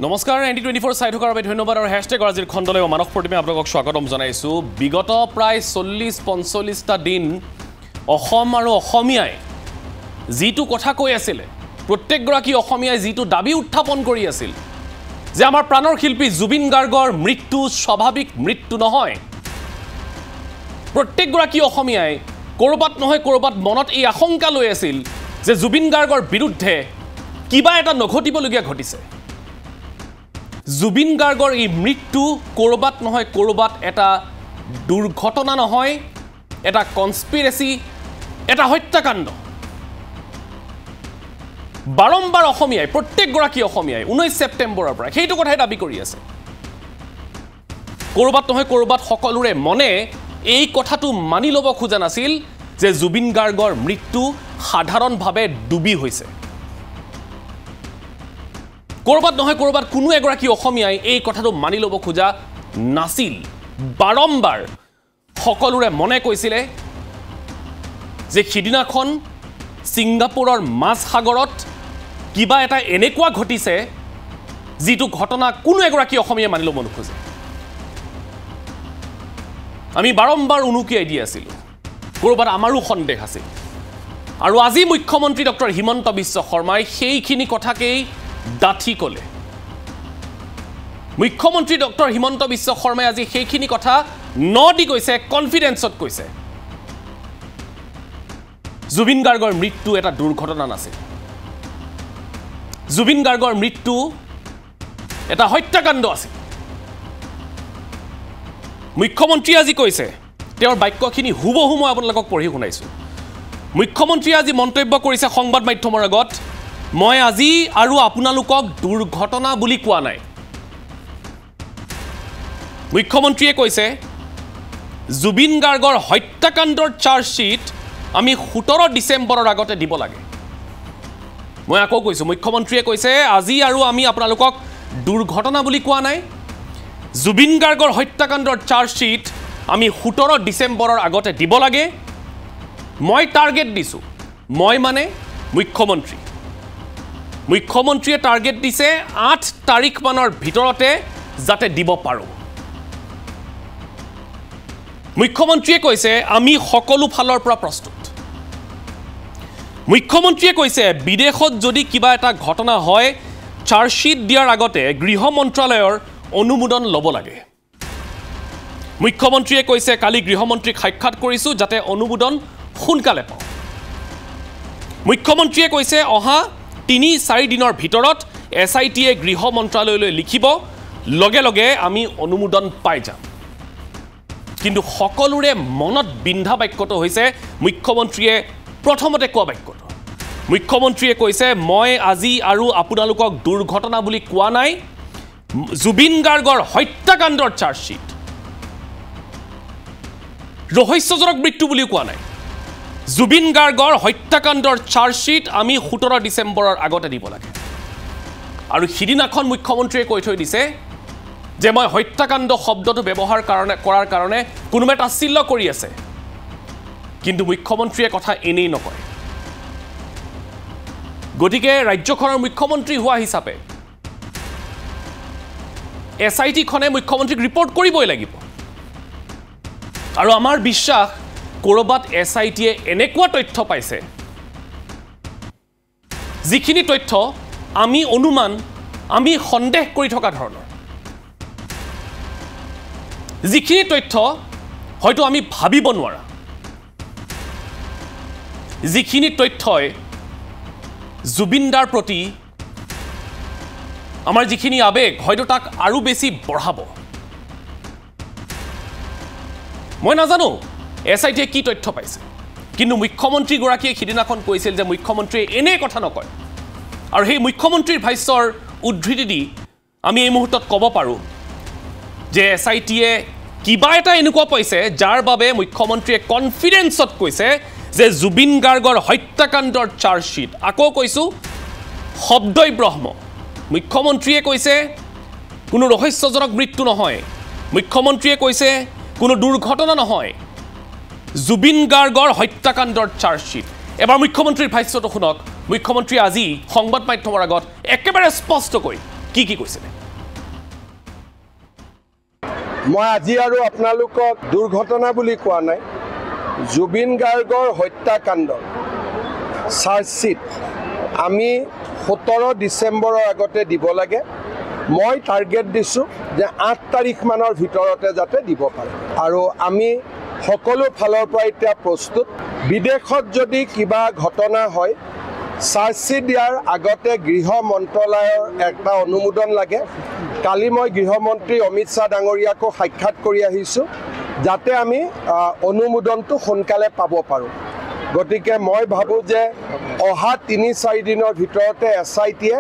নমস্কাৰ ND24 চাই থকাৰ বাবে ধন্যবাদ আৰু হ্যাশট্যাগ আজিৰ খণ্ডলৈ মানস প্ৰতিমে আপোনালোকক স্বাগতম জনাইছো বিগত প্ৰায় 40-45টা দিন অসম আৰু অসমীয়াই জিটো কথা কৈ আছিল প্ৰত্যেকগৰাকী অসমীয়াই জিটো দাবী উত্থাপন কৰি আছিল যে আমাৰ প্ৰাণৰ শিল্পী জুবিন গাৰ্গৰ মৃত্যু স্বাভাৱিক মৃত্যু নহয় প্ৰত্যেকগৰাকী অসমীয়াই কৰবাত নহয় কৰবাত মনত এই আশংকা লৈ আছিল যে জুবিন গাৰ্গৰ বিৰুদ্ধে কিবা এটা নঘটিবলগীয়া ঘটিছে জুবিন গাৰ্গৰ এই মৃত্যু কৰবাত নহয় কৰবাত এটা দুৰ্ঘটনা নহয় এটা কনস্পিৰেসি এটা হত্যাকাণ্ড বাৰম্বাৰ অসমীয়াই প্ৰত্যেকগৰাকী অসমীয়াই 19 ছেপ্টেম্বৰৰ পৰা সেইটো কথাই দাবী কৰি আছে কৰবাত নহয় কৰবাত সকলোৰে মনে এই কথাটো মানি ল'ব খোজা নাছিল যে জুবিন গাৰ্গৰ মৃত্যু সাধাৰণভাৱে ডুবি হৈছে কৰবাত নহয় কৰবাত কোনো এগৰাকী অসমীয়াই এই কথাটো মানি ল'ব খোজা নাছিল বাৰম্বাৰ সকলোৰে মনে কৈছিলে যে সিদিনাখন সিংগাপুৰৰ মাছ সাগৰত কিবা এটা এনেকুৱা ঘটিছে যিটো ঘটনা কোনো এগৰাকী অসমীয়াই মানি ল'ব নোখোজে আমি বাৰম্বাৰ উনুকিয়াই দি আছিল কৰবাত আমাৰো সন্দেহ আছিল আৰু আজি মুখ্যমন্ত্ৰী ডক্টৰ হিমন্ত বিশ্ব শৰ্মাই সেইখিনি কথাকেই ডাঠি কলে মুখ্যমন্ত্ৰী ডক্টৰ হিমন্ত বিশ্ব শৰ্মাই আজি সেইখিনি কথা নদি কৈছে কনফিডেন্সত কৈছে জুবিন গাৰ্গৰ মৃত্যু এটা দুৰ্ঘটনা নাছিল জুবিন গাৰ্গৰ মৃত্যু এটা হত্যাকাণ্ড আছিল মুখ্যমন্ত্ৰী আজি কৈছে তেওঁৰ বাক্যখিনি হুবহু মই আপোনালোকক পঢ়ি শুনাইছো মুখ্যমন্ত্ৰী আজি মন্তব্য কৰিছে সংবাদ মাধ্যমৰ আগত মই আজি আৰু আপোনালোকক দুৰ্ঘটনা বুলি কোৱা নাই মুখ্যমন্ত্ৰীয়ে কৈছে জুবিন গাৰ্গৰ হত্যাকাণ্ডৰ চাৰ্জশিট আমি 17 ডিসেম্বৰৰ আগতে দিব লাগে মই আকৌ কৈছো মুখ্যমন্ত্ৰীয়ে কৈছে আজি আৰু আমি আপোনালোকক দুৰ্ঘটনা বুলি কোৱা নাই জুবিন গাৰ্গৰ হত্যাকাণ্ডৰ চাৰ্জশিট আমি 17 ডিসেম্বৰৰ আগতে দিব লাগে মই টাৰ্গেট দিছো মই মানে মুখ্যমন্ত্ৰীয়ে টাৰ্গেট দিছে 8 তাৰিখ মানৰ ভিতৰতে যাতে দিব পাৰো মুখ্যমন্ত্ৰীয়ে কৈছে আমি সকলো ফালৰ পৰা প্ৰস্তুত মুখ্যমন্ত্ৰীয়ে কৈছে বিদেশত যদি কিবা এটা ঘটনা হয় চাৰ্জশিট দিয়াৰ আগতে গৃহ মন্ত্ৰালয়ৰ অনুমোদন ল'ব লাগে মুখ্যমন্ত্ৰীয়ে কৈছে কালি গৃহমন্ত্ৰীক সাক্ষাৎ কৰিছো যাতে অনুমোদন সোনকালে পাওঁ মুখ্যমন্ত্ৰীয়ে কৈছে অহা 3-4 দিনৰ ভিতৰত SITয়ে গৃহ মন্ত্ৰালয়লৈ লিখিব লগে লগে আমি অনুমোদন পাই যাম কিন্তু সকলোৰে মনত বিন্ধা বাক্যটো হৈছে মুখ্যমন্ত্ৰীয়ে প্ৰথমতে কোৱা বাক্যটো মুখ্যমন্ত্ৰীয়ে কৈছে মই আজি আৰু আপোনালোকক দুৰ্ঘটনা বুলি কোৱা নাই জুবিন গাৰ্গৰ হত্যাকাণ্ডৰ চাৰ্জশিট ৰহস্যজনক মৃত্যু বুলি কোৱা নাই জুবিন গাৰ্গৰ হত্যাকাণ্ডৰ চাৰ্জশিট আমি 17 ডিসেম্বৰৰ আগতে দিব লাগে আৰু সিদিনাখন মুখ্যমন্ত্ৰীয়ে কৈ থৈ দিছে যে মই হত্যাকাণ্ড শব্দটো ব্যৱহাৰ কৰাৰ কাৰণে কোনোবা তাচ্ছিল্য কৰি আছে কিন্তু মুখ্যমন্ত্ৰীয়ে কথা এনেই নকয় গতিকে ৰাজ্যখনৰ মুখ্যমন্ত্ৰী হোৱা হিচাপে SIT খনে মুখ্যমন্ত্ৰীক ৰিপৰ্ট কৰিবই লাগিব আৰু আমাৰ বিশ্বাস কৰবাত SITয়ে এনেকুৱা তথ্য পাইছে যিখিনি তথ্য আমি অনুমান আমি সন্দেহ কৰি থকা ধৰণৰ যিখিনি তথ্য হয়তো আমি ভাবিব নোৱাৰা যিখিনি তথ্যই জুবিনদাৰ প্ৰতি আমাৰ যিখিনি আবেগ হয়তো তাক আৰু বেছি বঢ়াব মই নাজানো SITয়ে কি তথ্য পাইছে কিন্তু মুখ্যমন্ত্ৰী গৰাকীয়ে সিদিনাখন কৈছিল যে মুখ্যমন্ত্ৰীয়ে এনে কথা নকয় আৰু সেই মুখ্যমন্ত্ৰীৰ ভাষ্যৰ উদ্ধৃতি দি আমি এই মুহূৰ্তত ক'ব পাৰো যে SITয়ে কিবা এটা এনেকুৱা পাইছে যাৰ বাবে মুখ্যমন্ত্ৰীয়ে কনফিডেন্সত কৈছে যে জুবিন গাৰ্গৰ হত্যাকাণ্ডৰ চাৰ্জশিট আকৌ কৈছো শব্দই ব্ৰহ্ম মুখ্যমন্ত্ৰীয়ে কৈছে কোনো ৰহস্যজনক মৃত্যু নহয় মুখ্যমন্ত্ৰীয়ে কৈছে কোনো দুৰ্ঘটনা নহয় জুবিন গাৰ্গৰ হত্যাকাণ্ডৰ চাৰ্জশিট এবাৰ মুখ্যমন্ত্ৰীৰ ভাষ্যটো শুনক মুখ্যমন্ত্ৰী আজি সংবাদ মাধ্যমৰ আগত একেবাৰে স্পষ্টকৈ কি কৈছিলে মই আজি আৰু আপোনালোকক দুৰ্ঘটনা বুলি কোৱা নাই জুবিন গাৰ্গৰ হত্যাকাণ্ড চাৰ্জশ্বিট আমি 17 ডিচেম্বৰৰ আগতে দিব লাগে মই টাৰ্গেট দিছোঁ যে 8 তাৰিখ মানৰ ভিতৰতে যাতে দিব পাৰে আৰু আমি সকলো ফালৰ পৰা এতিয়া প্ৰস্তুত বিদেশত যদি কিবা ঘটনা হয় চাৰ্জশ্বিট দিয়াৰ আগতে গৃহ মন্ত্ৰালয়ৰ এটা অনুমোদন লাগে কালি মই গৃহমন্ত্ৰী অমিত শ্বাহ ডাঙৰীয়াকো সাক্ষাৎ কৰি আহিছোঁ যাতে আমি অনুমোদনটো সোনকালে পাব পাৰোঁ গতিকে মই ভাবোঁ যে অহা 3-4 দিনৰ ভিতৰতে SITয়ে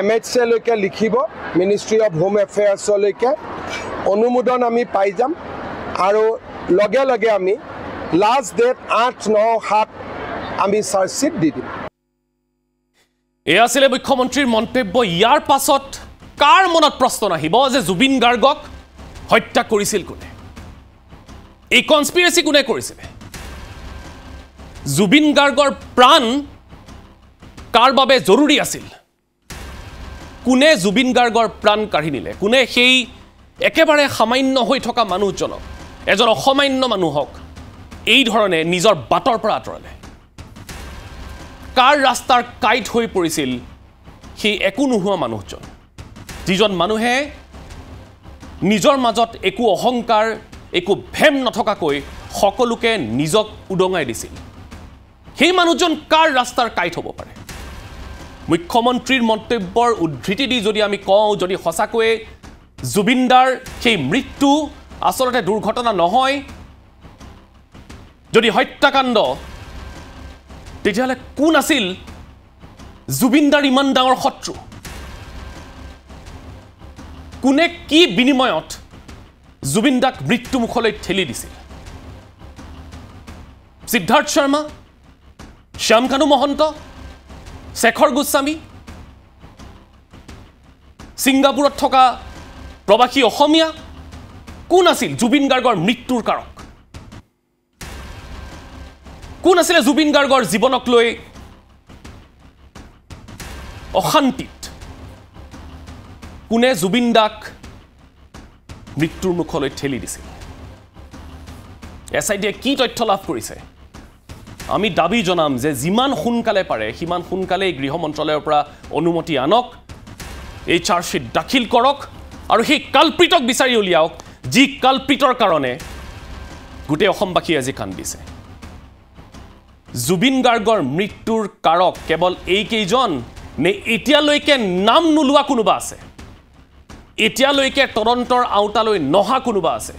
MHA লৈকে লিখিব মিনিষ্ট্ৰী অফ হোম এফেয়াৰ্ছলৈকে অনুমোদন আমি পাই যাম আৰু লগে লগে আমি লাষ্ট ডেট 8-9-7 আমি চাৰ্জশ্বিট দি দিম এয়া আছিলে মুখ্যমন্ত্ৰীৰ মন্তব্য ইয়াৰ পাছত কাৰ মনত প্ৰশ্ন আহিব যে জুবিন গাৰ্গক হত্যা কৰিছিল কোনে এই কনস্পিৰেসি কোনে কৰিছিল জুবিন গাৰ্গৰ প্ৰাণ কাৰ বাবে জৰুৰী আছিল কোনে জুবিন গাৰ্গৰ প্ৰাণ কাঢ়ি নিলে কোনে সেই একেবাৰে সামান্য হৈ থকা মানুহজনক এজন অসামান্য মানুহক এই ধৰণে নিজৰ বাটৰ পৰা আঁতৰালে কাৰ ৰাস্তাৰ কাইট হৈ পৰিছিল সেই একো নোহোৱা মানুহজন যিজন মানুহে নিজৰ মাজত একো অহংকাৰ একো ভেম নথকাকৈ সকলোকে নিজক উদঙাই দিছিল সেই মানুহজন কাৰ ৰাস্তাৰ কাইট হ'ব পাৰে মুখ্যমন্ত্ৰীৰ মন্তব্যৰ উদ্ধৃতি দি যদি আমি কওঁ যদি সঁচাকৈ জুবিনদাৰ সেই মৃত্যু আসলতে দুৰ্ঘটনা নহয় যদি হত্যাকাণ্ড তেতিয়াহ'লে কোন আছিল জুবিনদাৰ ইমান ডাঙৰ শত্ৰু কোনে কি বিনিময়ত জুবিনদাক মৃত্যুমুখলৈ ঠেলি দিছিল সিদ্ধাৰ্থ শৰ্মা শ্যামকানু মহন্ত শেখৰ গোস্বামী ছিংগাপুৰত থকা প্ৰবাসী অসমীয়া কোন আছিল জুবিন গাৰ্গৰ মৃত্যুৰ কাৰক কোন আছিল জুবিন গাৰ্গৰ জীৱনক লৈ অশান্তিত কোনে জুবিন দাক মৃত্যুৰ মুখলৈ ঠেলি দিছিল SITয়ে কি তথ্য লাভ কৰিছে আমি দাবী জনাম যে যিমান সোনকালে পাৰে সিমান সোনকালে গৃহ মন্ত্ৰালয়ৰ পৰা অনুমতি আনক এই চাৰ্জশ্বিট দাখিল কৰক আৰু সেই কালপ্ৰিতক বিচাৰি উলিয়াওক যি কালপ্ৰিতৰ কাৰণে গোটেই অসমবাসী আজি কান্দিছে জুবিন গাৰ্গৰ মৃত্যুৰ কাৰক কেৱল এই কেইজন নে এতিয়ালৈকে নাম নোলোৱা কোনোবা আছে এতিয়ালৈকে তদন্তৰ আওতালৈ নহা কোনোবা আছে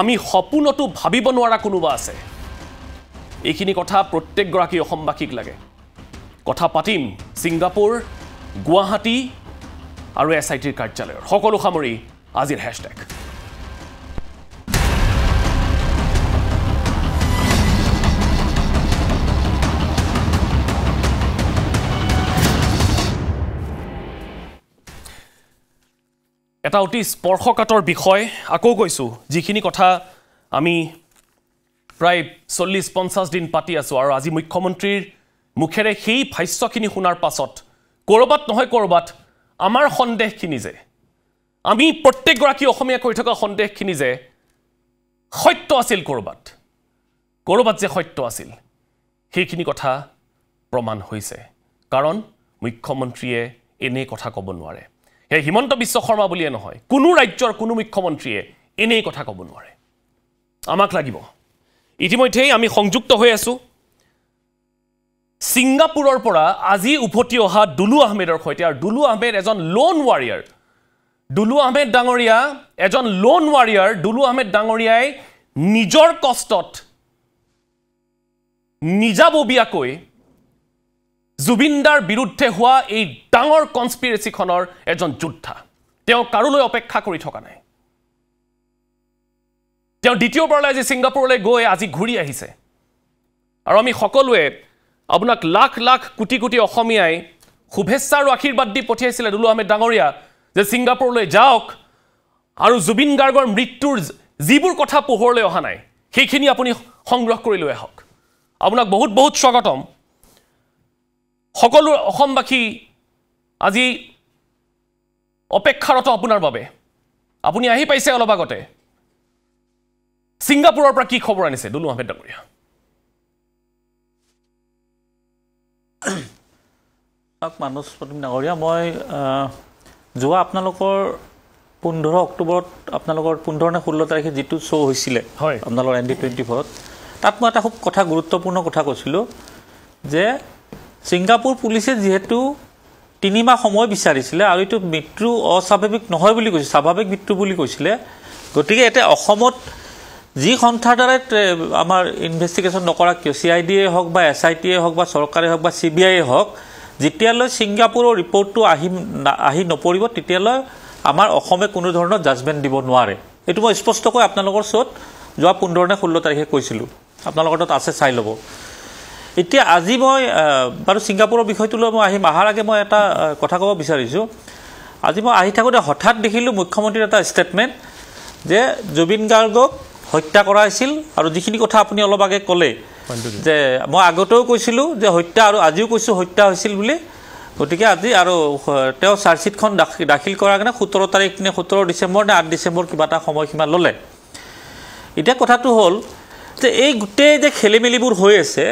আমি সপোনতো ভাবিব নোৱাৰা কোনোবা আছে এইখিনি কথা প্ৰত্যেকগৰাকী অসমবাসীক লাগে কথা পাতিম ছিংগাপুৰ গুৱাহাটী আৰু SITৰ কাৰ্যালয়ৰ সকলো সামৰি আজিৰ হেশটেগ এটা অতি স্পৰ্শকাতৰ বিষয় আকৌ কৈছোঁ যিখিনি কথা আমি প্ৰায় 40-50 দিন পাতি আছোঁ আৰু আজি মুখ্যমন্ত্ৰীৰ মুখেৰে সেই ভাষ্যখিনি শুনাৰ পাছত কৰবাত নহয় কৰবাত আমাৰ সন্দেহখিনি যে আমি প্ৰত্যেকগৰাকী অসমীয়া কৈ থকা সন্দেহখিনি যে সত্য আছিল কৰবাত যে সত্য আছিল সেইখিনি কথা প্ৰমাণ হৈছে কাৰণ মুখ্যমন্ত্ৰীয়ে এনে কথা ক'ব নোৱাৰে এই হিমন্ত বিশ্ব শৰ্মা বুলিয়ে নহয় কোনো ৰাজ্যৰ কোনো মুখ্যমন্ত্ৰীয়ে এনে কথা ক'ব নোৱাৰে আমাক লাগিব ইতিমধ্যেই আমি সংযুক্ত হৈ আছো ছিংগাপুৰৰ পৰা আজি উভতি অহা দুলু আহমেদৰ সৈতে আৰু দুলু আহমেদ এজন লোন ৱাৰিয়াৰ দুলু আহমেদ ডাঙৰীয়া এজন লোন ৱাৰিয়াৰ দুলু আহমেদ ডাঙৰীয়াই নিজৰ কষ্টত নিজাববীয়াকৈ জুবিনদাৰ বিৰুদ্ধে হোৱা এই ডাঙৰ কনস্পিৰেচিখনৰ এজন যোদ্ধা তেওঁ কাৰোলৈ অপেক্ষা কৰি থকা নাই তেওঁ দ্বিতীয়বাৰলৈ আজি ছিংগাপুৰলৈ গৈ আজি ঘূৰি আহিছে আৰু আমি সকলোৱে আপোনাক লাখ লাখ কোটি কোটি অসমীয়াই শুভেচ্ছা আৰু আশীৰ্বাদ দি পঠিয়াইছিলে দুলু আহমেদ ডাঙৰীয়া যে ছিংগাপুৰলৈ যাওক আৰু জুবিন গাৰ্গৰ মৃত্যুৰ যিবোৰ কথা পোহৰলৈ অহা নাই সেইখিনি আপুনি সংগ্ৰহ কৰি লৈ আহক আপোনাক বহুত বহুত স্বাগতম সকলো অসমবাসী আজি অপেক্ষাৰত আপোনাৰ বাবে আপুনি আহি পাইছে অলপ আগতে ছিংগাপুৰৰ পৰা কি খবৰ আনিছে দুলু আহমেদ ডাঙৰীয়া মানস প্ৰতিম ডাঙৰীয়া মই যোৱা আপোনালোকৰ 15 অক্টোবৰত আপোনালোকৰ 15 নে 16 তাৰিখে যেটো শ্ব হৈছিল আপোনালোকৰ ND24 তাত মই এটা খুব কথা গুৰুত্বপূৰ্ণ কথা কৈছিলো যে ছিংগাপুৰ পুলিচে যেহেতু 3 মাহ সময় বিচাৰিছিলে আৰু এটো মৃত্যু অস্বাভাৱিক নহয় বুলি কৈছিল স্বাভাৱিক মৃত্যু বুলি কৈছিলে গতিকে এটা অসমত যি সংস্থাৰ দ্বাৰা আমাৰ ইনভেষ্টিগেশ্যন নকৰা কিয় CID হওক বা SIT হওক বা চৰকাৰে হওক বা CBI হওক যেতিয়ালৈ ছিংগাপুৰৰ ৰিপৰ্টটো আহি নপৰিব তেতিয়ালৈ আমাৰ অসমে কোনো ধৰণৰ জাজমেন্ট দিব নোৱাৰে এটো মই স্পষ্টকৈ আপোনালোকৰ চত যোৱা 15 নে 16 তাৰিখে কৈছিলো আপোনালোকৰ তাত আছে চাই ল'ব এতিয়া আজি মই বাৰু ছিংগাপুৰৰ বিষয়টো লৈ মই আহাৰ আগে মই এটা কথা ক'ব বিচাৰিছো আজি মই আহি থাকোতে হঠাৎ দেখিলো মুখ্যমন্ত্ৰীৰ এটা ষ্টেটমেন্ট যে জুবিন গাৰ্গক হত্যা কৰা হৈছিল আৰু যিখিনি কথা আপুনি অলপ আগে ক'লে যে মই আগতেও কৈছিলো যে হত্যা আৰু আজিও কৈছো হত্যা হৈছিল বুলি গতিকে আজি আৰু তেওঁ চাৰ্জশিটখন দাখিল কৰাৰ কাৰণে 17 তাৰিখ নে 17 ডিসেম্বৰ নে 8 ডিসেম্বৰ কিবা এটা সময়সীমা ললে এতিয়া কথাটো হ'ল যে এই গুটেই যে খেলিমেলিবোৰ হৈ আছে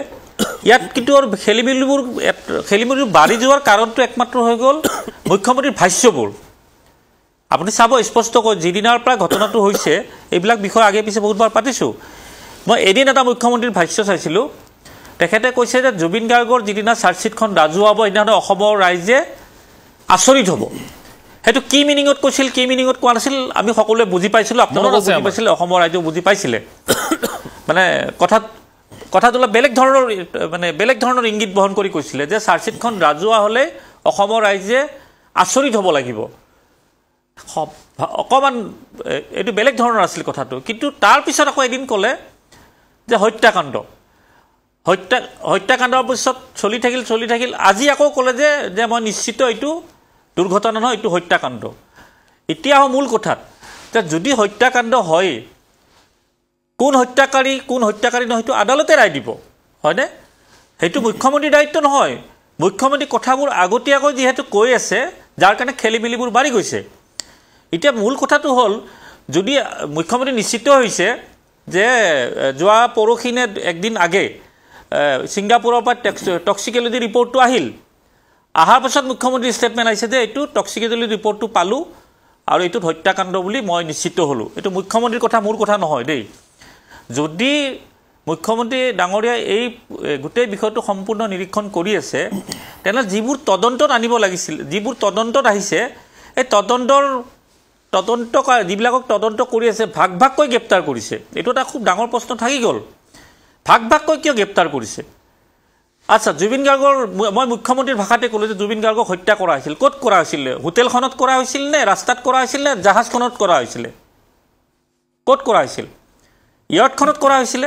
ইয়াত কিন্তু খেলিমেলিবোৰ বাঢ়ি যোৱাৰ কাৰণটো একমাত্ৰ হৈ গ'ল মুখ্যমন্ত্ৰীৰ ভাষ্যবোৰ আপুনি চাব স্পষ্টকৈ যিদিনাৰ পৰা ঘটনাটো হৈছে এইবিলাক বিষয় আগে পিছে বহুতবাৰ পাতিছো মই এদিন এটা মুখ্যমন্ত্ৰীৰ ভাষ্য চাইছিলো তেখেতে কৈছে যে জুবিন গাৰ্গৰ যিদিনা চাৰ্জশিটখন ৰাজুৱা হ'ব ইনানে অসমৰ ৰাইজে আচৰিত হ'ব হেতু কি মিনিংত কৈছিল কি মিনিংত কোৱা নাছিল আমি সকলোৱে বুজি পাইছিলো আপোনালোকে বুজি পাইছিল অসমৰ ৰাইজে বুজি পাইছিল মানে কথাটো বেলেগ ধৰণৰ ইংগিত বহন কৰি কৈছিল যে চাৰ্জশিটখন ৰাজুৱা হ'লে অসমৰ ৰাইজে আচৰিত হ'ব লাগিব অকমান এটো বেলেগ ধৰণৰ আছিল কথাটো কিন্তু তাৰ পিছত আকৌ এদিন ক'লে যে হত্যাকাণ্ডৰ পিছত চলি থাকিল আজি আকৌ ক'লে যে মই নিশ্চিত এইটো দুৰ্ঘটনা নহয় এইটো হত্যাকাণ্ড এতিয়া মূল কথাত যে যদি হত্যাকাণ্ড হয় কোন হত্যাকাৰী নহয় তো আদালতে ৰায় দিব হয়নে হেতু মুখ্যমন্ত্ৰীৰ দায়িত্ব নহয় মুখ্যমন্ত্ৰী কথাবোৰ আগতীয়াকৈ যেহেতু কৈ আছে যাৰ কাৰণে খেলিমেলিবোৰ বাঢ়ি গৈছে এতিয়া মূল কথাটো হ'ল যদি মুখ্যমন্ত্ৰী নিশ্চিত হৈছে যে যোৱা পৰখিনে একদিন আগে ছিংগাপুৰৰ পৰা টক্সিকোলজি ৰিপৰ্টটো আহিল আহাৰ পাছত মুখ্যমন্ত্ৰীৰ ষ্টেটমেন্ট আহিছে যে এইটো টক্সিকোলজি ৰিপৰ্টটো পালো আৰু এইটো হত্যাকাণ্ড বুলি মই নিশ্চিত হলো এইটো মুখ্যমন্ত্ৰীৰ কথা মোৰ কথা নহয় দেই যদি মুখ্যমন্ত্ৰী ডাঙৰীয়া এই গোটেই বিষয়টো সম্পূৰ্ণ নিৰীক্ষণ কৰি আছে তেনে যিবোৰ তদন্তত আনিব লাগিছিল যিবোৰ তদন্তত আহিছে এই যিবিলাকক তদন্ত কৰি আছে ভাগকৈ গ্ৰেপ্তাৰ কৰিছে এইটো এটা খুব ডাঙৰ প্ৰশ্ন থাকি গ'ল ভাগকৈ কিয় গ্ৰেপ্তাৰ কৰিছে আচ্ছা জুবিন গাৰ্গৰ মই মুখ্যমন্ত্ৰীৰ ভাষাতে ক'লো যে জুবিন গাৰ্গক হত্যা কৰা হৈছিল ক'ত কৰা হৈছিল হোটেলখনত কৰা হৈছিল নে ৰাস্তাত কৰা হৈছিল নে জাহাজখনত কৰা হৈছিল ক'ত কৰা হৈছিল ইয়টখনত কৰা হৈছিল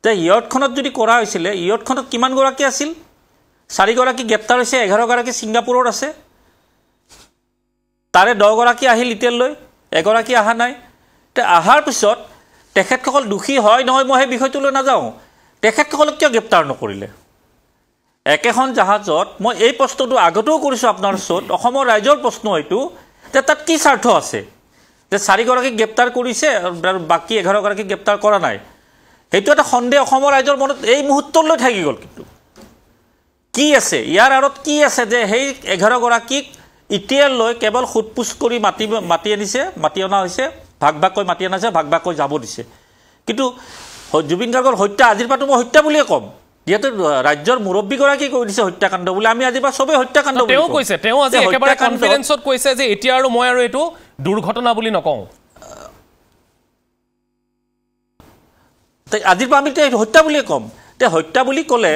যে ইয়টখনত যদি কৰা হৈছিল ইয়টখনত কিমান গৰাকী আছিল 4 গৰাকী গ্ৰেপ্তাৰ হৈছে 11 গৰাকী ছিংগাপুৰত আছে তাৰে 10 গৰাকী আহিল ইটেললৈ 1 গৰাকী আহা নাই তে আহাৰ পিছত তেখেতসকল দুখী হয় নহয় মই এই বিষয়টোলৈ নাযাওঁ তেখেতসকলক কিয় গ্ৰেপ্তাৰ নকৰিলে একেখন জাহাজত মই এই প্ৰশ্নটো আগতেও কৰিছো আপোনাৰ ওচৰত অসমৰ ৰাইজৰ প্ৰশ্ন হয়তো যে তাত কি স্বাৰ্থ আছে যে 4 গৰাকী গ্ৰেপ্তাৰ কৰিছে আৰু বাকি 11 গৰাকী গ্ৰেপ্তাৰ কৰা নাই হেতু এটা সন্দেহ অসমৰ ৰাইজৰ মনত এই মুহূৰ্তলৈ থাকি গ'ল কিন্তু কি আছে ইয়াৰ আৰত কি আছে যে সেই 11 গৰাকীক ইতিয়ালৈ কেৱল খুটপুছ কৰি মাটি আনিছে মাটি অনা হৈছে ভাগকৈ মাটি আনাছে ভাগকৈ যাব দিছে কিন্তু জুবিন গাৰ্গৰ হত্যা আজিৰ পাটো মই হত্যা বুলিয়ে কম যেহেতু ৰাজ্যৰ মুৰব্বী গৰাকী কৈ দিছে হত্যাকাণ্ড বুলি আমি আজিৰ পৰা সবে হত্যাকাণ্ড বুলি তেওঁ কৈছে তেওঁ আজি একেবাৰে কনফিডেন্সত কৈছে যে এতিয়া আৰু মই আৰু এটো দুৰ্ঘটনা বুলি নকওঁ তাই আজিৰ পৰা আমি হত্যা বুলিয়ে কম তে হত্যা বুলি ক'লে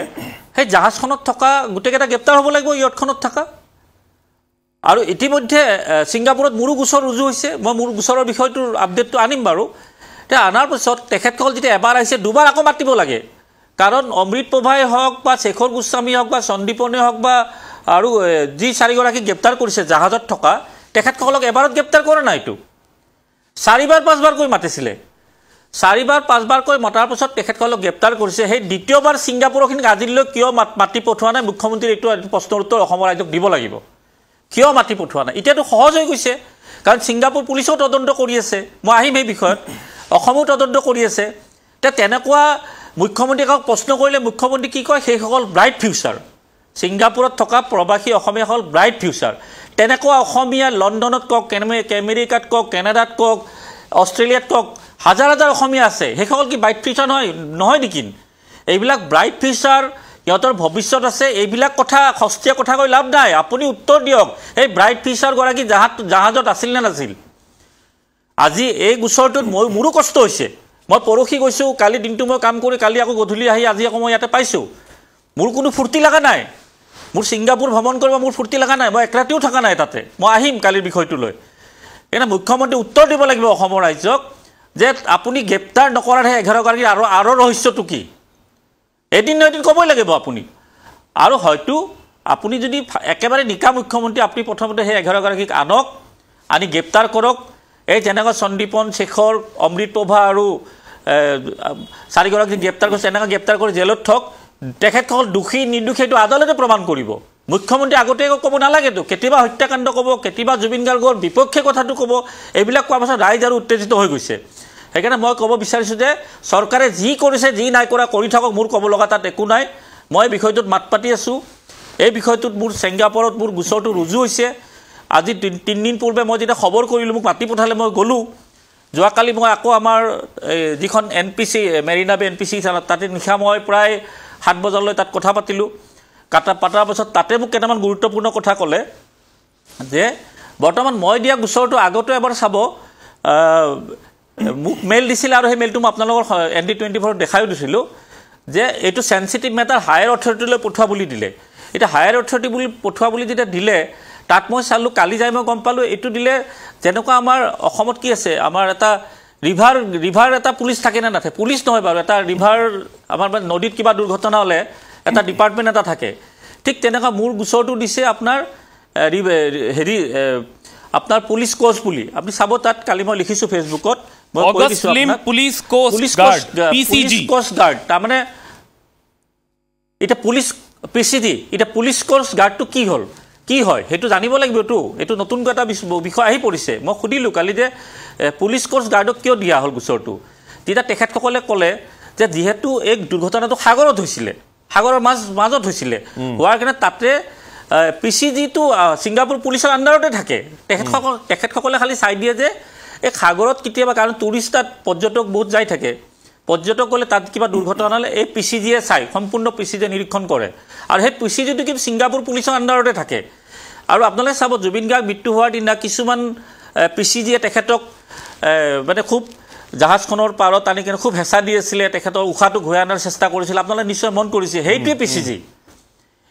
সেই জাহাজখনত থকা গুটেকেটা গ্ৰেপ্তাৰ হ'ব লাগিব ইয়টখনত থকা আৰু ইতিমধ্যে ছিংগাপুৰত মুৰু গোচৰ ৰুজু হৈছে মই মুৰু গোচৰৰ বিষয়টোৰ আপডেটটো আনিম বাৰু তে আনাৰ পিছত তেখেতসকল যেতিয়া এবাৰ আহিছে দুবাৰ আকৌ মাতিব লাগে কাৰণ অমৃত প্ৰভাই হওক বা শেখৰ গোস্বামী হওক বা সন্দীপনে হওক বা আৰু যি 4 গৰাকী গ্ৰেপ্তাৰ কৰিছে জাহাজত থকা তেখেতসকলক এবাৰত গ্ৰেপ্তাৰ কৰা নাইটো 4বাৰ 5বাৰ কৈ মাতিছিলে 4বাৰ 5বাৰ কৈ মতাৰ পিছত তেখেতসকলক গ্ৰেপ্তাৰ কৰিছে সেই দ্বিতীয়বাৰ ছিংগাপুৰখিনিক আজিলৈ কিয় মাতি পঠোৱা নাই মুখ্যমন্ত্ৰীৰ এইটো প্ৰশ্নৰ উত্তৰ অসমৰ ৰাইজক দিব লাগিব কিয় মাতি পঠোৱা নাই এতিয়াতো সহজ হৈ গৈছে কাৰণ ছিংগাপুৰ পুলিচেও তদন্ত কৰি আছে মই আহিম এই বিষয়ত অসমেও তদন্ত কৰি আছে তেনেকুৱা মুখ্যমন্ত্ৰীক প্ৰশ্ন কৰিলে মুখ্যমন্ত্ৰী কি কয় সেইসকল ব্ৰাইট ফিউচাৰ ছিংগাপুৰত থকা প্ৰবাসী অসমীয়াসকল ব্ৰাইট ফিউচাৰ তেনেকুৱা অসমীয়া লণ্ডনত কওক আমেৰিকাত কওক কানাডাত কওক অষ্ট্ৰেলিয়াত কওক হাজাৰ হাজাৰ অসমীয়া আছে সেইসকল কি ব্ৰাইট ফিউচাৰ নহয় নেকি এইবিলাক ব্ৰাইট ফিউচাৰ সিহঁতৰ ভৱিষ্যত আছে এইবিলাক কথা সস্তীয়া কথা কৈ লাভ নাই আপুনি উত্তৰ দিয়ক এই ব্ৰাইট ফিউচাৰগৰাকী জাহাজত আছিল নে নাছিল আজি এই গোচৰটোত মোৰো কষ্ট হৈছে মই পৰহি গৈছোঁ কালি দিনটো মই কাম কৰি কালি আকৌ গধূলি আহি আজি আকৌ মই ইয়াতে পাইছোঁ মোৰ কোনো ফূৰ্তি লগা নাই মোৰ ছিংগাপুৰ ভ্ৰমণ কৰিব মোৰ ফূৰ্তি লগা নাই মই এক ৰাতিও থকা নাই তাতে মই আহিম কালিৰ বিষয়টো লৈ এনে মুখ্যমন্ত্ৰী উত্তৰ দিব লাগিব অসমৰ ৰাজ্যক যে আপুনি গ্ৰেপ্তাৰ নকৰাৰহে 11গৰাকী আৰু ৰহস্যটো কি এদিন নহয় এদিন ক'বই লাগিব আপুনি আৰু হয়তো আপুনি যদি একেবাৰে নিকা মুখ্যমন্ত্ৰী আপুনি প্ৰথমতে সেই 11গৰাকীক আনক আনি গ্ৰেপ্তাৰ কৰক এই যেনেকৈ সন্দীপন শেখৰ অমৃতপ্ৰভা আৰু 4গৰাকীক গ্ৰেপ্তাৰ কৰিছে এনেকৈ গ্ৰেপ্তাৰ কৰি জেলত থওক তেখেতসকল দোষী নিৰ্দোষী এইটো আদালতে প্ৰমাণ কৰিব মুখ্যমন্ত্ৰী আগতীয়াকৈ ক'ব নালাগেতো কেতিয়াবা হত্যাকাণ্ড ক'ব কেতিয়াবা জুবিন গাৰ্গৰ বিপক্ষে কথাটো ক'ব এইবিলাক কোৱাৰ পাছত ৰাইজ আৰু উত্তেজিত হৈ গৈছে সেইকাৰণে মই ক'ব বিচাৰিছোঁ যে চৰকাৰে যি কৰিছে যি নাই কৰা কৰি থাকক মোৰ ক'ব লগা তাত একো নাই মই বিষয়টোত মাত পাতি আছোঁ এই বিষয়টোত মোৰ ছিংগাপুৰত মোৰ গোচৰটো ৰুজু হৈছে আজি 3 দিন পূৰ্বে মই যেতিয়া খবৰ কৰিলোঁ মোক মাতি পঠালে মই গ'লোঁ যোৱাকালি মই আকৌ আমাৰ যিখন NPC মেৰিনা বে NPC তাতে নিশা মই প্ৰায় 7 বজালৈ তাত কথা পাতিলোঁ পাতাৰ পাছত তাতে মোক কেইটামান গুৰুত্বপূৰ্ণ কথা ক'লে যে বৰ্তমান মই দিয়া গোচৰটো আগতে এবাৰ চাব মোক মেইল দিছিল আৰু সেই মেইলটো মই আপোনালোকৰ ND24 দেখাইও দিছিলোঁ যে এইটো সেনচিটিভ মেটাৰ হায়াৰ অথৰিটিলৈ পঠোৱা বুলি দিলে এটা হায়াৰ অথৰিটি বুলি পঠোৱা বুলি যেতিয়া দিলে তাত মই চালোঁ কালি যাই মই গম পালোঁ এইটো দিলে যেনেকুৱা আমাৰ অসমত কি আছে আমাৰ এটা ৰিভাৰ এটা পুলিচ থাকে না নাথাকে পুলিচ নহয় বাৰু এটা ৰিভাৰ আমাৰ নদীত কিবা দুৰ্ঘটনা হ'লে এটা ডিপাৰ্টমেণ্ট এটা থাকে ঠিক তেনেকুৱা মোৰ গোচৰটো দিছে আপোনাৰ আপোনাৰ পুলিচ কোচ বুলি আপুনি চাব তাত কালি মই লিখিছোঁ ফেচবুকত পুলিচ কোচ গাৰ্ড তাৰমানে এতিয়া পুলিচ PCG এটা পুলিচ কোচ গাৰ্ডটো কি হ'ল কি হয় সেইটো জানিব লাগিবতো এইটো নতুনকৈ এটা বিষয় আহি পৰিছে মই সুধিলোঁ কালি যে পুলিচ কোচ গাৰ্ডক কিয় দিয়া হ'ল গোচৰটো তেতিয়া তেখেতসকলে ক'লে যে যিহেতু এই দুৰ্ঘটনাটো সাগৰত হৈছিলে সাগৰৰ মাজত হৈছিলে হোৱাৰ কাৰণে তাতে PCGটো ছিংগাপুৰ পুলিচৰ আণ্ডাৰতে থাকে তেখেতসকলে খালি চাই দিয়ে যে এই সাগৰত কেতিয়াবা কাৰণ টুৰিষ্ট তাত পৰ্যটক বহুত যাই থাকে পৰ্যটক গ'লে তাত কিবা দুৰ্ঘটনা হ'লে এই PCGয়ে চাই সম্পূৰ্ণ PCGয়ে নিৰীক্ষণ কৰে আৰু সেই PCGটো কিন্তু ছিংগাপুৰ পুলিচৰ আণ্ডাৰতে থাকে আৰু আপোনালোকে চাব জুবিন গাৰ্গ মৃত্যু হোৱাৰ দিনা কিছুমান PCGয়ে তেখেতক মানে খুব জাহাজখনৰ পাৰত আনি কিনে খুব হেঁচা দি আছিলে তেখেতৰ উশাহটো ঘূৰাই অনাৰ চেষ্টা কৰিছিল আপোনালোকে নিশ্চয় মন কৰিছে সেইটোৱে PCG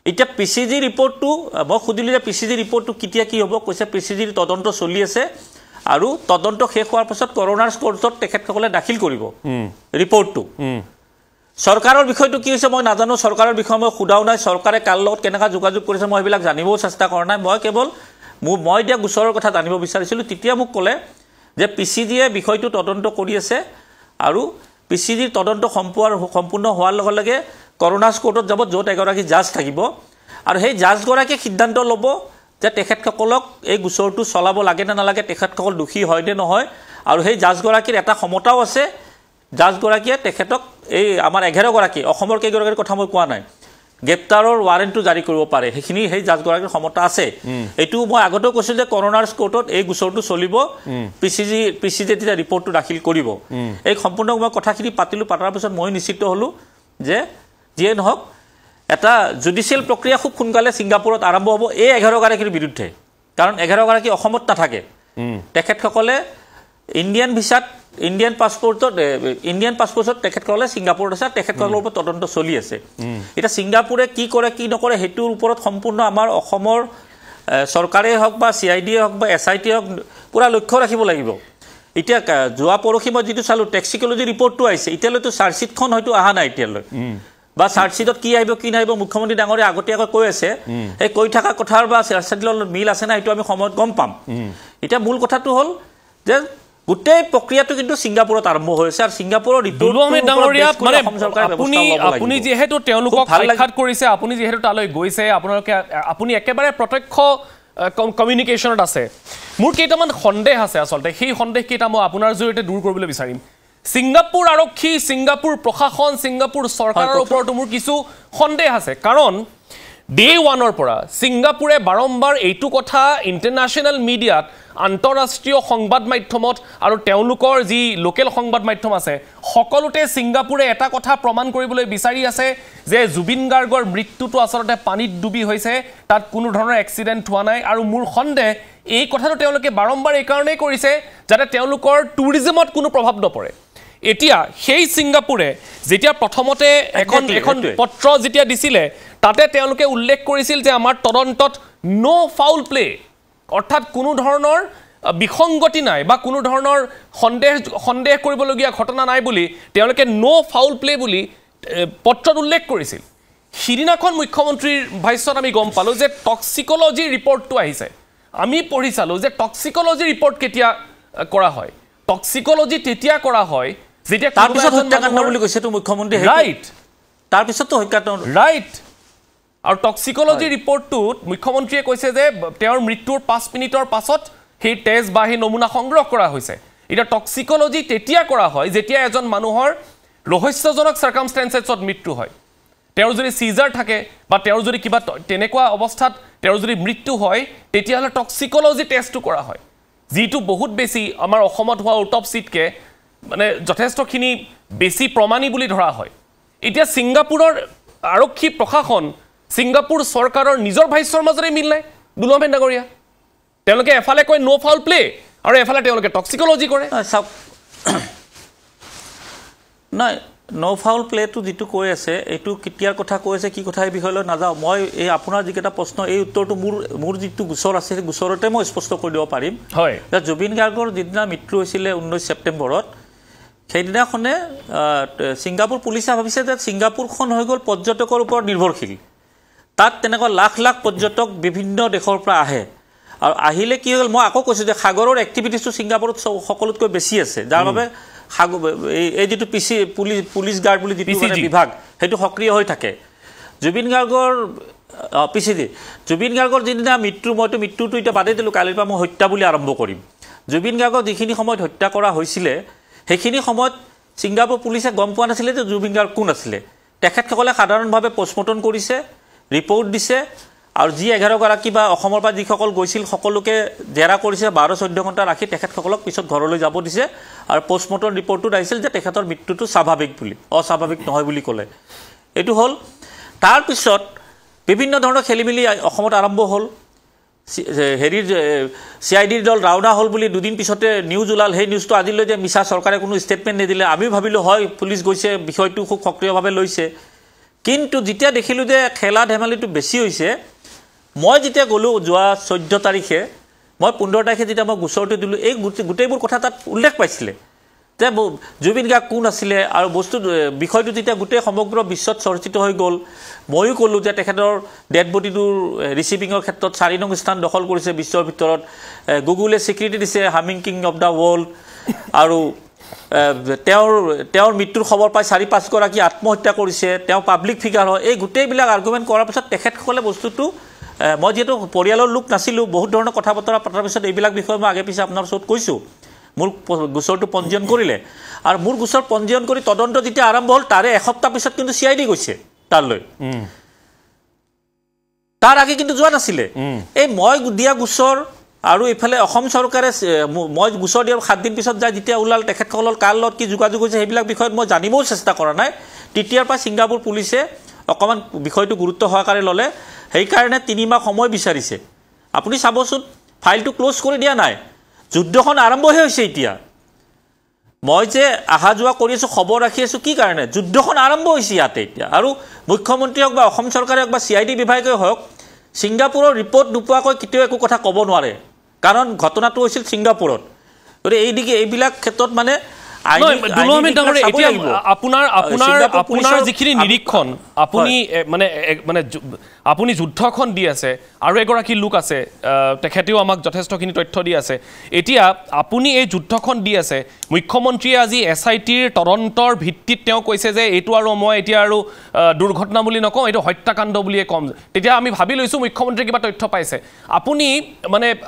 এতিয়া PCG ৰিপৰ্টটো মই সুধিলোঁ যে PCG ৰিপৰ্টটো কেতিয়া কি হ'ব কৈছে PCGৰ তদন্ত চলি আছে আৰু তদন্ত শেষ হোৱাৰ পাছত কৰোনাৰ কোৰ্টত তেখেতসকলে দাখিল কৰিব ৰিপৰ্টটো চৰকাৰৰ বিষয়টো কি হৈছে মই নাজানো চৰকাৰৰ বিষয়ে মই সোধাও নাই চৰকাৰে কাৰ লগত কেনেকৈ যোগাযোগ কৰিছে মই এইবিলাক জানিবও চেষ্টা কৰা নাই মই কেৱল মই দিয়া গোচৰৰ কথা জানিব বিচাৰিছিলোঁ তেতিয়া মোক ক'লে যে PCGয়ে বিষয়টো তদন্ত কৰি আছে আৰু PCGৰ তদন্ত সম্পূৰ্ণ হোৱাৰ লগে লগে কৰোনাৰ কোৰ্টত যাব য'ত এগৰাকী জাজ থাকিব আৰু সেই জাজগৰাকীয়ে সিদ্ধান্ত ল'ব যে তেখেতসকলক এই গোচৰটো চলাব লাগে নে নালাগে তেখেতসকল দোষী হয় নে নহয় আৰু সেই জাজগৰাকীৰ এটা ক্ষমতাও আছে জাজগৰাকীয়ে তেখেতক এই আমাৰ 11গৰাকী অসমৰ কেইগৰাকীৰ কথা মই কোৱা নাই গ্ৰেপ্তাৰৰ ৱাৰেণ্টটো জাৰি কৰিব পাৰে সেইখিনি সেই জাজগৰাকীৰ ক্ষমতা আছে এইটো মই আগতেও কৈছোঁ যে কৰোনাৰ কোৰ্টত এই গোচৰটো চলিব PCG তেতিয়া ৰিপৰ্টটো দাখিল কৰিব এই সম্পূৰ্ণ মই কথাখিনি পাতাৰ পিছত মই নিশ্চিত হ'লোঁ যে যিয়ে নহওক এটা জুডিচিয়েল প্ৰক্ৰিয়া খুব সোনকালে ছিংগাপুৰত আৰম্ভ হ'ব এই 11গৰাকীৰ বিৰুদ্ধে কাৰণ 11গৰাকী অসমত নাথাকে তেখেতসকলে ইণ্ডিয়ান ভিছাত ইণ্ডিয়ান পাছপৰ্টত তেখেতসকলে ছিংগাপুৰত আছে তেখেতসকলৰ ওপৰত তদন্ত চলি আছে এতিয়া ছিংগাপুৰে কি কৰে কি নকৰে সেইটোৰ ওপৰত সম্পূৰ্ণ আমাৰ অসমৰ চৰকাৰেই হওক বা CIDয়ে হওক বা SIT হওক পূৰা লক্ষ্য ৰাখিব লাগিব এতিয়া যোৱা পৰহি মই যিটো চালোঁ টেক্সিকলজি ৰিপৰ্টটো আহিছে এতিয়ালৈতো চাৰ্জশ্বিটখন হয়তো অহা নাই এতিয়ালৈ বা চাৰ্জশ্বিটত কি আহিব কি নাহিব মুখ্যমন্ত্ৰী ডাঙৰীয়া আগতীয়াকৈ কৈ আছে সেই কৈ থকা কথাৰ বা চাৰ্জশ্বিটৰ মিল আছে না এইটো আমি সময়ত গম পাম এতিয়া মূল কথাটো হ'ল যে গোটেই প্ৰক্ৰিয়াটো কিন্তু ছিংগাপুৰত আৰম্ভ হৈছে আৰু ছিংগাপুৰৰ আপুনি যিহেতু তেওঁলোকক সাক্ষাৎ কৰিছে আপুনি যিহেতু তালৈ গৈছে আপুনি একেবাৰে প্ৰত্যক্ষ কমিউনিকেশ্যনত আছে মোৰ কেইটামান সন্দেহ আছে আচলতে সেই সন্দেহ কেইটা মই আপোনাৰ জৰিয়তে দূৰ কৰিবলৈ বিচাৰিম ছিংগাপুৰ আৰক্ষী ছিংগাপুৰ প্ৰশাসন ছিংগাপুৰ চৰকাৰৰ ওপৰতো মোৰ কিছু সন্দেহ আছে কাৰণ ডে ওৱানৰ পৰা ছিংগাপুৰে বাৰম্বাৰ এইটো কথা ইণ্টাৰনেশ্যনেল মিডিয়াত আন্তঃৰাষ্ট্ৰীয় সংবাদ মাধ্যমত আৰু তেওঁলোকৰ যি লোকেল সংবাদ মাধ্যম আছে সকলোতে ছিংগাপুৰে এটা কথা প্ৰমাণ কৰিবলৈ বিচাৰি আছে যে জুবিন গাৰ্গৰ মৃত্যুটো আচলতে পানীত ডুবি হৈছে তাত কোনো ধৰণৰ এক্সিডেণ্ট হোৱা নাই আৰু মোৰ সন্দেহ এই কথাটো তেওঁলোকে বাৰম্বাৰ এই কাৰণেই কৰিছে যাতে তেওঁলোকৰ টুৰিজমত কোনো প্ৰভাৱ নপৰে এতিয়া সেই ছিংগাপুৰে যেতিয়া প্ৰথমতে এখন পত্ৰ যেতিয়া দিছিলে তাতে তেওঁলোকে উল্লেখ কৰিছিল যে আমাৰ তদন্তত নো ফাউল প্লে অৰ্থাৎ কোনো ধৰণৰ বিসংগতি নাই বা কোনো ধৰণৰ সন্দেহ কৰিবলগীয়া ঘটনা নাই বুলি তেওঁলোকে নো ফাউল প্লে বুলি পত্ৰত উল্লেখ কৰিছিল সিদিনাখন মুখ্যমন্ত্ৰীৰ ভাষ্যত আমি গম পালোঁ যে টক্সিকলজি ৰিপৰ্টটো আহিছে আমি পঢ়ি চালোঁ যে টক্সিকলজি ৰিপৰ্ট কেতিয়া কৰা হয় টক্সিকলজি তেতিয়া কৰা হয় যেতিয়া তাৰপিছত হত্যাকাণ্ড বুলি কৈছে তো মুখ্যমন্ত্ৰী ৰাইট তাৰপিছততো হত্যাকাণ্ড ৰাইট আৰু টক্সিকলজি ৰিপৰ্টটোত মুখ্যমন্ত্ৰীয়ে কৈছে যে তেওঁৰ মৃত্যুৰ 5 মিনিটৰ পাছত সেই তেজ বা সেই নমুনা সংগ্ৰহ কৰা হৈছে এটা টক্সিকলজি তেতিয়া কৰা হয় যেতিয়া এজন মানুহৰ ৰহস্যজনক সাৰ্কামষ্টেন্সেছত মৃত্যু হয় তেওঁৰ যদি সিজাৰ থাকে বা তেওঁৰ যদি কিবা তেনেকুৱা অৱস্থাত তেওঁৰ যদি মৃত্যু হয় তেতিয়াহ'লে টক্সিকলজি টেষ্টটো কৰা হয় যিটো বহুত বেছি আমাৰ অসমত হোৱা অটপচিতকে মানে যথেষ্টখিনি বেছি প্ৰমাণী বুলি ধৰা হয় এতিয়া ছিংগাপুৰৰ আৰক্ষী প্ৰশাসন ছিংগাপুৰ চৰকাৰৰ নিজৰ ভাষ্যৰ মাজৰে মিল নাই দুলমেন ডাঙৰীয়া তেওঁলোকে এফালে কয় নো ফাউল প্লে আৰু এফালে তেওঁলোকে টক্সিকলজি কৰে নাই নো ফাউল প্লেটো যিটো কৈ আছে এইটো কেতিয়াৰ কথা কৈ আছে কি কথা এই বিষয়লৈ নাযাওঁ মই এই আপোনাৰ যিকেইটা প্ৰশ্ন এই উত্তৰটো মোৰ যিটো গোচৰ আছে সেই গোচৰতে মই স্পষ্ট কৰি দিব পাৰিম হয় যে জুবিন গাৰ্গৰ যিদিনা মৃত্যু হৈছিলে 19 ছেপ্টেম্বৰত সেইদিনাখনে ছিংগাপুৰ পুলিচে ভাবিছে যে ছিংগাপুৰখন হৈ গ'ল পৰ্যটকৰ ওপৰত নিৰ্ভৰশীল তাত তেনেকুৱা লাখ লাখ পৰ্যটক বিভিন্ন দেশৰ পৰা আহে আৰু আহিলে কি হ'ল মই আকৌ কৈছোঁ যে সাগৰৰ এক্টিভিটিছটো ছিংগাপুৰত সকলোতকৈ বেছি আছে যাৰ বাবে এই যিটো পুলিচ গাৰ্ড বুলি যিটো বিভাগ সেইটো সক্ৰিয় হৈ থাকে জুবিন গাৰ্গৰ জুবিন গাৰ্গৰ যিদিনা মইতো মৃত্যুটো এতিয়া বাদেই দিলোঁ কালিৰ পৰা মই হত্যা বুলি আৰম্ভ কৰিম জুবিন গাৰ্গক যিখিনি সময়ত হত্যা কৰা হৈছিলে সেইখিনি সময়ত ছিংগাপুৰ পুলিচে গম পোৱা নাছিলে যে জুবিন গাৰ্গ কোন আছিলে তেখেতসকলে সাধাৰণভাৱে পোষ্টমৰ্টম কৰিছে ৰিপৰ্ট দিছে আৰু যি 11 গৰাকী বা অসমৰ পৰা যিসকল গৈছিল সকলোকে জেৰা কৰিছে 12-14 ঘণ্টা ৰাখি তেখেতসকলক পিছত ঘৰলৈ যাব দিছে আৰু পোষ্টমৰ্টম ৰিপৰ্টটোত আহিছিল যে তেখেতৰ মৃত্যুটো স্বাভাৱিক বুলি অস্বাভাৱিক নহয় বুলি ক'লে এইটো হ'ল তাৰপিছত বিভিন্ন ধৰণৰ খেলিমেলি অসমত আৰম্ভ হ'ল হেৰিৰ CIDৰ দল ৰাওনা হ'ল বুলি দুদিন পিছতে নিউজ ওলাল সেই নিউজটো আজিলৈ যে মিছা চৰকাৰে কোনো ষ্টেটমেণ্ট নিদিলে আমি ভাবিলোঁ হয় পুলিচ গৈছে বিষয়টো খুব সক্ৰিয়ভাৱে লৈছে কিন্তু যেতিয়া দেখিলোঁ যে খেলা ধেমালিটো বেছি হৈছে মই যেতিয়া গ'লোঁ যোৱা 14 তাৰিখে মই 15 তাৰিখে যেতিয়া মই গোচৰটো দিলোঁ এই গোটেইবোৰ কথা তাত উল্লেখ পাইছিলে যে জুবিন গাৰ্গ কোন আছিলে আৰু বিষয়টো যেতিয়া গোটেই সমগ্ৰ বিশ্বত চৰ্চিত হৈ গ'ল ময়ো ক'লোঁ যে তেখেতৰ ডেড বডিটোৰ ৰিচিভিঙৰ ক্ষেত্ৰত 4 নং স্থান দখল কৰিছে বিশ্বৰ ভিতৰত গুগলে স্বীকৃতি দিছে humming king of the world আৰু তেওঁৰ মৃত্যুৰ খবৰ পাই 4-5 গৰাকী আত্মহত্যা কৰিছে তেওঁ পাব্লিক ফিগাৰ হয় এই গোটেইবিলাক আৰ্গুমেণ্ট কৰাৰ পিছত তেখেতসকলে বস্তুটো মই যিহেতু পৰিয়ালৰ লোক নাছিলোঁ বহুত ধৰণৰ কথা বতৰা পতাৰ পিছত এইবিলাক বিষয়ে মই আগে পিছে আপোনাৰ ওচৰত কৈছোঁ মোৰ গোচৰটো পঞ্জীয়ন কৰিলে আৰু মোৰ গোচৰ পঞ্জীয়ন কৰি তদন্ত যেতিয়া আৰম্ভ হ'ল তাৰে এসপ্তাহ পিছত কিন্তু CID গৈছে তালৈ তাৰ আগে কিন্তু যোৱা নাছিলে এই মই দিয়া গোচৰ আৰু ইফালে অসম চৰকাৰে মই গোচৰ দিয়াৰ 7 দিন পিছত যায় যেতিয়া ওলাল তেখেতসকলৰ কাৰ লগত কি যোগাযোগ হৈছে সেইবিলাক বিষয়ত মই জানিবও চেষ্টা কৰা নাই তেতিয়াৰ পৰা ছিংগাপুৰ পুলিচে অকণমান বিষয়টো গুৰুত্ব সহকাৰে ল'লে সেইকাৰণে 3 মাহ সময় বিচাৰিছে আপুনি চাবচোন ফাইলটো ক্লোজ কৰি দিয়া নাই যুদ্ধখন আৰম্ভহে হৈছে এতিয়া মই যে আহা যোৱা কৰি আছোঁ খবৰ ৰাখি আছোঁ কি কাৰণে যুদ্ধখন আৰম্ভ হৈছে ইয়াতে এতিয়া আৰু মুখ্যমন্ত্ৰী হওক বা অসম চৰকাৰে হওক বা CID বিভাগে হওক ছিংগাপুৰৰ ৰিপৰ্ট নোপোৱাকৈ কেতিয়াও একো কথা ক'ব নোৱাৰে কাৰণ ঘটনাটো হৈছিল ছিংগাপুৰত গতিকে এইবিলাক ক্ষেত্ৰত মানে আপোনাৰ যিখিনি নিৰীক্ষণ আপুনি আপুনি যুদ্ধখন দি আছে আৰু এগৰাকী লোক আছে তেখেতেও আমাক যথেষ্টখিনি তথ্য দি আছে এতিয়া আপুনি এই যুদ্ধখন দি আছে মুখ্যমন্ত্ৰীয়ে আজি SITৰ তদন্তৰ ভিত্তিত তেওঁ কৈছে যে এইটো আৰু মই এতিয়া আৰু দুৰ্ঘটনা বুলি নকওঁ এইটো হত্যাকাণ্ড বুলিয়ে কম তেতিয়া আমি ভাবি লৈছো মুখ্যমন্ত্ৰীয়ে কিবা তথ্য পাইছে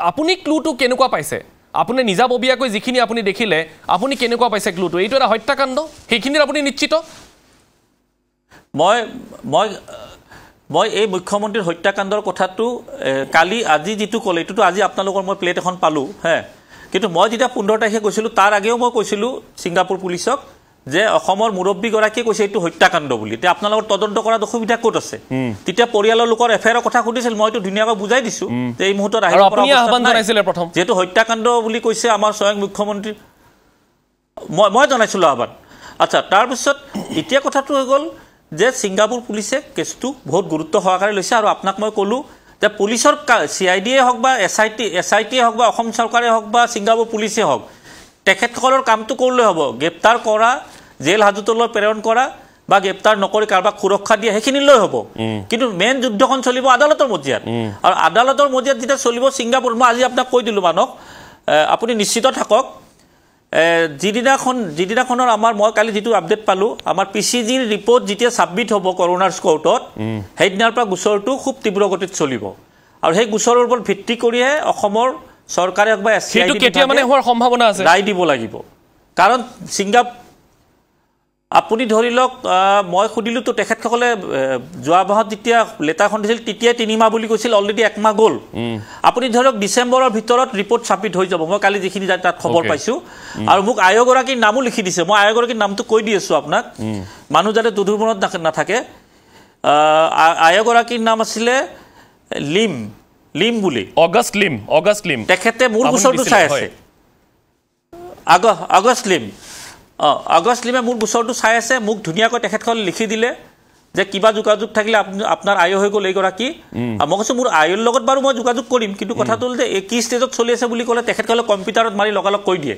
আপুনি ক্লুটো কেনেকুৱা পাইছে আপুনি নিজাববীয়াকৈ যিখিনি আপুনি দেখিলে আপুনি কেনেকুৱা পাইছে ক্লুটো এইটো এটা হত্যাকাণ্ড সেইখিনিৰ আপুনি নিশ্চিত মই এই মুখ্যমন্ত্ৰীৰ হত্যাকাণ্ডৰ কথাটো কালি আজি যিটো ক'লে এইটোতো আজি আপোনালোকৰ মই প্লেট এখন পালোঁ হে কিন্তু মই যেতিয়া 15 তাৰিখে কৈছিলোঁ তাৰ আগেও মই কৈছিলোঁ ছিংগাপুৰ পুলিচক যে অসমৰ মুৰব্বীগৰাকীয়ে কৈছে এইটো হত্যাকাণ্ড বুলি এতিয়া আপোনালোকৰ তদন্ত কৰাত অসুবিধা ক'ত আছে তেতিয়া পৰিয়ালৰ লোকৰ এফআইআৰৰ কথা সুধিছিল মইতো ধুনীয়াকৈ বুজাই দিছোঁ যে এই মুহূৰ্তত আহিব পৰা আহ্বান জনাইছিলে প্ৰথম যেহেতু হত্যাকাণ্ড বুলি কৈছে আমাৰ স্বয়ং মুখ্যমন্ত্ৰী মই জনাইছিলোঁ আহ্বান আচ্ছা তাৰপিছত এতিয়া কথাটো হৈ গ'ল যে ছিংগাপুৰ পুলিচে কেছটো বহুত গুৰুত্ব সহকাৰে লৈছে আৰু আপোনাক মই ক'লোঁ যে পুলিচৰ CIDয়ে হওক বা SITয়ে হওক বা অসম চৰকাৰে হওক বা ছিংগাপুৰ পুলিচে হওক তেখেতসকলৰ কামটো কৰিলে হ'ব গ্ৰেপ্তাৰ কৰা জেল হাজতলৈ প্ৰেৰণ কৰা বা গ্ৰেপ্তাৰ নকৰি কাৰোবাক সুৰক্ষা দিয়া সেইখিনিলৈ হ'ব কিন্তু মেইন যুদ্ধখন চলিব আদালতৰ মজিয়াত আৰু আদালতৰ মজিয়াত যেতিয়া চলিব ছিংগাপুৰ মই আজি আপোনাক কৈ দিলোঁ মানক আপুনি নিশ্চিত থাকক যিদিনাখনৰ আমাৰ মই কালি যিটো আপডেট পালোঁ আমাৰ PCGৰ ৰিপৰ্ট যেতিয়া ছাবমিট হ'ব কৰোনাৰ্ছ কোৰ্টত সেইদিনাৰ পৰা গোচৰটো খুব তীব্ৰ গতিত চলিব আৰু সেই গোচৰৰ ওপৰত ভিত্তি কৰিহে অসমৰ চৰকাৰে হওক বা সেইটো কেতিয়া মানে হোৱাৰ সম্ভাৱনা আছে ৰায় দিব লাগিব কাৰণ আপুনি ধৰি লওক মই সুধিলোঁতো তেখেতসকলে যোৱা মাহত যেতিয়া লেটাৰখন দিছিল তেতিয়াই 3 মাহ বুলি কৈছিল অলৰেডি 1 মাহ গ'ল আপুনি ধৰক ডিচেম্বৰৰ ভিতৰত ৰিপৰ্ট ছাবমিট হৈ যাব মই কালি যিখিনি তাত খবৰ পাইছোঁ আৰু মোক আয়োগগৰাকীৰ নামো লিখি দিছে মই আয়োগগৰাকীৰ নামটো কৈ দি আছোঁ আপোনাক মানুহ যাতে দুধুৰ মনত নাথাকে আয়োগগৰাকীৰ নাম আছিলে লিম বুলি অগষ্ট লিম তেখেতে মোৰ গোচৰটো চাই আছে আগষ্ট লিমে মোৰ গোচৰটো চাই আছে মোক ধুনীয়াকৈ তেখেতসকলে লিখি দিলে যে কিবা যোগাযোগ থাকিলে আপোনাৰ আয় হৈ গ'ল এইগৰাকী মই কৈছোঁ মোৰ আয়ৰ লগত বাৰু মই যোগাযোগ কৰিম কিন্তু কথাটো হ'ল যে কি ষ্টেজত চলি আছে বুলি ক'লে তেখেতসকলে কম্পিউটাৰত মাৰি লগালগ কৈ দিয়ে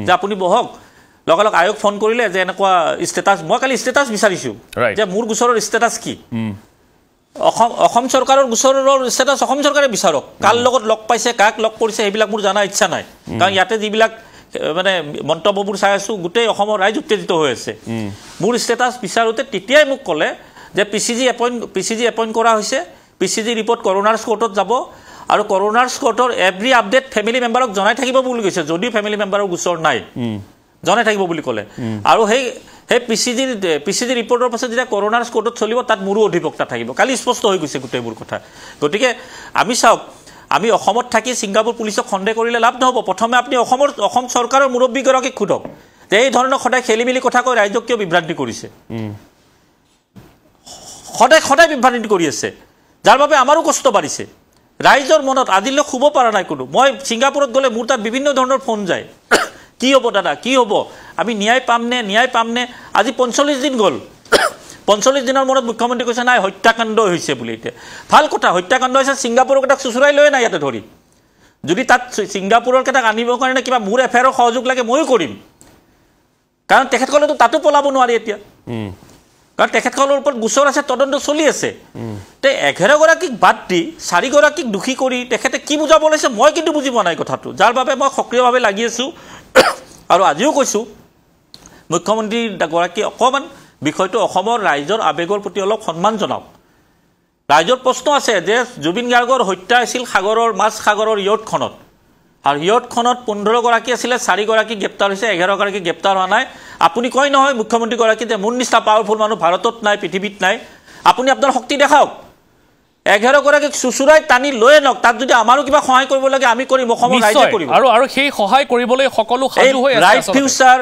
যে আপুনি বহক লগালগ আয়োগ ফোন কৰিলে যে এনেকুৱা ষ্টেটাছ মই কালি ষ্টেটাছ বিচাৰিছোঁ যে মোৰ গোচৰৰ ষ্টেটাছ কি অসম চৰকাৰৰ গোচৰৰ ষ্টেটাছ অসম চৰকাৰে বিচাৰক কাৰ লগত লগ পাইছে কাক লগ কৰিছে সেইবিলাক মোৰ জনাৰ ইচ্ছা নাই কাৰণ ইয়াতে যিবিলাক মানে মন্তব্যবোৰ চাই আছোঁ গোটেই অসমৰ ৰাইজ উত্তেজিত হৈ আছে মোৰ ষ্টেটাছ বিচাৰোঁতে তেতিয়াই মোক ক'লে যে PCG এপইণ্ট কৰা হৈছে PCG ৰিপৰ্ট কৰোনাৰ্ছ কোৰ্টত যাব আৰু কৰোনাৰ্ছ কোৰ্টৰ এভৰি আপডেট ফেমিলি মেম্বাৰক জনাই থাকিব বুলি কৈছে যদিও ফেমিলি মেম্বাৰৰ গোচৰ নাই জনাই থাকিব বুলি ক'লে আৰু সেই PCG ৰিপৰ্টৰ পাছত যেতিয়া কৰোনাৰ্ছ কোৰ্টত চলিব তাত মোৰো অধিবক্তা থাকিব কালি স্পষ্ট হৈ গৈছে গোটেইবোৰ কথা গতিকে আমি চাওক আমি অসমত থাকি ছিংগাপুৰ পুলিচক সন্দেহ কৰিলে লাভ নহ'ব প্ৰথমে আপুনি অসম চৰকাৰৰ মুৰব্বীগৰাকীক সোধক যে এই ধৰণৰ সদায় খেলি মেলি কথা কৈ ৰাইজক কিয় বিভ্ৰান্তি কৰিছে সদায় বিভ্ৰান্তি কৰি আছে যাৰ বাবে আমাৰো কষ্ট বাঢ়িছে ৰাইজৰ মনত আজিলৈ শুব পৰা নাই কোনো মই ছিংগাপুৰত গ'লে মোৰ তাত বিভিন্ন ধৰণৰ ফোন যায় কি হ'ব দাদা কি হ'ব আমি ন্যায় পামনে আজি 45 দিন গ'ল 45 দিনৰ মূৰত মুখ্যমন্ত্ৰী কৈছে নাই হত্যাকাণ্ড হৈছে বুলি এতিয়া ভাল কথা হত্যাকাণ্ড হৈছে ছিংগাপুৰৰ কেইটাক চুচুৰাই লৈ নাই ইয়াতে ধৰি যদি তাত ছিংগাপুৰৰ কেইটাক আনিবৰ কাৰণে কিবা মোৰ এফআইআৰৰ সহযোগ লাগে ময়ো কৰিম কাৰণ তেখেতসকলেতো তাতো পলাব নোৱাৰি এতিয়া কাৰণ তেখেতসকলৰ ওপৰত গোচৰ আছে তদন্ত চলি আছে তে 11 গৰাকীক বাদ দি 4 গৰাকীক দোষী কৰি তেখেতে কি বুজাব লৈছে মই কিন্তু বুজি পোৱা নাই কথাটো যাৰ বাবে মই সক্ৰিয়ভাৱে লাগি আছোঁ আৰু আজিও কৈছোঁ মুখ্যমন্ত্ৰী গৰাকী অকণমান বিষয়টো অসমৰ ৰাইজৰ আবেগৰ প্ৰতি অলপ সন্মান জনাওক ৰাইজৰ প্ৰশ্ন আছে যে জুবিন গাৰ্গৰ হত্যা হৈছিল মাছ সাগৰৰ ইয়টখনত আৰু ইয়টখনত 15 গৰাকী আছিলে 4 গৰাকী গ্ৰেপ্তাৰ হৈছে 11 গৰাকী গ্ৰেপ্তাৰ হোৱা নাই আপুনি কয় নহয় মুখ্যমন্ত্ৰীগৰাকী যে মোৰ নিচিনা পাৱাৰফুল মানুহ ভাৰতত নাই পৃথিৱীত নাই আপুনি আপোনাৰ শক্তি দেখাওক 11 গৰাকীক চুচুৰাই টানি লৈ আনক তাত যদি আমাৰো কিবা সহায় কৰিব লাগে আমি কৰিম অসমৰ ৰাইজে কৰিব আৰু সেই সহায় কৰিবলৈ সকলো সাজু হৈ আছে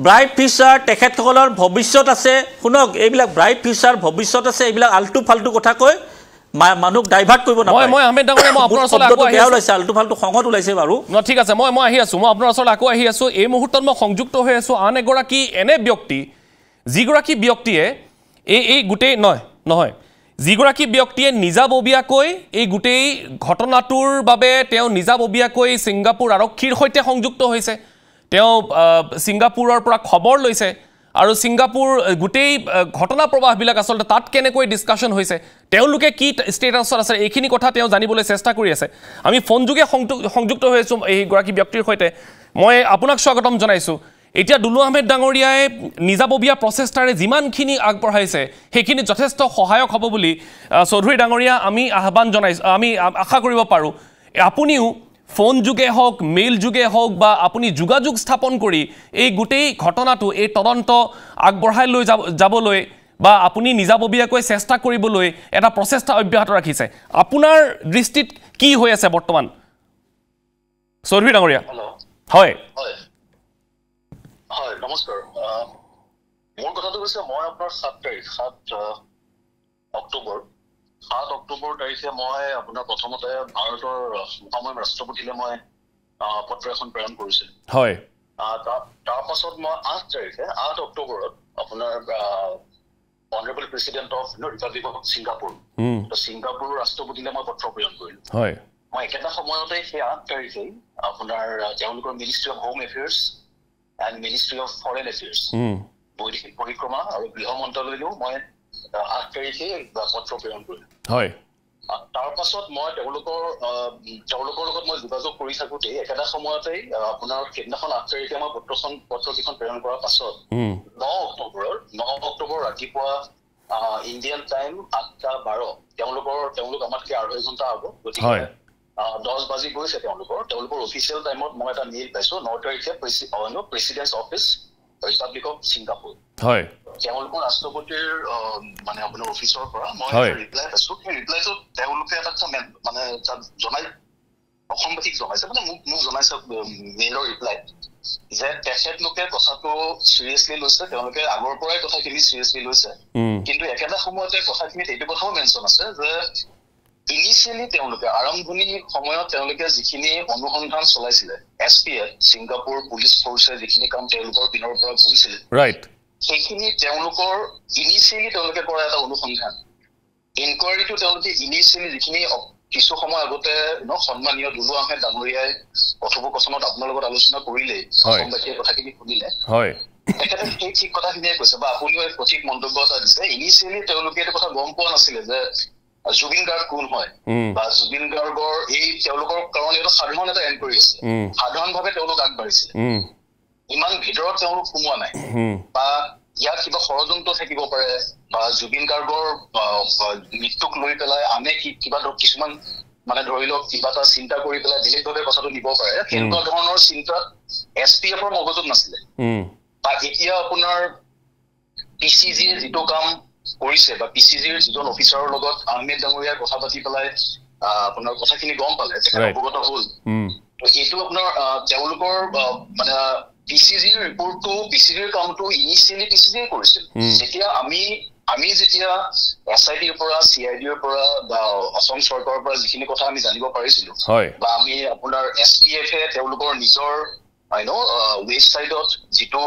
ব্ৰাইট ফিউচাৰ তেখেতসকলৰ ভৱিষ্যত আছে শুনক এইবিলাক ব্ৰাইট ফিউচাৰ ভৱিষ্যত আছে এইবিলাক আল্টু ফাল্টু কথা কৈ মানুহক ডাইভাৰ্ট কৰিব নাপায় মই আহমেদ ডাঙৰীয়া মই আপোনাৰ ওচৰলৈ আকৌ আহি আছো আল্টু ফাল্টু খঙত ওলাইছে বাৰু ঠিক আছে মই আহি আছো মই আপোনাৰ ওচৰলৈ আকৌ আহি আছো এই মুহূৰ্তত মই সংযুক্ত হৈ আছো আন এগৰাকী এনে ব্যক্তি যিগৰাকী ব্যক্তিয়ে এই গোটেই নহয় যিগৰাকী ব্যক্তিয়ে নিজাববীয়াকৈ এই গোটেই ঘটনাটোৰ বাবে তেওঁ নিজাববীয়াকৈ ছিংগাপুৰ আৰক্ষীৰ সৈতে সংযুক্ত হৈছে তেওঁ ছিংগাপুৰৰ পৰা খবৰ লৈছে আৰু ছিংগাপুৰ গোটেই ঘটনা প্ৰবাহবিলাক আচলতে তাত কেনেকৈ ডিছকাশ্যন হৈছে তেওঁলোকে কি ষ্টেটাছত আছে এইখিনি কথা তেওঁ জানিবলৈ চেষ্টা কৰি আছে আমি ফোনযোগে সংযুক্ত হৈ আছোঁ এইগৰাকী ব্যক্তিৰ সৈতে মই আপোনাক স্বাগতম জনাইছোঁ এতিয়া দুলু আহমেদ ডাঙৰীয়াই নিজাববীয়া প্ৰচেষ্টাৰে যিমানখিনি আগবঢ়াইছে সেইখিনি যথেষ্ট সহায়ক হ'ব বুলি চৌধুৰী ডাঙৰীয়া আমি আহ্বান জনাইছোঁ আমি আশা কৰিব পাৰোঁ আপুনিও ফোন যুগে হওক মেইল যুগে হওক বা আপুনি যোগাযোগ স্থাপন কৰি এই গোটেই ঘটনাটো এই তদন্ত আগবঢ়াই লৈ যাবলৈ বা আপুনি নিজাববীয়াকৈ চেষ্টা কৰিবলৈ এটা প্ৰচেষ্টা অব্যাহত ৰাখিছে আপোনাৰ দৃষ্টিত কি হৈ আছে বৰ্তমান চৌধুৰী ডাঙৰীয়া হয় হয় নমস্কাৰ মোৰ কথাটো হৈছে মই আপোনাৰ 7 তাৰিখ 7 অক্টোবৰ তাৰিখে মই আপোনাৰ প্ৰথমতে ভাৰতৰ মহামহিম ৰাষ্ট্ৰপতিলৈ মই পত্ৰ এখন প্ৰেৰণ কৰিছিলোঁ হয় তাৰ পাছত মই 8 তাৰিখে 8 অক্টোবৰত আপোনাৰ honourable president of Republic of Singapore ছিংগাপুৰৰ ৰাষ্ট্ৰপতিলৈ মই পত্ৰ প্ৰেৰণ কৰিলোঁ হয় মই একেটা সময়তে সেই 8 তাৰিখেই আপোনাৰ তেওঁলোকৰ ministry of home affairs and ministry of foreign affairs বৈদেশিক পৰিক্ৰমা আৰু গৃহ মন্ত্ৰালয়লৈও মই 8 তাৰিখে পত্ৰ প্ৰেৰণ কৰিলোঁ হয় তাৰ পাছত মই তেওঁলোকৰ লগত মই যোগাযোগ কৰি থাকোঁতেই একেটা সময়তেই আপোনাৰ সেইদিনাখন 8 তাৰিখে মই পত্ৰকেইখন প্ৰেৰণ কৰাৰ পাছত 9 অক্টোবৰ ৰাতিপুৱা ইণ্ডিয়ান টাইম 8:12 তেওঁলোক আমাতকৈ 2.5 ঘণ্টা আগত গতিকে 10 বাজি গৈছে তেওঁলোকৰ অফিচিয়েল টাইমত মই এটা মেইল পাইছোঁ 9 তাৰিখে Presidents office Republic of Singapore হয় তেওঁলোকৰ ৰাষ্ট্ৰপতিৰ মানে আপোনাৰ অফিচৰ পৰা মই ৰিপ্লাই পাইছোঁ সেই ৰিপ্লাইটোত তেওঁলোকে এটা মানে জনাই অসমবাসীক জনাইছে মানে মোক জনাইছে মেইলৰ ৰিপ্লাই যে তেখেতলোকে কথাটো চিৰিয়াছলি লৈছে তেওঁলোকে আগৰ পৰাই কথাখিনি চিৰিয়াছলি লৈছে কিন্তু একেটা সময়তে কথাখিনিত এইটো কথাও মেনশ্যন আছে যে ইনিচিয়েলি তেওঁলোকে আৰম্ভণিৰ সময়ত তেওঁলোকে যিখিনি অনুসন্ধান চলাইছিলে SPF ছিংগাপুৰ পুলিচ ফৰ্চে যিখিনি কাম তেওঁলোকৰ পিনৰ পৰা কৰিছিলে ৰাইট সেইখিনি তেওঁলোকৰ ইনিচিয়েলি তেওঁলোকে কৰা এটা অনুসন্ধান ইনকুৱাৰীটো তেওঁলোকে ইনিচিয়েলি যিখিনি কিছু সময় আগতে সন্মানীয় দুলু আহমেদ ডাঙৰীয়াই কথোপকথনত আপোনাৰ লগত আলোচনা কৰিলেই অসমবাসীয়ে কথাখিনি শুনিলে হয় তেখেতে সেই ঠিক কথাখিনিয়ে কৈছে বা আপুনিও এক সঠিক মন্তব্য এটা দিছে ইনিচিয়েলি তেওঁলোকে এইটো কথা গম পোৱা নাছিলে যে জুবিন গাৰ্গ কোন হয় বা জুবিন গাৰ্গৰ এই তেওঁলোকৰ কাৰণে এটা সাধাৰণ এটা এনকুৱাৰী আছে সাধাৰণভাৱে তেওঁলোক আগবাঢ়িছে ইমান ভিতৰত তেওঁলোক সোমোৱা নাই বা ইয়াত কিবা ষড়যন্ত্ৰ থাকিব পাৰে বা জুবিন গাৰ্গৰ মৃত্যুক লৈ পেলাই আনে কিবা কিছুমান মানে ধৰি লওক কিবা এটা চিন্তা কৰি পেলাই বেলেগভাৱে কথাটো নিব পাৰে তেনেকুৱা ধৰণৰ চিন্তাত SPFৰ মগজুত নাছিলে বা এতিয়া আপোনাৰ PCGয়ে যিটো কাম কৰিছে বা PCGৰ যিজন অফিচাৰৰ লগত আহমেদ ডাঙৰীয়াই কথা পাতি পেলাই আপোনাৰ কথাখিনি গম পালে তেখেত অৱগত হ'ল এইটো আপোনাৰ তেওঁলোকৰ মানে PCGৰ ৰিপৰ্টটো PCGৰ কামটো ইনিচিয়েলি PCGয়ে কৰিছিল যেতিয়া আমি যেতিয়া SITৰ পৰা CIDৰ পৰা বা অসম চৰকাৰৰ পৰা যিখিনি কথা আমি জানিব পাৰিছিলো বা আমি আপোনাৰ SPFে তেওঁলোকৰ নিজৰ ৱেবছাইটত যিটো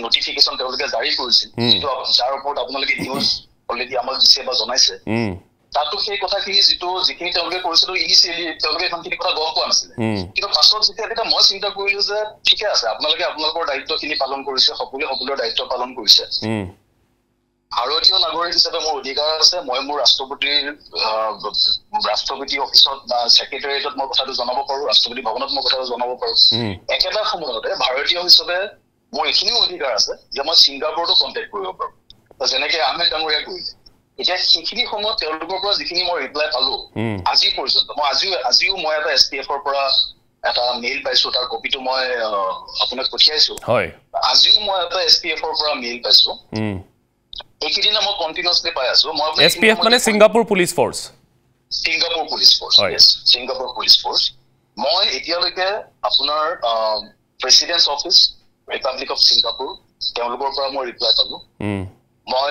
নটিফিকেশ্যন তেওঁলোকে জাৰি কৰিছিল যিটো যাৰ ওপৰত আপোনালোকে নিউজ অলৰেডি আমাক দিছে বা জনাইছে তাতো সেই কথাখিনি যিখিনি তেওঁলোকে কৰিছিল ইনিচিয়েলি তেওঁলোকে এইখিনি কথা গম পোৱা নাছিলে কিন্তু পাছত যেতিয়া মই চিন্তা কৰিলো যে ঠিকে আছে আপোনালোকে আপোনালোকৰ দায়িত্বখিনি পালন কৰিছে সকলোৰে দায়িত্ব পালন কৰিছে ভাৰতীয় নাগৰিক হিচাপে মোৰ অধিকাৰ আছে মই মোৰ ৰাষ্ট্ৰপতি অফিচত বা ছেক্ৰেটাৰিয়েটত মই কথাটো জনাব পাৰোঁ ৰাষ্ট্ৰপতি ভৱনত মই কথাটো জনাব পাৰোঁ একেটা সময়তে ভাৰতীয় হিচাপে মোৰ এইখিনিও অধিকাৰ আছে যে মই ছিংগাপুৰতো কণ্টেক্ট কৰিব পাৰোঁ যেনেকে আহমেদ ডাঙৰীয়াই কৰিলে এতিয়া সেইখিনি সময়ত তেওঁলোকৰ পৰা যিখিনি মই ৰিপ্লাই পালো আজি পৰ্যন্ত মই আজিও মই এটা SPFৰ পৰা এটা মেইল পাইছো তাৰ কপিটো মই আপোনাক পঠিয়াইছো আজিও মই এটা SPFৰ পৰা মেইল পাইছো এইকেইদিনা মই কণ্টিনিউছলি পাই আছো SPF মানে Singapore police force Singapore police force মই এতিয়ালৈকে আপোনাৰ Presidents office Republic of Singapore তেওঁলোকৰ পৰা মই ৰিপ্লাই পালো মই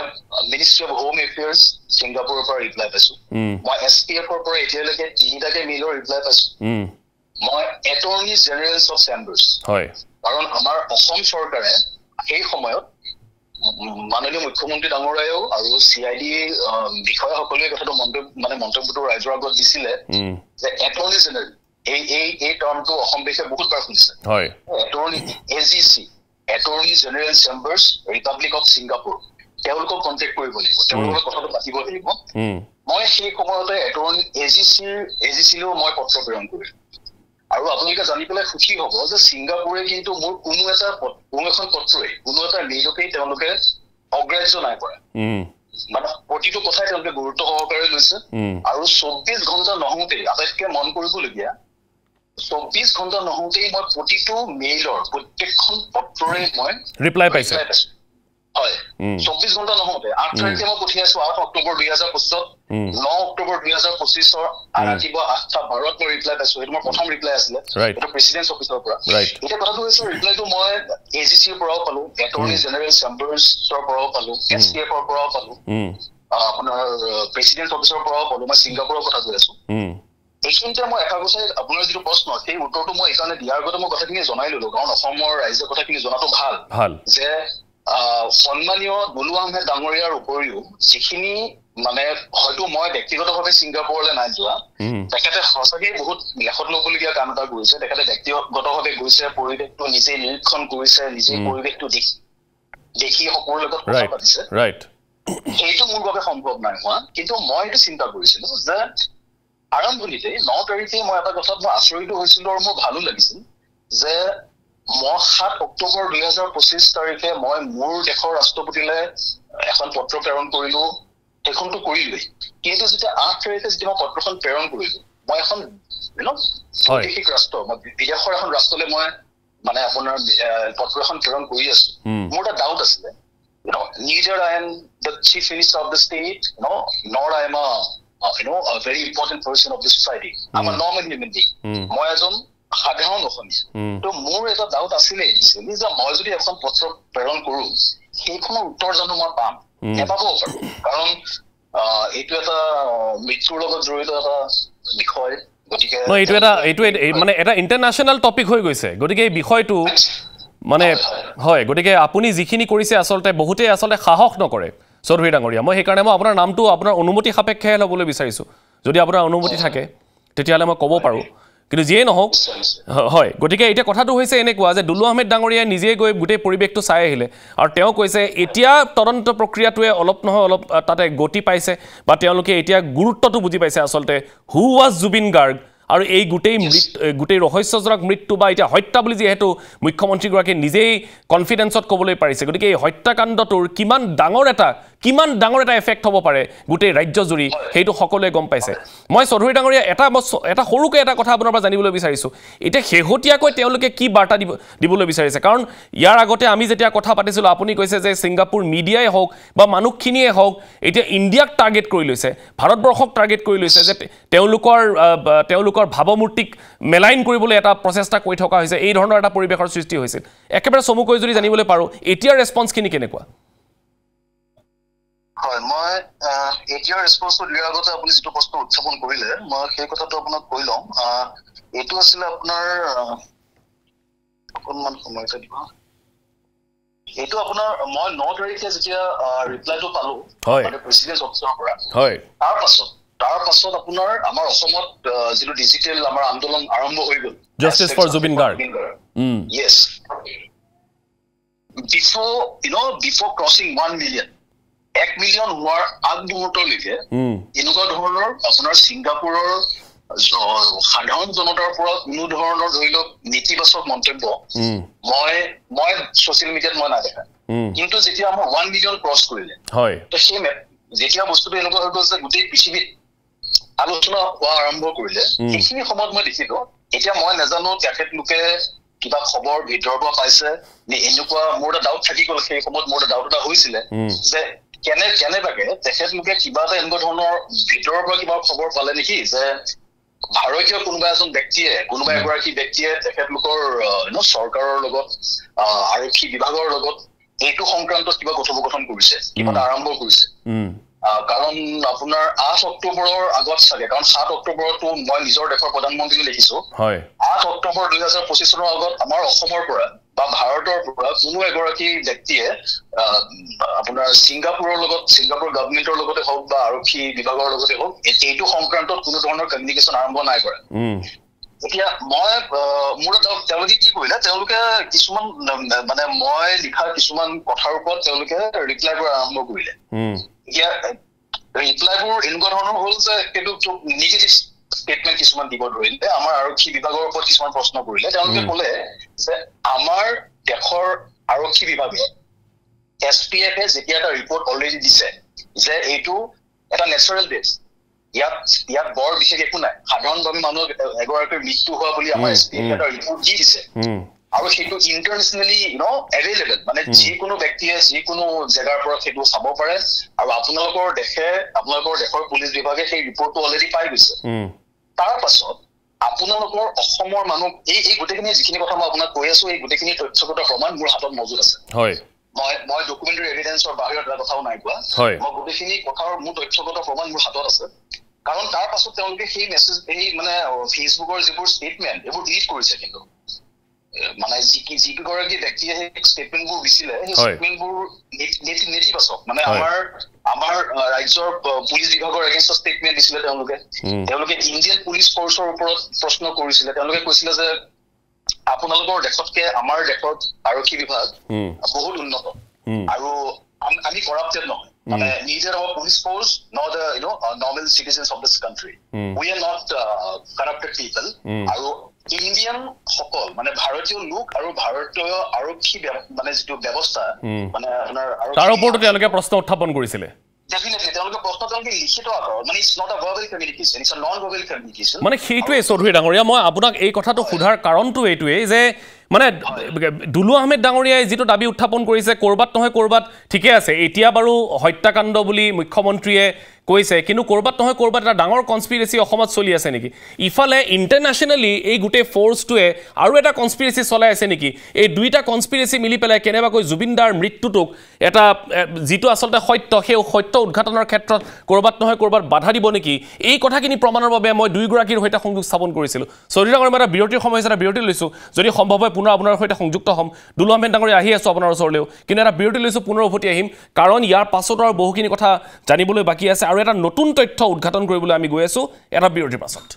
মিনিষ্ট্ৰী অফ হোম এফেয়াৰ্ছ ছিংগাপুৰৰ পৰা ৰিপ্লাই পাইছো মই SPFৰ পৰা এতিয়ালৈকে 3টাকে মেইলৰ ৰিপ্লাই পাইছো মই এটৰ্নি জেনেৰেলছ অফ চেম্বাৰ্ছ কাৰণ আমাৰ অসম চৰকাৰে সেই সময়ত মাননীয় মুখ্যমন্ত্ৰী ডাঙৰীয়াও আৰু CID বিষয়াসকলে কথাটো মন্তব্যটো ৰাইজৰ আগত দিছিলে যে এটৰ্নি জেনেৰেল এই টাৰ্মটো অসম দেশে বহুতবাৰ শুনিছে হয় attorney AGC attorney general chambers republic of Singapore তেওঁলোকক কণ্টেক্ট কৰিব লাগিব তেওঁলোকৰ কথাটো পাতিব লাগিব মই সেই সময়তে এটৰ্নি এজিচিলৈও মই পত্ৰ প্ৰেৰণ কৰিলোঁ আৰু আপোনালোকে জানি পেলাই সুখী হ'ব যে ছিংগাপুৰে কিন্তু মোৰ কোনো এখন পত্ৰই কোনো এটা মেইলকেই তেওঁলোকে অগ্ৰাহ্য নাই কৰা মানে প্ৰতিটো কথাই তেওঁলোকে গুৰুত্ব সহকাৰে লৈছে আৰু 24 ঘণ্টা নহওঁতেই আটাইতকৈ মন কৰিবলগীয়া 24 ঘণ্টা নহওঁতেই মই প্ৰতিটো মেইলৰ প্ৰত্যেকখন পত্ৰৰে মই ৰিপ্লাই পাইছে হয় 24 ঘণ্টা নহওঁতে 8 তাৰিখে মই পঠিয়াইছো 8 অক্টোবৰ 2025 9 অক্টোবৰ 2025 ৰাতিপুৱা 8:12 মই ৰিপ্লাই পাইছো এইটো মোৰ প্ৰথম ৰিপ্লাই আছিলে এইটো প্ৰেচিডেন্ট অফিচৰ পৰা এতিয়া কথাটো হৈছে ৰিপ্লাইটো মই এজিচিৰ পৰাও পালো এটৰ্নি জেনেৰেল চেম্বাৰ্ছৰ পৰাও পালো এছটিএফৰ পৰাও পালো আপোনাৰ প্ৰেচিডেন্ট অফিচৰ পৰাও পালো মই ছিংগাপুৰৰ কথা কৈ আছো এইখিনিতে মই একাগছাই আপোনাৰ যিটো প্ৰশ্ন সেই উত্তৰটো মই এইকাৰণে দিয়াৰ আগতে মই কথাখিনি জনাই ললো কাৰণ অসমৰ ৰাইজে কথাখিনি জনাটো ভাল যে সন্মানীয় দুলু আহমেদ ডাঙৰীয়াৰ উপৰিও যিখিনি মানে হয়তো মই ব্যক্তিগতভাৱে ছিংগাপুৰলৈ নাই যোৱা তেখেতে সঁচাকৈ বহুত লেখত ল'বলগীয়া কাম এটা কৰিছে তেখেতে ব্যক্তিগতভাৱে গৈছে পৰিৱেশটো নিজে নিৰীক্ষণ কৰিছে নিজে পৰিৱেশটো দেখি সকলোৰে লগত কথা পাতিছে সেইটো মোৰ বাবে সম্ভৱ নাই হোৱা কিন্তু মই এইটো চিন্তা কৰিছিলো যে আৰম্ভণিতে 9 তাৰিখে মই এটা কথাত মই আচৰিত হৈছিলো আৰু মোৰ ভালো লাগিছিল যে মই 7 অক্টোবৰ 2025 তাৰিখে মই মোৰ দেশৰ ৰাষ্ট্ৰপতিলৈ এখন পত্ৰ প্ৰেৰণ কৰিলো সেইখনটো কৰিলোৱেই কিন্তু যেতিয়া 8 তাৰিখে যেতিয়া মই পত্ৰখন প্ৰেৰণ কৰিলো মই এখন বৈদেশিক ৰাষ্ট্ৰ মই বিদেশৰ এখন ৰাষ্ট্ৰলৈ মই মানে আপোনাৰ পত্ৰ এখন প্ৰেৰণ কৰি আছো মোৰ এটা ডাউট আছিলে neither I am the chief minister of the state nor I am a very important person of the society I'm a normal human being মই এজন সাধাৰণ অসমীয়া তো মোৰ এটা ডাউট আছিলে যে মই যদি এখন পত্ৰ প্ৰেৰণ কৰো সেইখনৰ উত্তৰ জানো মই পাম নেপাবও পাৰো কাৰণ এইটো এটা মৃত্যুৰ লগত জড়িত এটা বিষয় গতিকে এইটো মানে এটা ইণ্টাৰনেশ্যনেল টপিক হৈ গৈছে গতিকে এই বিষয়টো মানে হয় গতিকে আপুনি যিখিনি কৰিছে আচলতে বহুতেই আচলতে সাহস নকৰে চৌধুৰী ডাঙৰীয়া মই সেইকাৰণে মই আপোনাৰ নামটো আপোনাৰ অনুমতি সাপেক্ষে ল'বলৈ বিচাৰিছোঁ যদি আপোনাৰ অনুমতি থাকে তেতিয়াহ'লে মই ক'ব পাৰোঁ কিন্তু যিয়ে নহওক হয় গতিকে এতিয়া কথাটো হৈছে এনেকুৱা যে দুলু আহমেদ ডাঙৰীয়াই নিজে গৈ গোটেই পৰিৱেশটো চাই আহিলে আৰু তেওঁ কৈছে এতিয়া তদন্ত প্ৰক্ৰিয়াটোৱে অলপ নহয় অলপ তাতে গতি পাইছে বা তেওঁলোকে এতিয়া গুৰুত্বটো বুজি পাইছে আচলতে হু ৱাজ জুবিন গাৰ্গ আৰু এই গোটেই ৰহস্যজনক মৃত্যু বা এতিয়া হত্যা বুলি যিহেতু মুখ্যমন্ত্ৰীগৰাকীয়ে নিজেই কনফিডেন্সত ক'বলৈ পাৰিছে গতিকে এই হত্যাকাণ্ডটোৰ কিমান ডাঙৰ এটা এফেক্ট হ'ব পাৰে গোটেই ৰাজ্যজুৰি সেইটো সকলোৱে গম পাইছে মই চৌধুৰী ডাঙৰীয়া এটা সৰুকৈ এটা কথা আপোনাৰ পৰা জানিবলৈ বিচাৰিছোঁ এতিয়া শেহতীয়াকৈ তেওঁলোকে কি বাৰ্তা দিবলৈ বিচাৰিছে কাৰণ ইয়াৰ আগতে আমি যেতিয়া কথা পাতিছিলোঁ আপুনি কৈছে যে ছিংগাপুৰ মিডিয়াই হওক বা মানুহখিনিয়ে হওক এতিয়া ইণ্ডিয়াক টাৰ্গেট কৰি লৈছে ভাৰতবৰ্ষক টাৰ্গেট কৰি লৈছে যে তেওঁলোকৰ ভাৱমূৰ্তিক মেলাইন কৰিবলৈ এটা প্ৰচেষ্টা কৰি থকা হৈছে এই ধৰণৰ এটা পৰিৱেশৰ সৃষ্টি হৈছিল একেবাৰে চমুকৈ যদি জানিবলৈ পাৰোঁ এতিয়াৰ ৰেছপন্সখিনি কেনেকুৱা হয় মই এতিয়াৰ ৰেছপন্সটো দিয়াৰ আগতে আপুনি যিটো প্ৰশ্ন উত্থাপন কৰিলে মই সেই কথাটো আপোনাক কৈ লওঁ এইটো আছিলে আপোনাৰ অকণমান সময় এটা দিব এইটো আপোনাৰ মই 9 তাৰিখে যেতিয়া ৰিপ্লাইটো পালো প্ৰেচিডেন্ট অফিচৰ পৰা তাৰ পাছত আপোনাৰ আমাৰ অসমত যিটো ডিজিটেল আমাৰ আন্দোলন আৰম্ভ হৈ গ'ল justice for Zubeen Garg yes before crossing 1 million 1 million হোৱাৰ আগমুহূৰ্তলৈকে এনেকুৱা ধৰণৰ আপোনাৰ ছিংগাপুৰৰ সাধাৰণ জনতাৰ পৰা কোনো ধৰণৰ ধৰি লওক নেতিবাচক মন্তব্য মই ছচিয়েল মিডিয়াত মই নাই দেখা কিন্তু যেতিয়া আমাৰ 1 মিলিয়ন ক্ৰছ কৰিলে তো সেই যেতিয়া বস্তুটো এনেকুৱা হৈ গ'ল যে গোটেই পৃথিৱীত আলোচনা হোৱা আৰম্ভ কৰিলে সেইখিনি সময়ত মই দেখিলো এতিয়া মই নাজানো তেখেতলোকে কিবা খবৰ ভিতৰৰ পৰা পাইছে নে এনেকুৱা মোৰ এটা ডাউট থাকি গ'ল সেই সময়ত মোৰ এটা ডাউট এটা হৈছিলে যে কেনেবাকে তেখেতলোকে কিবা এটা এনেকুৱা ধৰণৰ ভিতৰৰ পৰা কিবা খবৰ পালে নেকি যে ভাৰতীয় কোনোবা এগৰাকী ব্যক্তিয়ে তেখেতলোকৰ চৰকাৰৰ লগত আৰক্ষী বিভাগৰ লগত এইটো সংক্ৰান্তত কিবা কথোপকথন কৰিছে কিবা এটা আৰম্ভ কৰিছে কাৰণ আপোনাৰ 8 অক্টোবৰৰ আগত চাগে কাৰণ 7 অক্টোবৰতো মই নিজৰ দেশৰ প্ৰধানমন্ত্ৰীক লিখিছো 8 অক্টোবৰ 2025 চনৰ আগত আমাৰ অসমৰ পৰা বা ভাৰতৰ পৰা কোনো এগৰাকী ব্যক্তিয়ে আপোনাৰ ছিংগাপুৰ গভৰ্ণমেণ্টৰ লগতে হওক বা আৰক্ষী বিভাগৰ লগতে হওক এইটো সংক্ৰান্তত কোনো ধৰণৰ কমিউনিকেশ্যন আৰম্ভ নাই কৰা এতিয়া মই মোৰ তেওঁলোকে কি কৰিলে তেওঁলোকে কিছুমান মানে মই লিখা কিছুমান কথাৰ ওপৰত তেওঁলোকে ৰিপ্লাই কৰা আৰম্ভ কৰিলে এতিয়া ৰিপ্লাইবোৰ এনেকুৱা ধৰণৰ হ'ল যে সেইটো নিগেটিভ ষ্টেটমেণ্ট কিছুমান দিব ধৰিলে আমাৰ আৰক্ষী বিভাগৰ ওপৰত কিছুমান প্ৰশ্ন কৰিলে তেওঁলোকে ক'লে যে আমাৰ দেশৰ আৰক্ষী বিভাগে SPF যেতিয়া এটা ৰিপৰ্ট অলৰেডি দিছে যে এইটো এটা নেচাৰেল ডেথ ইয়াত বৰ বিশেষ একো নাই সাধাৰণভাৱে মানুহ এগৰাকীৰ মৃত্যু হোৱা বুলি আমাৰ SPF এটা ৰিপৰ্ট দি দিছে আৰু সেইটো ইণ্টাৰনেশ্যনেলি এভেইলেবল মানে যিকোনো ব্যক্তিয়ে যিকোনো জেগাৰ পৰা সেইটো চাব পাৰে আৰু আপোনালোকৰ দেশৰ পুলিচ বিভাগে সেই ৰিপৰ্টটো অলৰেডি পাই গৈছে তাৰ পাছত আপোনালোকৰ অসমৰ মানুহ এই গোটেইখিনি যিখিনি কথা মই আপোনাক কৈ আছো এই গোটেইখিনি তথ্যগত প্ৰমাণ মোৰ হাতত মজুত আছে হয় মই ডকুমেণ্টাৰী এভিডেন্সৰ বাহিৰত এটা কথাও নাই কোৱা মই গোটেইখিনি কথাৰ মোৰ তথ্যগত প্ৰমাণ মোৰ হাতত আছে কাৰণ তাৰ পাছত তেওঁলোকে সেই মেছেজ এই মানে ফেচবুকৰ যিবোৰ ষ্টেটমেণ্ট এইবোৰ ডিলিট কৰিছে কিন্তু মানে যিগৰাকী ব্যক্তিয়ে সেই ষ্টেটমেণ্টবোৰ দিছিলে সেই ষ্টেটমেণ্টবোৰ নেতিবাচক মানে আমাৰ ৰাজ্যৰ পুলিচ বিভাগৰ এগেইনষ্টত ষ্টেটমেণ্ট দিছিলে তেওঁলোকে ইণ্ডিয়ান পুলিচ ফৰ্চৰ ওপৰত প্ৰশ্ন কৰিছিলে তেওঁলোকে কৈছিলে যে আপোনালোকৰ দেশতকে আমাৰ দেশত আৰক্ষী বিভাগ বহুত উন্নত আৰু আমি কৰাপ্টেড নহয় মানে neither our police force nor the normal citizens of this country we are not corrupted people আৰু ইণ্ডিয়ান সকল মানে ভাৰতীয় লোক আৰু ভাৰতীয় আৰক্ষী মানে যিটো ব্যৱস্থা মানে আপোনাৰ তাৰ ওপৰতো তেওঁলোকে প্ৰশ্ন উত্থাপন কৰিছিলে Definitely, তেওঁলোকে লিখিত আকাৰত মানে it's not a verbal communication it's a non verbal communication মানে সেইটোৱে চৌধুৰী ডাঙৰীয়া মই আপোনাক এই কথাটো সোধাৰ কাৰণটো এইটোৱেই যে মানে দুলু আহমেদ ডাঙৰীয়াই যিটো দাবী উত্থাপন কৰিছে কৰবাত নহয় কৰবাত ঠিকে আছে এতিয়া বাৰু হত্যাকাণ্ড বুলি মুখ্যমন্ত্ৰীয়ে কৈছে কিন্তু কৰবাত নহয় কৰবাত এটা ডাঙৰ কনস্পিৰেসি অসমত চলি আছে নেকি ইফালে ইন্টাৰনেশ্যনেলি এই গুটে ফোৰ্সটোৱে আৰু এটা কনস্পিৰেসি চলাই আছে নেকি এই দুইটা কনস্পিৰেসি মিলি পেলাই কেনেবাকৈ জুবিনদাৰ মৃত্যুটোক এটা যিটো আসলতে সত্য সেই সত্য উদ্ঘাটনৰ ক্ষেত্ৰত কৰবাত নহয় কৰবাত বাধা দিব নেকি এই কথাখিনি প্ৰমাণৰ বাবে মই দুইগৰাকীৰ হৈতে সংযোগ স্থাপন কৰিছিলো চৌধুৰী ডাঙৰীয়া এটা বিৰতিৰ সময় এটা বিৰতি লৈছো যদি সম্ভৱ হয় পুনৰ আপোনাৰ হৈতে সংযুক্ত হ'ম দুলু আহমেদ ডাঙৰীয়া আহি আছো আপোনাৰ ওচৰলৈও কিন্তু এটা বিৰতি লৈছো পুনৰ উভতি আহিম কাৰণ ইয়াৰ পাছত আৰু বহুখিনি কথা জানিবলৈ বাকি আছে আৰু এটা নতুন তথ্য উদ্ঘাটন কৰিবলৈ আমি গৈ আছো এটা বিৰতিৰ পাছত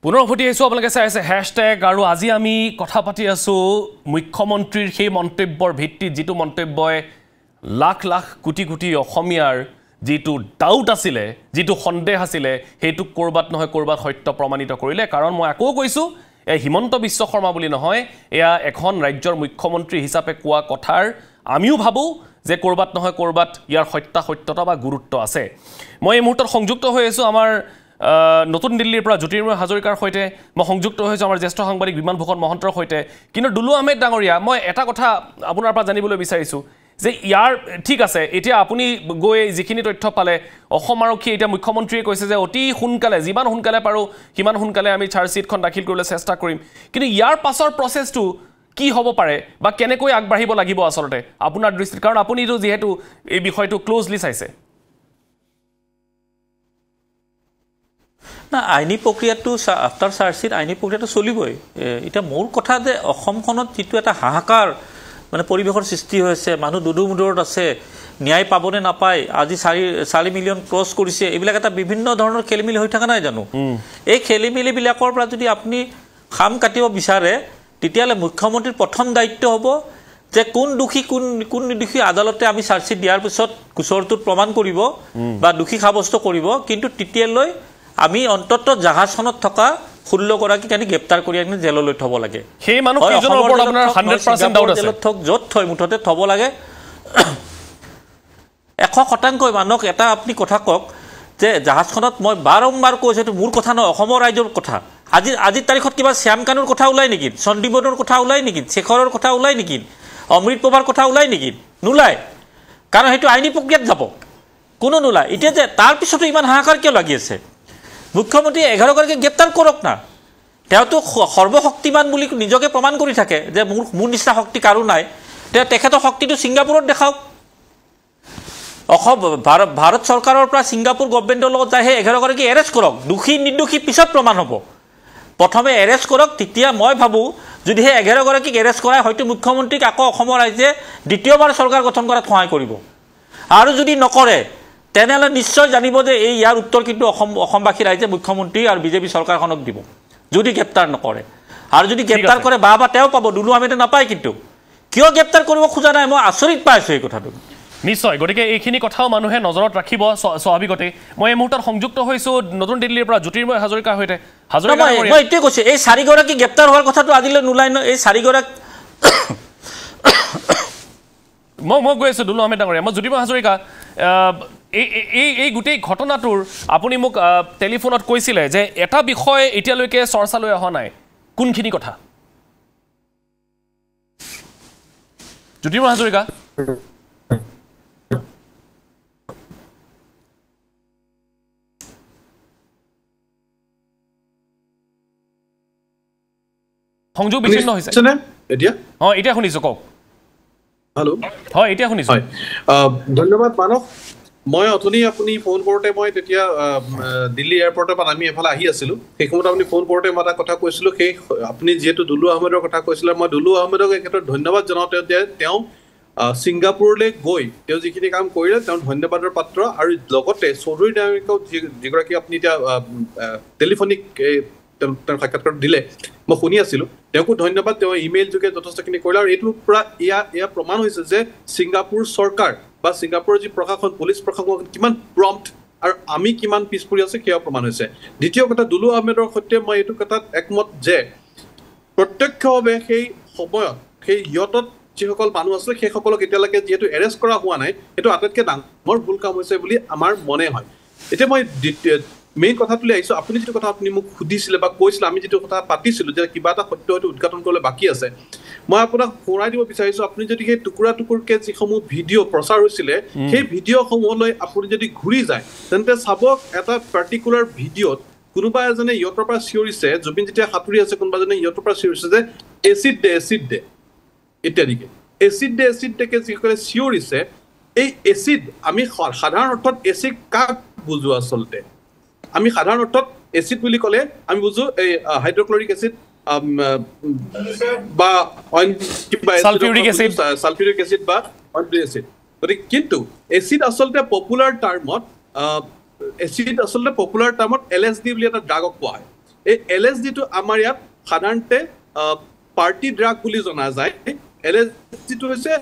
পুনৰ উভতি আহিছো আপোনালোকে চাই আছে হ্যাশট্যাগ আৰু আজি আমি কথা পাতি আছো মুখ্যমন্ত্ৰীৰ সেই মন্তব্যৰ ভিত্তিত যিটো মন্তব্যই লাখ লাখ কোটি কোটি অসমীয়াৰ যিটো ডাউট আছিলে যিটো সন্দেহ আছিলে হেতু কৰবাত নহয় কৰবাত সত্য প্ৰমাণিত কৰিলে কাৰণ মই আকৌ কৈছো এই হিমন্ত বিশ্ব শৰ্মা বুলি নহয় এয়া এখন ৰাজ্যৰ মুখ্যমন্ত্ৰী হিচাপে কোৱা কথাৰ আমিও ভাবো যে কৰবাত নহয় কৰবাত ইয়াৰ সত্যতা বা গুৰুত্ব আছে মই এই মুহূৰ্তত সংযুক্ত হৈ আছো আমাৰ নতুন দিল্লীৰ পৰা জ্যোতিৰ্ময় হাজৰিকাৰ হৈতে মই সংযুক্ত হৈছো আমাৰ জ্যেষ্ঠ সাংবাদিক বিমান ভূষণ মহন্তৰ হৈতে কিন্তু দুলু আহমেদ ডাঙৰীয়া মই এটা কথা আপোনাৰ পৰা জানিবলৈ বিচাৰিছো যে ইয়াৰ ঠিক আছে এতিয়া আপুনি গৈ যিখিনি তথ্য পালে অসম আৰক্ষী এতিয়া মুখ্যমন্ত্ৰীয়ে কৈছে যে অতি সোনকালে যিমান সোনকালে পাৰো সিমান সোনকালে আমি চাৰ্জশিটখন দাখিল কৰিবলৈ চেষ্টা কৰিম কিন্তু ইয়াৰ পাছৰ প্ৰসেসটো কি হ'ব পাৰে বা কেনেকৈ আগবাঢ়িব লাগিব আসলতে আপোনাৰ দৃষ্টিত কাৰণ আপুনিটো যেহেতু এই বিষয়টো ক্লোজলি চাইছে না আইনী প্ৰক্ৰিয়াটো আফটাৰ চাৰ্জশিট আইনী প্ৰক্ৰিয়াটো চলিবই এটা মূল কথা যে অসমখনত যিটো এটা হাহাকাৰ মানে পৰিবেশৰ সৃষ্টি হৈছে মানুহ দুদুমুদৰত আছে ন্যায় পাবনে নাপায় আজি 4 মিলিয়ন ক্ৰছ কৰিছে এইবিলাক এটা বিভিন্ন ধৰণৰ খেলিমেলি হৈ থকা নাই জানো এই খেলিমেলিবিলাকৰ পৰা যদি আপুনি খাম কাটিব বিচাৰে তেতিয়ালে মুখ্যমন্ত্ৰীৰ প্ৰথম দায়িত্ব হ'ব যে কোন দোষী কোন নিৰ্দোষী আদালতে আমি চাৰ্জশিট দিয়াৰ পিছত গোচৰটোত প্ৰমাণ কৰিব বা দোষী সাব্যস্ত কৰিব কিন্তু তেতিয়ালৈ আমি অন্তত জাহাজখনত থকা 16 গৰাকী কানি গ্ৰেপ্তাৰ কৰি আনি জেললৈ থব লাগে সেই মানুহ কিজনৰ ওপৰত আপোনাৰ 100% ডাউট আছে য'ত থৈ মুঠতে থব লাগে 100% মানুহক এটা আপুনি কথা কক যে জাহাজখনত মই বাৰম্বাৰ কৈছো এইটো মোৰ কথা নহয় অসমৰ ৰাইজৰ কথা আজিৰ তাৰিখত কিবা শ্যাম কানুৰ কথা ওলাই নেকি সন্দীপনৰ কথা ওলাই নেকি শেখৰৰ কথা ওলাই নেকি অমৃত প্ৰভাৰ কথা ওলাই নেকি নোলাই কাৰণ সেইটো আইনী প্ৰক্ৰিয়াত যাব কোনো নোলাই এতিয়া যে তাৰ পিছতো ইমান হাহাকাৰ কিয় লাগি আছে মুখ্যমন্ত্ৰী 11 গৰাকী গ্ৰেপ্তাৰ কৰক না তেওঁতো সৰ্বশক্তিমান বুলি নিজকে প্ৰমাণ কৰি থাকে যে মোৰ নিচিনা শক্তি কাৰো নাই তেখেতৰ শক্তিটো ছিংগাপুৰত দেখাওক ভাৰত চৰকাৰৰ পৰা ছিংগাপুৰ গভৰ্ণমেণ্টৰ লগত যায় 11 গৰাকী এৰেষ্ট কৰক দোষী নিৰ্দোষী পিছত প্ৰমাণ হ'ব প্ৰথমে এৰেষ্ট কৰক তেতিয়া মই ভাবো যদি সেই 11 গৰাকীক এৰেষ্ট কৰাই হয়তো মুখ্যমন্ত্ৰীক আকৌ অসমৰ ৰাইজে দ্বিতীয়বাৰ চৰকাৰ গঠন কৰাত সহায় কৰিব আৰু যদি নকৰে তেনেহ'লে নিশ্চয় জানিব যে এই ইয়াৰ উত্তৰ কিন্তু অসমবাসী ৰাইজে মুখ্যমন্ত্ৰী আৰু বিজেপি চৰকাৰখনক দিব যদি গ্ৰেপ্তাৰ নকৰে আৰু যদি গ্ৰেপ্তাৰ কৰে বা তেওঁ পাব দুলু আহমেদে নাপায় কিন্তু কিয় গ্ৰেপ্তাৰ কৰিব খোজা নাই মই আচৰিত পাইছোঁ এই কথাটো নিশ্চয় গতিকে এইখিনি কথাও মানুহে নজৰত ৰাখিব স্বাভাৱিকতে মই এই মুহূৰ্তত সংযুক্ত হৈছোঁ নতুন দিল্লীৰ পৰা জ্যোতিৰ্ময় হাজৰিকাৰ সৈতে মই এইটোৱে কৈছোঁ এই 4 গৰাকী গ্ৰেপ্তাৰ হোৱাৰ কথাটো আজিলৈ নোলাই ন এই 4 গৰাকী মই গৈ আছোঁ দুলু আহমেদ ডাঙৰীয়া মই জ্যোতিৰ্ময় হাজৰিকা এই গোটেই ঘটনাটোৰ আপুনি মোক টেলিফোনত কৈছিলে যে এটা বিষয় এতিয়ালৈকে চৰ্চালৈ অহা নাই কোনখিনি কথা জ্যোতিৰ্ময় হাজৰিকা সংযোগ বিচ্ছিন্ন হৈছে এতিয়া এতিয়া শুনিছোঁ কওক হেল্ল' হয় এতিয়া শুনিছোঁ ধন্যবাদ মানৱ মই অথনি আপুনি ফোন কৰোঁতে মই তেতিয়া দিল্লী এয়াৰপৰ্টৰ পৰা আমি এফালে আহি আছিলোঁ সেই সময়ত আপুনি ফোন কৰোঁতে মই এটা কথা কৈছিলোঁ সেই আপুনি যিহেতু দুলু আহমেদৰ কথা কৈছিলে মই দুলু আহমেদক এই ক্ষেত্ৰত ধন্যবাদ জনাওঁ যে তেওঁ ছিংগাপুৰলৈ গৈ তেওঁ যিখিনি কাম কৰিলে তেওঁ ধন্যবাদৰ পাত্ৰ আৰু লগতে চৌধুৰী ডাঙৰীয়াক যিগৰাকী আপুনি এতিয়া টেলিফোনিক তেওঁৰ সাক্ষাৎকাৰ দিলে মই শুনি আছিলোঁ তেওঁকো ধন্যবাদ তেওঁ ইমেইল যোগে যথেষ্টখিনি কৰিলে আৰু এইটোৰ পৰা এয়া প্ৰমাণ হৈছে যে ছিংগাপুৰ চৰকাৰ বা ছিংগাপুৰৰ যি প্ৰশাসন পুলিচ প্ৰশাসন কিমান প্ৰম্প্ট আৰু আমি কিমান পিছ পৰি আছে সেয়াও প্ৰমাণ হৈছে দ্বিতীয় কথা দুলু আহমেদৰ সৈতে মই এইটো কথাত একমত যে প্ৰত্যক্ষভাৱে সেই সময়ত সেই ইয়টত যিসকল মানুহ আছে সেইসকলক এতিয়ালৈকে যিহেতু এৰেষ্ট কৰা হোৱা নাই সেইটো আটাইতকৈ ডাঙৰ ভুল কাম হৈছে বুলি আমাৰ মনে হয় এতিয়া মই মেইন কথাটোলৈ আহিছোঁ আপুনি যিটো কথা আপুনি মোক সুধিছিলে বা কৈছিলে আমি যিটো কথা পাতিছিলোঁ যে কিবা এটা সত্য হয়তো উদঘাটন কৰিবলৈ বাকী আছে মই আপোনাক সোঁৱৰাই দিব বিচাৰিছোঁ আপুনি যদি সেই টুকুৰা টুকুৰকৈ যিসমূহ ভিডিঅ' প্ৰচাৰ হৈছিলে সেই ভিডিঅ'সমূহলৈ আপুনি যদি ঘূৰি যায় তেন্তে চাব এটা পাৰ্টিকুলাৰ ভিডিঅ'ত কোনোবা এজনে ইয়তৰ পৰা চিঞৰিছে জুবিন যেতিয়া সাঁতুৰি আছে কোনোবা এজনে ইয়তৰ পৰা চিঞৰিছে যে এচিড দে ইত্যাদিকে এচিড দেকে যিসকলে চিঞৰিছে এই এচিড আমি সাধাৰণ অৰ্থত এচিড কাক বুজোঁ আচলতে আমি সাধাৰণ অৰ্থত এচিড বুলি ক'লে আমি বুজোঁ এই হাইড্ৰক্লৰিক এচিড বা অইন কিবা সালফিউৰিক এচিড বা অইন এচিড গতিকে কিন্তু এচিড আচলতে পপুলাৰ টাৰ্মত LSD বুলি এটা ড্ৰাগক কোৱা হয় এই LSDটো আমাৰ ইয়াত সাধাৰণতে পাৰ্টি ড্ৰাগ বুলি জনা যায় LSDটো হৈছে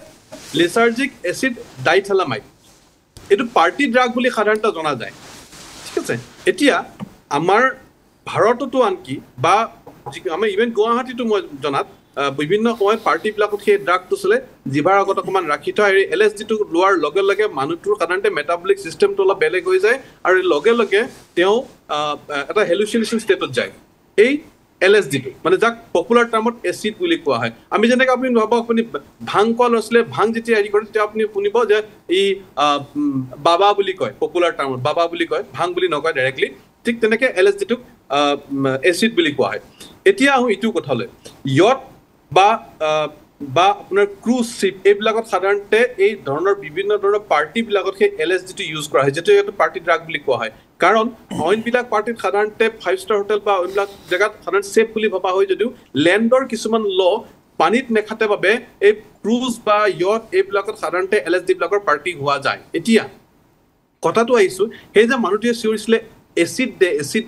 লিচাৰ্জিক এচিড ডাইথেলামাইড এইটো পাৰ্টি ড্ৰাগ বুলি সাধাৰণতে জনা যায় ঠিক আছে এতিয়া আমাৰ ভাৰততো আনকি বা আমাৰ ইভেন গুৱাহাটীতো মই জনাত বিভিন্ন সময়ত পাৰ্টিবিলাকত সেই ড্ৰাগটো চলে জিভাৰ আগত অকণমান ৰাখি থয় আৰু LSDটো লোৱাৰ লগে লগে মানুহটোৰ সাধাৰণতে মেটাবলিক চিষ্টেমটো অলপ বেলেগ হৈ যায় আৰু লগে লগে তেওঁ এটা হেলুচিনেশ্যন ষ্টেটত যায় এই LSDটো মানে যাক পপুলাৰ টাৰ্মত এচিড বুলি কোৱা হয় আমি যেনেকৈ আপুনি ভাবক আপুনি ভাং কোৱা ল'ৰা ভাং যেতিয়া হেৰি কৰে তেতিয়া আপুনি শুনিব যে ই বাবা বুলি কয় পপুলাৰ টাৰ্মত বাবা বুলি কয় ভাং বুলি নকয় ডাইৰেক্টলি ঠিক তেনেকৈ LSDটোক এচিড বুলি কোৱা হয় এতিয়া আহোঁ ইটো কথালৈ ইয়ত বা আপোনাৰ ক্ৰুজ শ্বিপ এইবিলাকত সাধাৰণতে এই ধৰণৰ বিভিন্ন ধৰণৰ পাৰ্টিবিলাকত সেই LSDটো ইউজ কৰা হয় যিটো ইয়াতে পাৰ্টি ড্ৰাগ বুলি কোৱা হয় কাৰণ অইনবিলাক পাৰ্টিত সাধাৰণতে 5-star হোটেল বা অইনবিলাক জেগাত সাধাৰণতে ছেফ বুলি ভবা হয় যদিও লেণ্ডৰ কিছুমান পানীত নেখাতে বাবে এই ক্ৰুজ বা ইয়ত এইবিলাকত সাধাৰণতে LSDবিলাকৰ পাৰ্টি হোৱা যায় এতিয়া কথাটো আহিছোঁ সেই যে মানুহটোৱে চিঞৰিছিলে এচিড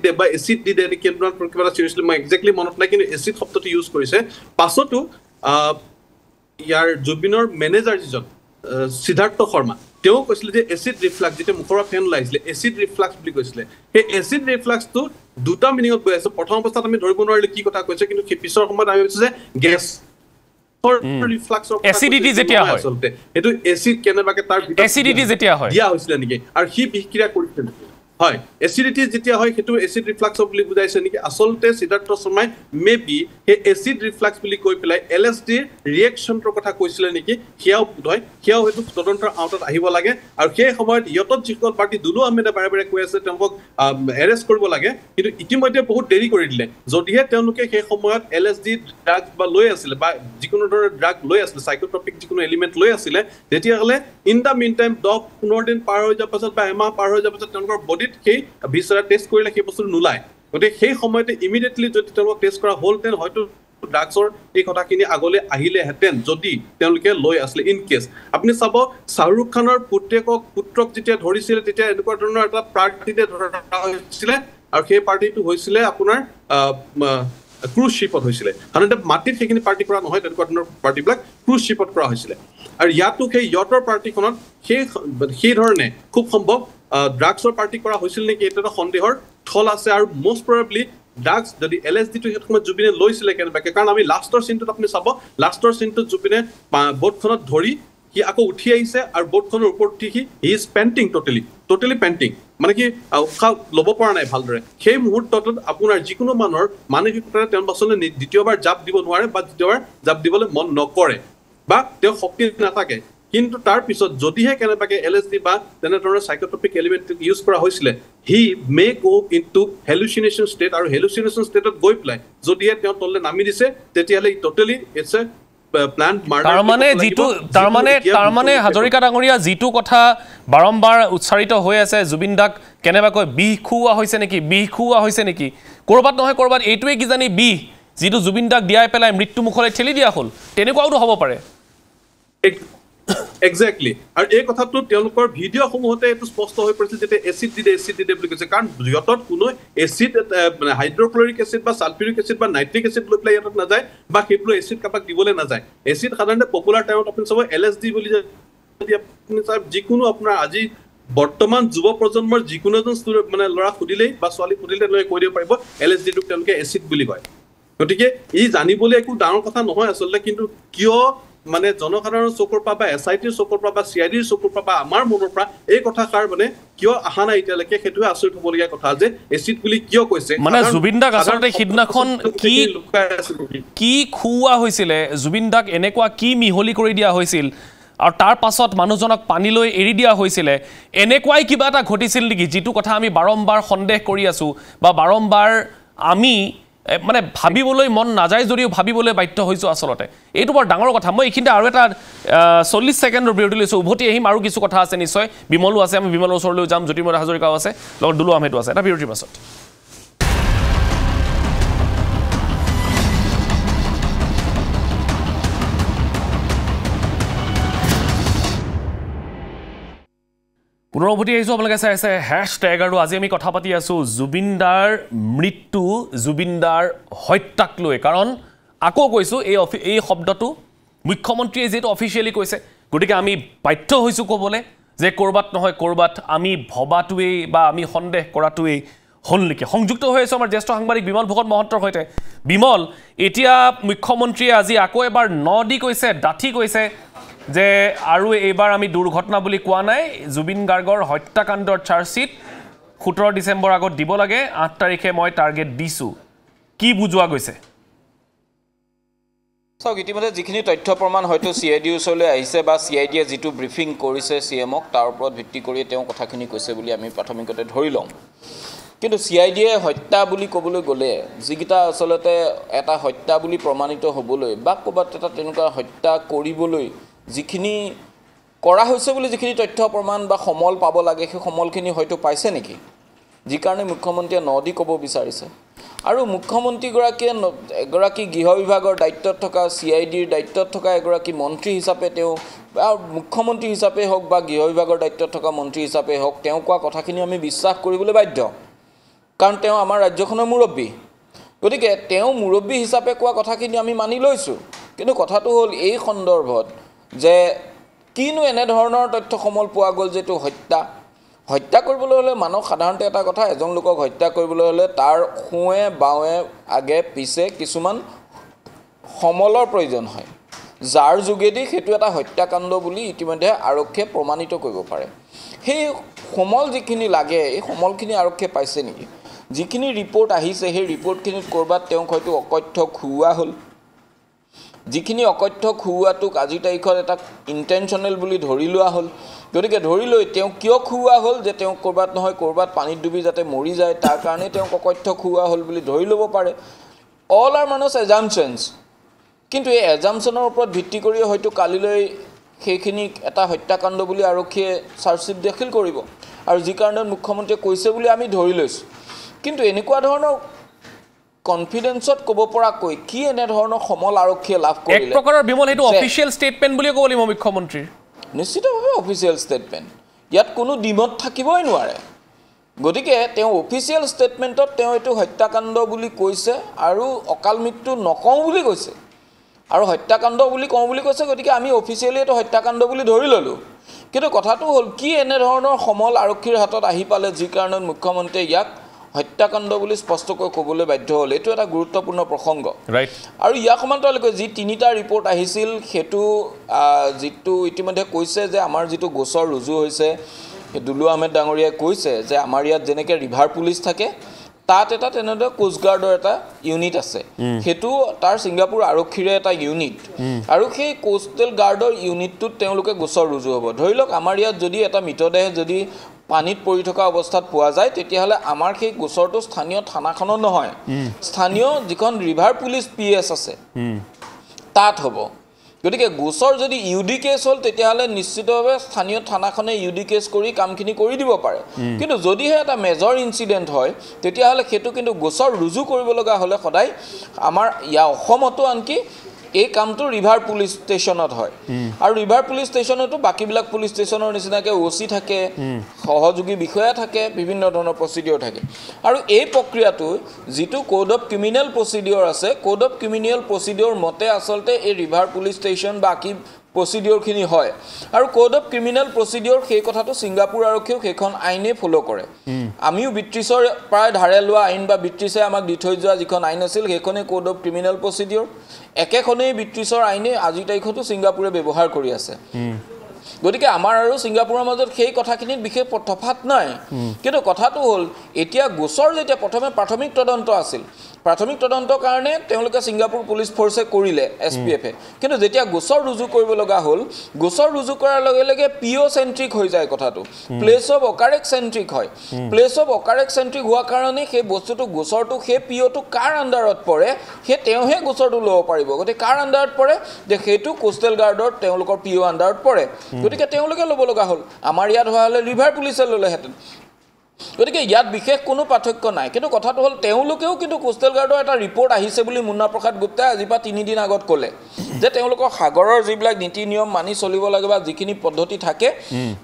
দে বা এচিড দি দে কিবা এটা চিৰিয়াছলি মই একজেক্টলি মনত নাই কিন্তু এচিড শব্দটো ইউজ কৰিছে পাছতো ইয়াৰ জুবিনৰ মেনেজাৰ যিজন সিদ্ধাৰ্থ শৰ্মা তেওঁ কৈছিলে যে এচিড ৰিফ্লাক্স যেতিয়া মুখৰ পৰা ফেন ওলাইছিলে এচিড ৰিফ্লাক্স বুলি কৈছিলে সেই এচিড ৰিফ্লাক্সটো দুটা মিনিঙত গৈ আছে প্ৰথম অৱস্থাত আমি ধৰিব নোৱাৰিলে কি কথা কৈছে কিন্তু পিছৰ সময়ত আমি ভাবিছোঁ যে গেছ ৰিফ্লাক্সৰ এচিডিটি যেতিয়া হয় আচলতে এইটো এচিড কেনেবাকে তাৰ এচিডিটি যেতিয়া হয় দিয়া হৈছিলে নেকি আৰু সি বিক্ৰিয়া কৰিছিল হয় এচিডিটি যেতিয়া হয় সেইটো এচিড ৰিফ্লাক্স বুলি বুজাইছে নেকি আচলতে সিদ্ধাৰ্থ শৰ্মাই মেবি সেই এচিড ৰিফ্লাক্স বুলি কৈ পেলাই LSDৰ ৰিয়েকশ্যনটোৰ কথা কৈছিলে নেকি সেয়াও বোধহয় সেয়াও হয়তো তদন্তৰ আওতাত আহিব লাগে আৰু সেই সময়ত ইয়তত যিসকল পাৰ্টি দুলু আহমেদে বাৰে বাৰে কৈ আছে তেওঁলোকক এৰেষ্ট কৰিব লাগে কিন্তু ইতিমধ্যে বহুত দেৰি কৰি দিলে যদিহে তেওঁলোকে সেই সময়ত LSD ড্ৰাগ বা লৈ আছিলে বা যিকোনো ধৰণৰ ড্ৰাগ লৈ আছিলে চাইকোট্ৰপিক যিকোনো এলিমেণ্ট লৈ আছিলে তেতিয়াহ'লে ইন দ্য মিন টাইম 10-15 দিন পাৰ হৈ যোৱাৰ পাছত বা এমাহ পাৰ হৈ যোৱাৰ পাছত তেওঁলোকৰ বডিত সেই ভিছাৰা টেষ্ট কৰিলে সেই বস্তুটো নোলায় গতিকে সেই সময়তে ইমিডিয়েটলি যদি তেওঁলোকক টেষ্ট কৰা হ'লহেঁতেন হয়তো ড্ৰাগছৰ এই কথাখিনি আগলৈ আহিলেহেঁতেন যদি তেওঁলোকে লৈ আছিলে ইন কেছ আপুনি চাব শ্বাহৰুখ খানৰ পুত্ৰক যেতিয়া ধৰিছিলে তেতিয়া এনেকুৱা ধৰণৰ এটা পাৰ্টিতে ধৰা হৈছিলে আৰু সেই পাৰ্টিটো হৈছিলে আপোনাৰ ক্ৰুজ শ্বিপত হৈছিলে সাধাৰণতে মাটিত সেইখিনি পাৰ্টি কৰা নহয় তেনেকুৱা ধৰণৰ পাৰ্টিবিলাক ক্ৰুজ শ্বিপত কৰা হৈছিলে আৰু ইয়াতো সেই ইয়টৰ পাৰ্টিখনত সেই ধৰণে খুব সম্ভৱ ড্ৰাগছৰ পাৰ্টি কৰা হৈছিল নেকি এইটো এটা সন্দেহৰ থল আছে আৰু মষ্ট প্ৰবেবলি ড্ৰাগছ যদি LSD-টো সেই সময়ত জুবিনে লৈছিলে কেনেবাকে কাৰণ আমি লাষ্টৰ চিনটোত আপুনি চাব লাষ্টৰ চিনটোত জুবিনে বোটখনত ধৰি সি আকৌ উঠি আহিছে আৰু বোটখনৰ ওপৰত উঠি he is painting totally painting মানে কি উশাহ ল'ব পৰা নাই ভালদৰে সেই মুহূৰ্তত আপোনাৰ যিকোনো মানুহৰ মানসিকতাৰে তেওঁ পাছলৈ দ্বিতীয়বাৰ জাপ দিব নোৱাৰে বা দ্বিতীয়বাৰ জাপ দিবলৈ মন নকৰে বা তেওঁ শক্তি নাথাকে কিন্তু তাৰ পিছত যদিহে কেনেবাকে LSD বা তেনেধৰণৰ সাইকোট্ৰপিক এলিমেন্ট ইউজ কৰা হৈছিলে হি মে গো ইনটু হেলুচিনেশন ষ্টেট আৰু হেলুচিনেশন ষ্টেটত গৈ পেলাই যদিহে তেওঁ তললে নামি দিছে তেতিয়াহ'লে totally it's a plan murder তাৰমানে হাজৰিকা ডাঙৰীয়া যিটো কথা বাৰম্বাৰ উচ্চাৰিত হৈ আছে জুবিন দাক কেনেবাকৈ বিষ খুওৱা হৈছে নেকি কৰবাত নহয় কৰবাত এইটোৱে কি জানি বিষ যিটো জুবিন দাক দিয়াই পেলাই মৃত্যু মুখলৈ ঠেলি দিয়া হ'ল তেনেকুৱাও হ'ব পাৰে এক্স্যাক্টলি আৰু এই কথাটো তেওঁলোকৰ ভিডিঅ' সমূহতে এইটো স্পষ্ট হৈ পৰিছে যে এচিড দিদে বুলি কৈছে কাৰণ ইয়টত কোনো এচিড মানে হাইড্ৰক্লৰিক এচিড বা সালফিউৰিক এচিড বা নাইট্ৰিক এচিড লৈ পেলাই ইয়টত নাযায় বা সেইবোৰ এচিড কাবাক দিবলৈ নাযায় এচিড সাধাৰণতে পপুলাৰ টাইমত আপুনি চাব LSD বুলি যদি আপুনি যিকোনো আপোনাৰ আজি বৰ্তমান যুৱ প্ৰজন্মৰ যিকোনো এজন মানে ল'ৰা সুধিলেই বা ছোৱালী সুধিলে লৈ কৈ দিব পাৰিব LSD-টোক তেওঁলোকে এচিড বুলি কয় গতিকে ই জানিবলৈ একো ডাঙৰ কথা নহয় আচলতে কিন্তু কিয় মানে জনসাধাৰণৰ চকুৰ পৰা বা SITৰ চকুৰ পৰা বা CIDৰ চকুৰ পৰা বা আমাৰ মনৰ পৰা এই কথাষাৰ মানে কিয় আহা নাই এতিয়ালৈকে সেইটোৱে আচৰিত হ'বলগীয়া কথা যে এচিড বুলি কিয় কৈছে মানে জুবিন দাক আচলতে সিদিনাখন কি খুওৱা হৈছিলে জুবিন দাক এনেকুৱা কি মিহলি কৰি দিয়া হৈছিল আৰু তাৰ পাছত মানুহজনক পানীলৈ এৰি দিয়া হৈছিলে এনেকুৱাই কিবা এটা ঘটিছিল নেকি যিটো কথা আমি বাৰম্বাৰ সন্দেহ কৰি আছো বা বাৰম্বাৰ আমি মানে ভাবিবলৈ মন নাযায় যদিও ভাবিবলৈ বাধ্য হৈছো আচলতে এইটো বৰ ডাঙৰ কথা মই এইখিনিতে আৰু এটা 40 ছেকেণ্ডৰ বিৰতি লৈছো উভতি আহিম আৰু কিছু কথা আছে নিশ্চয় বিমলো আছে আমি বিমলৰ ওচৰলৈ যাম জ্যোতিৰ্ময় হাজৰিকাও আছে লগত দুলু আহমেদো আছে এটা বিৰতিৰ পাছত পুনৰভূতি আহিছোঁ আপোনালোকে চাই আছে হেশ্বটেগ আৰু আজি আমি কথা পাতি আছোঁ জুবিনদাৰ মৃত্যু জুবিনদাৰ হত্যাক লৈ কাৰণ আকৌ কৈছোঁ এই শব্দটো মুখ্যমন্ত্ৰীয়ে যিহেতু অফিচিয়েলি কৈছে গতিকে আমি বাধ্য হৈছোঁ ক'বলৈ যে ক'ৰবাত নহয় ক'ৰবাত আমি ভবাটোৱেই বা আমি সন্দেহ কৰাটোৱেই হ'ল নেকি সংযুক্ত হৈ আছোঁ আমাৰ জ্যেষ্ঠ সাংবাদিক বিমল ভকত মহন্তৰ সৈতে বিমল এতিয়া মুখ্যমন্ত্ৰীয়ে আজি আকৌ এবাৰ দি কৈছে ডাঠি কৈছে যে আৰু এইবাৰ আমি দুৰ্ঘটনা বুলি কোৱা নাই জুবিন গাৰ্গৰ হত্যাকাণ্ডৰ চাৰ্জশ্বিট 17 ডিসেম্বৰ আগত দিব লাগে 8 তাৰিখে মই টাৰ্গেট দিছোঁ কি বুজোৱা গৈছে চাওক ইতিমধ্যে যিখিনি তথ্য প্ৰমাণ হয়তো CID ওচৰলৈ আহিছে বা CIDয়ে যিটো ব্ৰিফিং কৰিছে CMক তাৰ ওপৰত ভিত্তি কৰি তেওঁ কথাখিনি কৈছে বুলি আমি প্ৰাথমিকতে ধৰি লওঁ কিন্তু CIDয়ে হত্যা বুলি ক'বলৈ গ'লে যিকিটা আচলতে এটা হত্যা বুলি প্ৰমাণিত হ'বলৈ বা ক'ৰবাত এটা তেনেকুৱা হত্যা কৰিবলৈ যিখিনি কৰা হৈছে বুলি যিখিনি তথ্য প্ৰমাণ বা সমল পাব লাগে সেই সমলখিনি হয়তো পাইছে নেকি যি কাৰণে মুখ্যমন্ত্ৰীয়ে নদি ক'ব বিচাৰিছে আৰু মুখ্যমন্ত্ৰীগৰাকীয়ে এগৰাকী গৃহ বিভাগৰ দায়িত্বত থকা CIDৰ দায়িত্বত থকা এগৰাকী মন্ত্ৰী হিচাপে তেওঁ বা মুখ্যমন্ত্ৰী হিচাপে হওক বা গৃহ বিভাগৰ দায়িত্বত থকা মন্ত্ৰী হিচাপে হওক তেওঁ কোৱা কথাখিনি আমি বিশ্বাস কৰিবলৈ বাধ্য কাৰণ তেওঁ আমাৰ ৰাজ্যখনৰ মুৰব্বী গতিকে তেওঁ মুৰব্বী হিচাপে কোৱা কথাখিনি আমি মানি লৈছোঁ কিন্তু কথাটো হ'ল এই সন্দৰ্ভত যে কিনো এনে ধৰণৰ তথ্য সমল পোৱা গ'ল যেটো হত্যা কৰিবলৈ হ'লে মানুহ সাধাৰণতে এটা কথা এজন লোকক হত্যা কৰিবলৈ হ'লে তাৰ খুৱে বাৱে আগে পিছে কিছুমান সমলৰ প্ৰয়োজন হয় যাৰ যোগেদি সেইটো এটা হত্যাকাণ্ড বুলি ইতিমধ্যে আৰক্ষীয়ে প্ৰমাণিত কৰিব পাৰে সেই সমল যিখিনি লাগে এই সমলখিনি আৰক্ষীয়ে পাইছে নেকি যিখিনি ৰিপৰ্ট আহিছে সেই ৰিপৰ্টখিনিত ক'ৰবাত তেওঁক হয়তো অকথ্য খুওৱা হ'ল যিখিনি অকথ্য খুওৱাটোক আজিৰ তাৰিখত এটা ইণ্টেনশ্যনেল বুলি ধৰি লোৱা হ'ল গতিকে ধৰি লৈ তেওঁ কিয় খুওৱা হ'ল যে তেওঁ ক'ৰবাত নহয় ক'ৰবাত পানীত ডুবি যাতে মৰি যায় তাৰ কাৰণে তেওঁক অকথ্য খুওৱা হ'ল বুলি ধৰি ল'ব পাৰে অল আৰ মানছ এজাম্পশ্যনছ কিন্তু এই এজাম্পশ্যনৰ ওপৰত ভিত্তি কৰি হয়তো কালিলৈ সেইখিনি এটা হত্যাকাণ্ড বুলি আৰক্ষীয়ে চাৰ্জশ্বিট দাখিল কৰিব আৰু যি কাৰণত মুখ্যমন্ত্ৰীয়ে কৈছে বুলি আমি ধৰি লৈছোঁ কিন্তু এনেকুৱা ধৰণৰ কনফিডেন্সত ক'ব পৰাকৈ কি এনে ধৰণৰ সমল আৰক্ষীয়ে লাভ কৰিলে এক প্ৰকাৰৰ বিমল হেতু অফিচিয়েল ষ্টেটমেন্ট বুলি ক'ব লাগিব মুখ্যমন্ত্ৰীৰ নিশ্চিতভাৱে অফিচিয়েল ষ্টেটমেন্ট ইয়াত কোনো ডিমত থাকিবই নোৱাৰে গতিকে তেওঁ অফিচিয়েল ষ্টেটমেন্টত তেওঁ এটো হত্যাকাণ্ড বুলি কৈছে আৰু অকাল মৃত্যু নকওঁ বুলি কৈছে আৰু হত্যাকাণ্ড বুলি কওঁ বুলি কৈছে গতিকে আমি অফিচিয়েলি এটো হত্যাকাণ্ড বুলি ধৰি ললো কিন্তু কথাটো হ'ল কি এনে ধৰণৰ সমল আৰক্ষীৰ হাতত আহি পালে যি কাৰণত মুখ্যমন্ত্ৰীয়ে ইয়াক হত্যাকাণ্ড বুলি স্পষ্টকৈ ক'বলৈ বাধ্য হ'ল এটো এটা গুৰুত্বপূৰ্ণ প্ৰসংগ ৰাইট আৰু ইয়াক সমান্তৰালকৈ যি তিনিটা ৰিপৰ্ট আহিছিল হেতু যিটো ইতিমধ্যে কৈছে যে আমাৰ যিটো গোচৰ ৰুজু হৈছে দুলু আহমেদ ডাঙৰীয়াই কৈছে যে আমাৰ ইয়াত যেনেকৈ ৰিভাৰ পুলিচ থাকে তাত এটা তেনেদৰে কোষ্ট গাৰ্ডৰ এটা ইউনিট আছে হেতু তাৰ ছিংগাপুৰ আৰক্ষীৰে এটা ইউনিট আৰু সেই কোষ্টেল গাৰ্ডৰ ইউনিটটোত তেওঁলোকে গোচৰ ৰুজু হ'ব ধৰি লওক আমাৰ ইয়াত যদি এটা মৃতদেহ যদি পানীত পৰি থকা অৱস্থাত পোৱা যায় তেতিয়াহ'লে আমাৰ সেই গোচৰটো স্থানীয় থানাখনত নহয় স্থানীয় যিখন ৰিভাৰ পুলিচ পিএছ আছে তাত হ'ব গতিকে গোচৰ যদি ইউডি কেছ হ'ল তেতিয়াহ'লে নিশ্চিতভাৱে স্থানীয় থানাখনে ইউডি কেছ কৰি কামখিনি কৰি দিব পাৰে কিন্তু যদিহে এটা মেজৰ ইনচিডেণ্ট হয় তেতিয়াহ'লে সেইটো কিন্তু গোচৰ ৰুজু কৰিব লগা হ'লে সদায় আমাৰ ইয়াৰ অসমতো আনকি এই কামটো ৰিভাৰ পুলিচ ষ্টেচনত হয় আৰু ৰিভাৰ পুলিচ ষ্টেচনতো বাকিবিলাক পুলিচ ষ্টেচনৰ নিচিনাকৈ ওচি থাকে সহযোগী বিষয়া থাকে বিভিন্ন ধৰণৰ প্ৰচিডিঅ'ৰ থাকে আৰু এই প্ৰক্ৰিয়াটো যিটো কোড অফ ক্ৰিমিনেল প্ৰচিডিঅ'ৰ আছে কোড অফ ক্ৰিমিনেল প্ৰচিডিঅ'ৰ মতে আচলতে এই ৰিভাৰ পুলিচ ষ্টেচন বাকি প্ৰচিডিঅ'ৰখিনি হয় আৰু কোড অফ ক্ৰিমিনেল প্ৰচিডিঅ'ৰ সেই কথাটো ছিংগাপুৰ আৰক্ষীয়েও সেইখন আইনে ফ'ল' কৰে আমিও ব্ৰিটিছৰ প্ৰায় ধাৰে লোৱা আইন বা ব্ৰিটিছে আমাক দি থৈ যোৱা যিখন আইন আছিল সেইখনেই কোড অফ ক্ৰিমিনেল প্ৰচিডিঅ'ৰ একেখনেই ব্ৰিটিছৰ আইনে আজিৰ তাৰিখতো ছিংগাপুৰে ব্যৱহাৰ কৰি আছে গতিকে আমাৰ আৰু ছিংগাপুৰৰ মাজত সেই কথাখিনিত বিশেষ তফাত নাই কিন্তু কথাটো হ'ল এতিয়া গোচৰ যেতিয়া প্ৰথমে প্ৰাথমিক তদন্ত আছিল প্ৰাথমিক তদন্তৰ কাৰণে তেওঁলোকে ছিংগাপুৰ পুলিচ ফৰ্চে কৰিলে এছপিএফে কিন্তু যেতিয়া গোচৰ ৰুজু কৰিব লগা হ'ল গোচৰ ৰুজু কৰাৰ লগে লগে পিঅ' চেণ্ট্ৰিক হৈ যায় কথাটো প্লেচ অফ অকাৰেক্ট চেণ্ট্ৰিক হয় প্লেচ অফ অকাৰেক্ট চেণ্ট্ৰিক হোৱাৰ কাৰণে সেই বস্তুটো গোচৰটো সেই পিঅ'টো কাৰ আণ্ডাৰত পৰে সেই তেওঁহে গোচৰটো ল'ব পাৰিব গতিকে কাৰ আণ্ডাৰত পৰে যে সেইটো কোষ্টেল গাৰ্ডৰ তেওঁলোকৰ পিঅ' আণ্ডাৰত পৰে গতিকে তেওঁলোকে ল'ব লগা হ'ল আমাৰ ইয়াত হোৱা হ'লে ৰিভাৰ পুলিচে ল'লেহেঁতেন গতিকে ইয়াত বিশেষ কোনো পাৰ্থক্য নাই কিন্তু কথাটো হ'ল তেওঁলোকেও কিন্তু কোষ্টেল গাৰ্ডৰ এটা ৰিপৰ্ট আহিছে বুলি মুন্না প্ৰসাদ গুপ্তাই আজিৰ পৰা 3 দিন আগত ক'লে যে তেওঁলোকৰ সাগৰৰ যিবিলাক নীতি নিয়ম মানি চলিব লাগে বা যিখিনি পদ্ধতি থাকে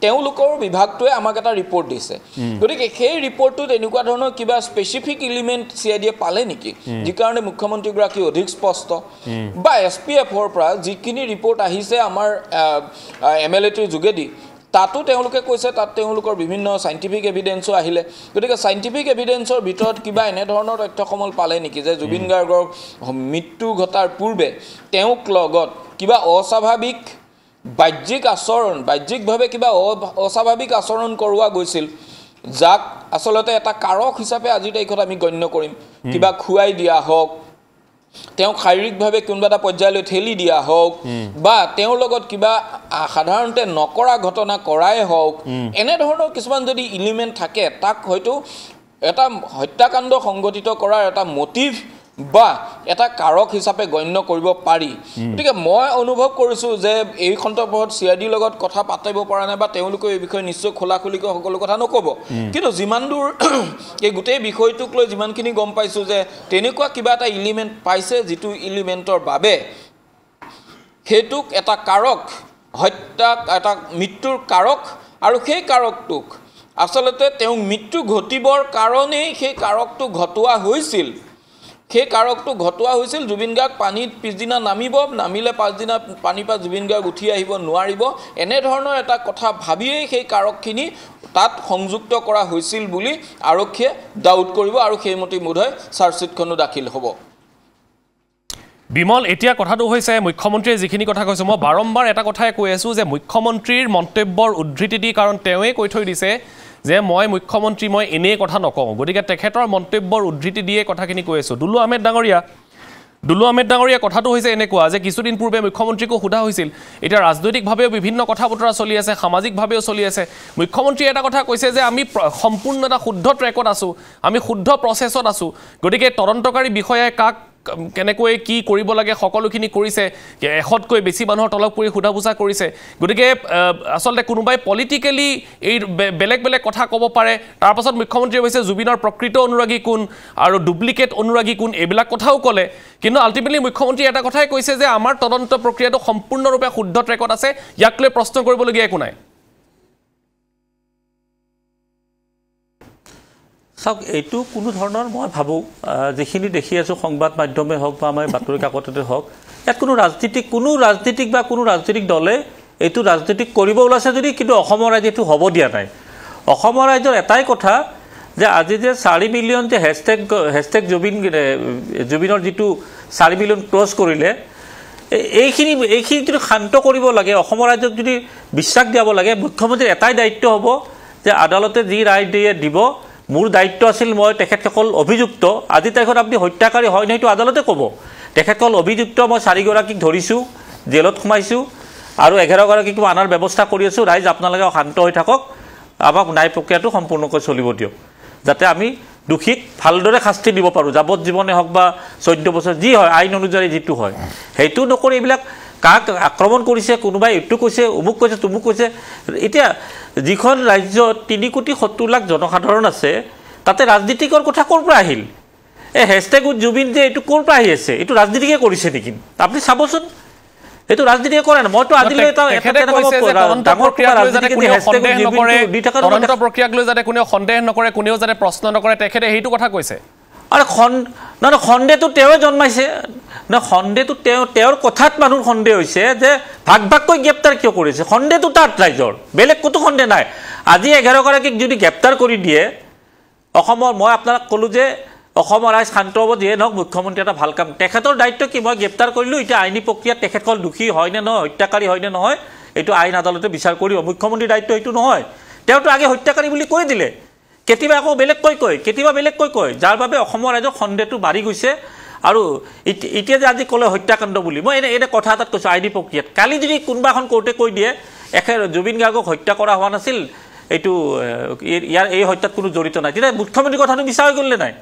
তেওঁলোকৰ বিভাগটোৱে আমাক এটা ৰিপৰ্ট দিছে গতিকে সেই ৰিপৰ্টটোত এনেকুৱা ধৰণৰ কিবা স্পেচিফিক এলিমেণ্ট চিআইডিয়ে পালে নেকি যি কাৰণে মুখ্যমন্ত্ৰীগৰাকী অধিক স্পষ্ট বা এছপিএফৰ পৰা যিখিনি ৰিপৰ্ট আহিছে আমাৰ MLA-টিৰ যোগেদি তাতো তেওঁলোকে কৈছে তাত তেওঁলোকৰ বিভিন্ন সাইন্টিফিক এভিডেন্সও আহিলে গতিকে সাইন্টিফিক এভিডেন্সৰ ভিতৰত কিবা এনে ধৰণৰ তথ্য সমল পালে নেকি যে জুবিন গাৰ্গৰ মৃত্যু ঘটাৰ পূৰ্বে তেওঁক লগত কিবা অস্বাভাৱিক বাহ্যিকভাৱে কিবা অস্বাভাৱিক আচৰণ কৰোৱা গৈছিল যাক আচলতে এটা কাৰক হিচাপে আজিৰ তাৰিখত আমি গণ্য কৰিম কিবা খুৱাই দিয়া হওক তেওঁ শাৰীৰিকভাৱে কোনোবা এটা পৰ্যায়লৈ ঠেলি দিয়া হওক বা তেওঁৰ লগত কিবা সাধাৰণতে নকৰা ঘটনা কৰাই হওক এনে ধৰণৰ কিছুমান যদি এলিমেণ্ট থাকে তাক হয়তো এটা হত্যাকাণ্ড সংঘটিত কৰাৰ এটা মটিভ বা এটা কাৰক হিচাপে গণ্য কৰিব পাৰি গতিকে মই অনুভৱ কৰিছোঁ যে এই সন্দৰ্ভত চিআইডিৰ লগত কথা পাতিব পৰা নাই বা তেওঁলোকে এই বিষয়ে নিশ্চয় খোলাখুলিকৈ সকলো কথা নক'ব কিন্তু যিমান দূৰ এই গোটেই বিষয়টোক লৈ যিমানখিনি গম পাইছোঁ যে তেনেকুৱা কিবা এটা এলিমেণ্ট পাইছে যিটো এলিমেণ্টৰ বাবে সেইটোক এটা কাৰক এটা মৃত্যুৰ কাৰক আৰু সেই কাৰকটোক আচলতে তেওঁ মৃত্যু ঘটিবৰ কাৰণেই সেই কাৰকটো ঘটোৱা হৈছিল সেই কাৰকটো ঘটোৱা হৈছিল জুবিন গাৰ্গ পানীত পিছদিনা নামিলে পাছদিনা পানীৰ পৰা জুবিন গাৰ্গ উঠি আহিব নোৱাৰিব এনেধৰণৰ এটা কথা ভাবিয়েই সেই কাৰকখিনি তাত সংযুক্ত কৰা হৈছিল বুলি আৰক্ষীয়ে ডাউট কৰিব আৰু সেইমতে বোধহয় চাৰ্জশ্বিটখনো দাখিল হ'ব বিমল এতিয়া কথাটো হৈছে মুখ্যমন্ত্ৰীয়ে যিখিনি কথা কৈছে মই বাৰম্বাৰ এটা কথাই কৈ আছোঁ যে মুখ্যমন্ত্ৰীৰ মন্তব্যৰ উদ্ধৃতি দি কাৰণ তেওঁৱে কৈ থৈ দিছে যে মই মুখ্যমন্ত্ৰী মই এনেই কথা নকওঁ গতিকে তেখেতৰ মন্তব্যৰ উদ্ধৃতি দিয়ে কথাখিনি কৈ আছোঁ দুলু আহমেদ ডাঙৰীয়া কথাটো হৈছে এনেকুৱা যে কিছুদিন পূৰ্বে মুখ্যমন্ত্ৰীকো সোধা হৈছিল এতিয়া ৰাজনৈতিকভাৱেও বিভিন্ন কথা বতৰা চলি আছে সামাজিকভাৱেও চলি আছে মুখ্যমন্ত্ৰীয়ে এটা কথা কৈছে যে আমি সম্পূৰ্ণ এটা শুদ্ধ ট্ৰেকত আছোঁ আমি শুদ্ধ প্ৰচেছত আছোঁ গতিকে তদন্তকাৰী বিষয়াই কাক কেনেকৈ কি কৰিব লাগে সকলোখিনি কৰিছে, 100তকৈ বেছি মানুহৰ তলব কৰি সোধা পোছা কৰিছে। গতিকে আচলতে কোনোবাই পলিটিকেলি এই বেলেগ বেলেগ কথা ক'ব পাৰে, তাৰপাছত মুখ্যমন্ত্ৰীয়ে কৈছে জুবিনৰ প্ৰকৃত অনুৰাগী কোন আৰু ডুপ্লিকেট অনুৰাগী কোন, এইবিলাক কথাও ক'লে। কিন্তু আল্টিমেটলি মুখ্যমন্ত্ৰীয়ে এটা কথাই কৈছে যে আমাৰ তদন্ত প্ৰক্ৰিয়াটো সম্পূৰ্ণৰূপে শুদ্ধ ট্ৰেকত আছে, ইয়াক লৈ প্ৰশ্ন কৰিবলগীয়া একো নাই। চাওক, এইটো কোনো ধৰণৰ মই ভাবোঁ যিখিনি দেখি আছোঁ সংবাদ মাধ্যমে হওক বা আমাৰ বাতৰি কাকততে হওক, ইয়াত কোনো ৰাজনীতিক দলে এইটো ৰাজনীতিক কৰিব ওলাইছে যদি, কিন্তু অসমৰ ৰাইজে এইটো হ'ব দিয়া নাই। অসমৰ ৰাইজৰ এটাই কথা যে আজি যে 4 মিলিয়ন যে হেছটেগ জুবিনৰ যিটো 4 মিলিয়ন ক্ৰছ কৰিলে, এইখিনি যদি শান্ত কৰিব লাগে, অসমৰ ৰাইজক যদি বিশ্বাস দিয়াব লাগে, মুখ্যমন্ত্ৰীৰ এটাই দায়িত্ব হ'ব যে আদালতে যি ৰায় দিব, মোৰ দায়িত্ব আছিল, মই তেখেতসকল অভিযুক্ত, আজি তাৰিখত আপুনি হত্যাকাৰী হয় নহয় সেইটো আদালতে ক'ব। তেখেতসকল অভিযুক্ত, মই 4 গৰাকীক ধৰিছোঁ, জেলত সোমাইছোঁ আৰু 11 গৰাকীক আনাৰ ব্যৱস্থা কৰি আছোঁ। ৰাইজ আপোনালোকে শান্ত হৈ থাকক, আমাক ন্যায় প্ৰক্ৰিয়াটো সম্পূৰ্ণকৈ চলিব দিয়ক, যাতে আমি দোষীক ভালদৰে শাস্তি দিব পাৰোঁ, যাৱজ্জীৱনে হওক বা 14 বছৰ যি হয় আইন অনুযায়ী যিটো হয়, সেইটো নকৰি এইবিলাক কাক আক্ৰমণ কৰিছে, কোনোবাই এইটো কৈছে, অমুক কৈছে, তুমুক কৈছে। এতিয়া যিখন ৰাজ্যত 3,70,00,000 জনসাধাৰণ আছে, তাতে ৰাজনীতিকৰ কথা ক'ৰ পৰা আহিল? এই হেছটেগ জুবিন যে এইটো ক'ৰ পৰা আহি আছে? এইটো ৰাজনীতিকে কৰিছে নেকি? আপুনি চাবচোন, এইটো ৰাজনীতিকে কৰে না। মইতো আজিলৈ তদন্ত প্ৰক্ৰিয়াক লৈ যাতে কোনেও সন্দেহ নকৰে, কোনেও যাতে প্ৰশ্ন নকৰে, তেখেতে সেইটো কথা কৈছে। আৰু সন্দেহটো তেওঁৱে জন্মাইছে না, সন্দেহটো তেওঁৰ কথাত মানুহৰ সন্দেহ হৈছে যে ভাগ ভাগকৈ গ্ৰেপ্তাৰ কিয় কৰিছে, সন্দেহটো তাত ৰাইজৰ, বেলেগ ক'তো সন্দেহ নাই। আজি 11 গৰাকীক যদি গ্ৰেপ্তাৰ কৰি দিয়ে অসমৰ, মই আপোনাক ক'লোঁ যে অসমৰ ৰাইজ শান্ত হ'ব, যিয়ে নহওক মুখ্যমন্ত্ৰী এটা ভাল কাম, তেখেতৰ দায়িত্ব কি, মই গ্ৰেপ্তাৰ কৰিলোঁ, এতিয়া আইনী প্ৰক্ৰিয়াত তেখেতসকল দোষী হয়নে নহয়, হত্যাকাৰী হয়নে নহয়, এইটো আইন আদালতে বিচাৰ কৰিব। মুখ্যমন্ত্ৰীৰ দায়িত্ব এইটো নহয়, তেওঁতো আগে হত্যাকাৰী বুলি কৈ দিলে, কেতিয়াবা আকৌ বেলেগকৈ কয়, যাৰ বাবে অসমৰ ৰাইজৰ সন্দেহটো বাঢ়ি গৈছে। আৰু এতিয়া যে আজি ক'লে হত্যাকাণ্ড বুলি, মই এনে কথা এটাত কৈছোঁ, আইনী প্ৰক্ৰিয়াত কালি যদি কোনোবা এখন কোৰ্টে কৈ দিয়ে জুবিন গাৰ্গক হত্যা কৰা হোৱা নাছিল, এইটো এই হত্যাত কোনো জড়িত নাই, তেতিয়া মুখ্যমন্ত্ৰীৰ কথাটো মিছা হৈ গ'লে নাই?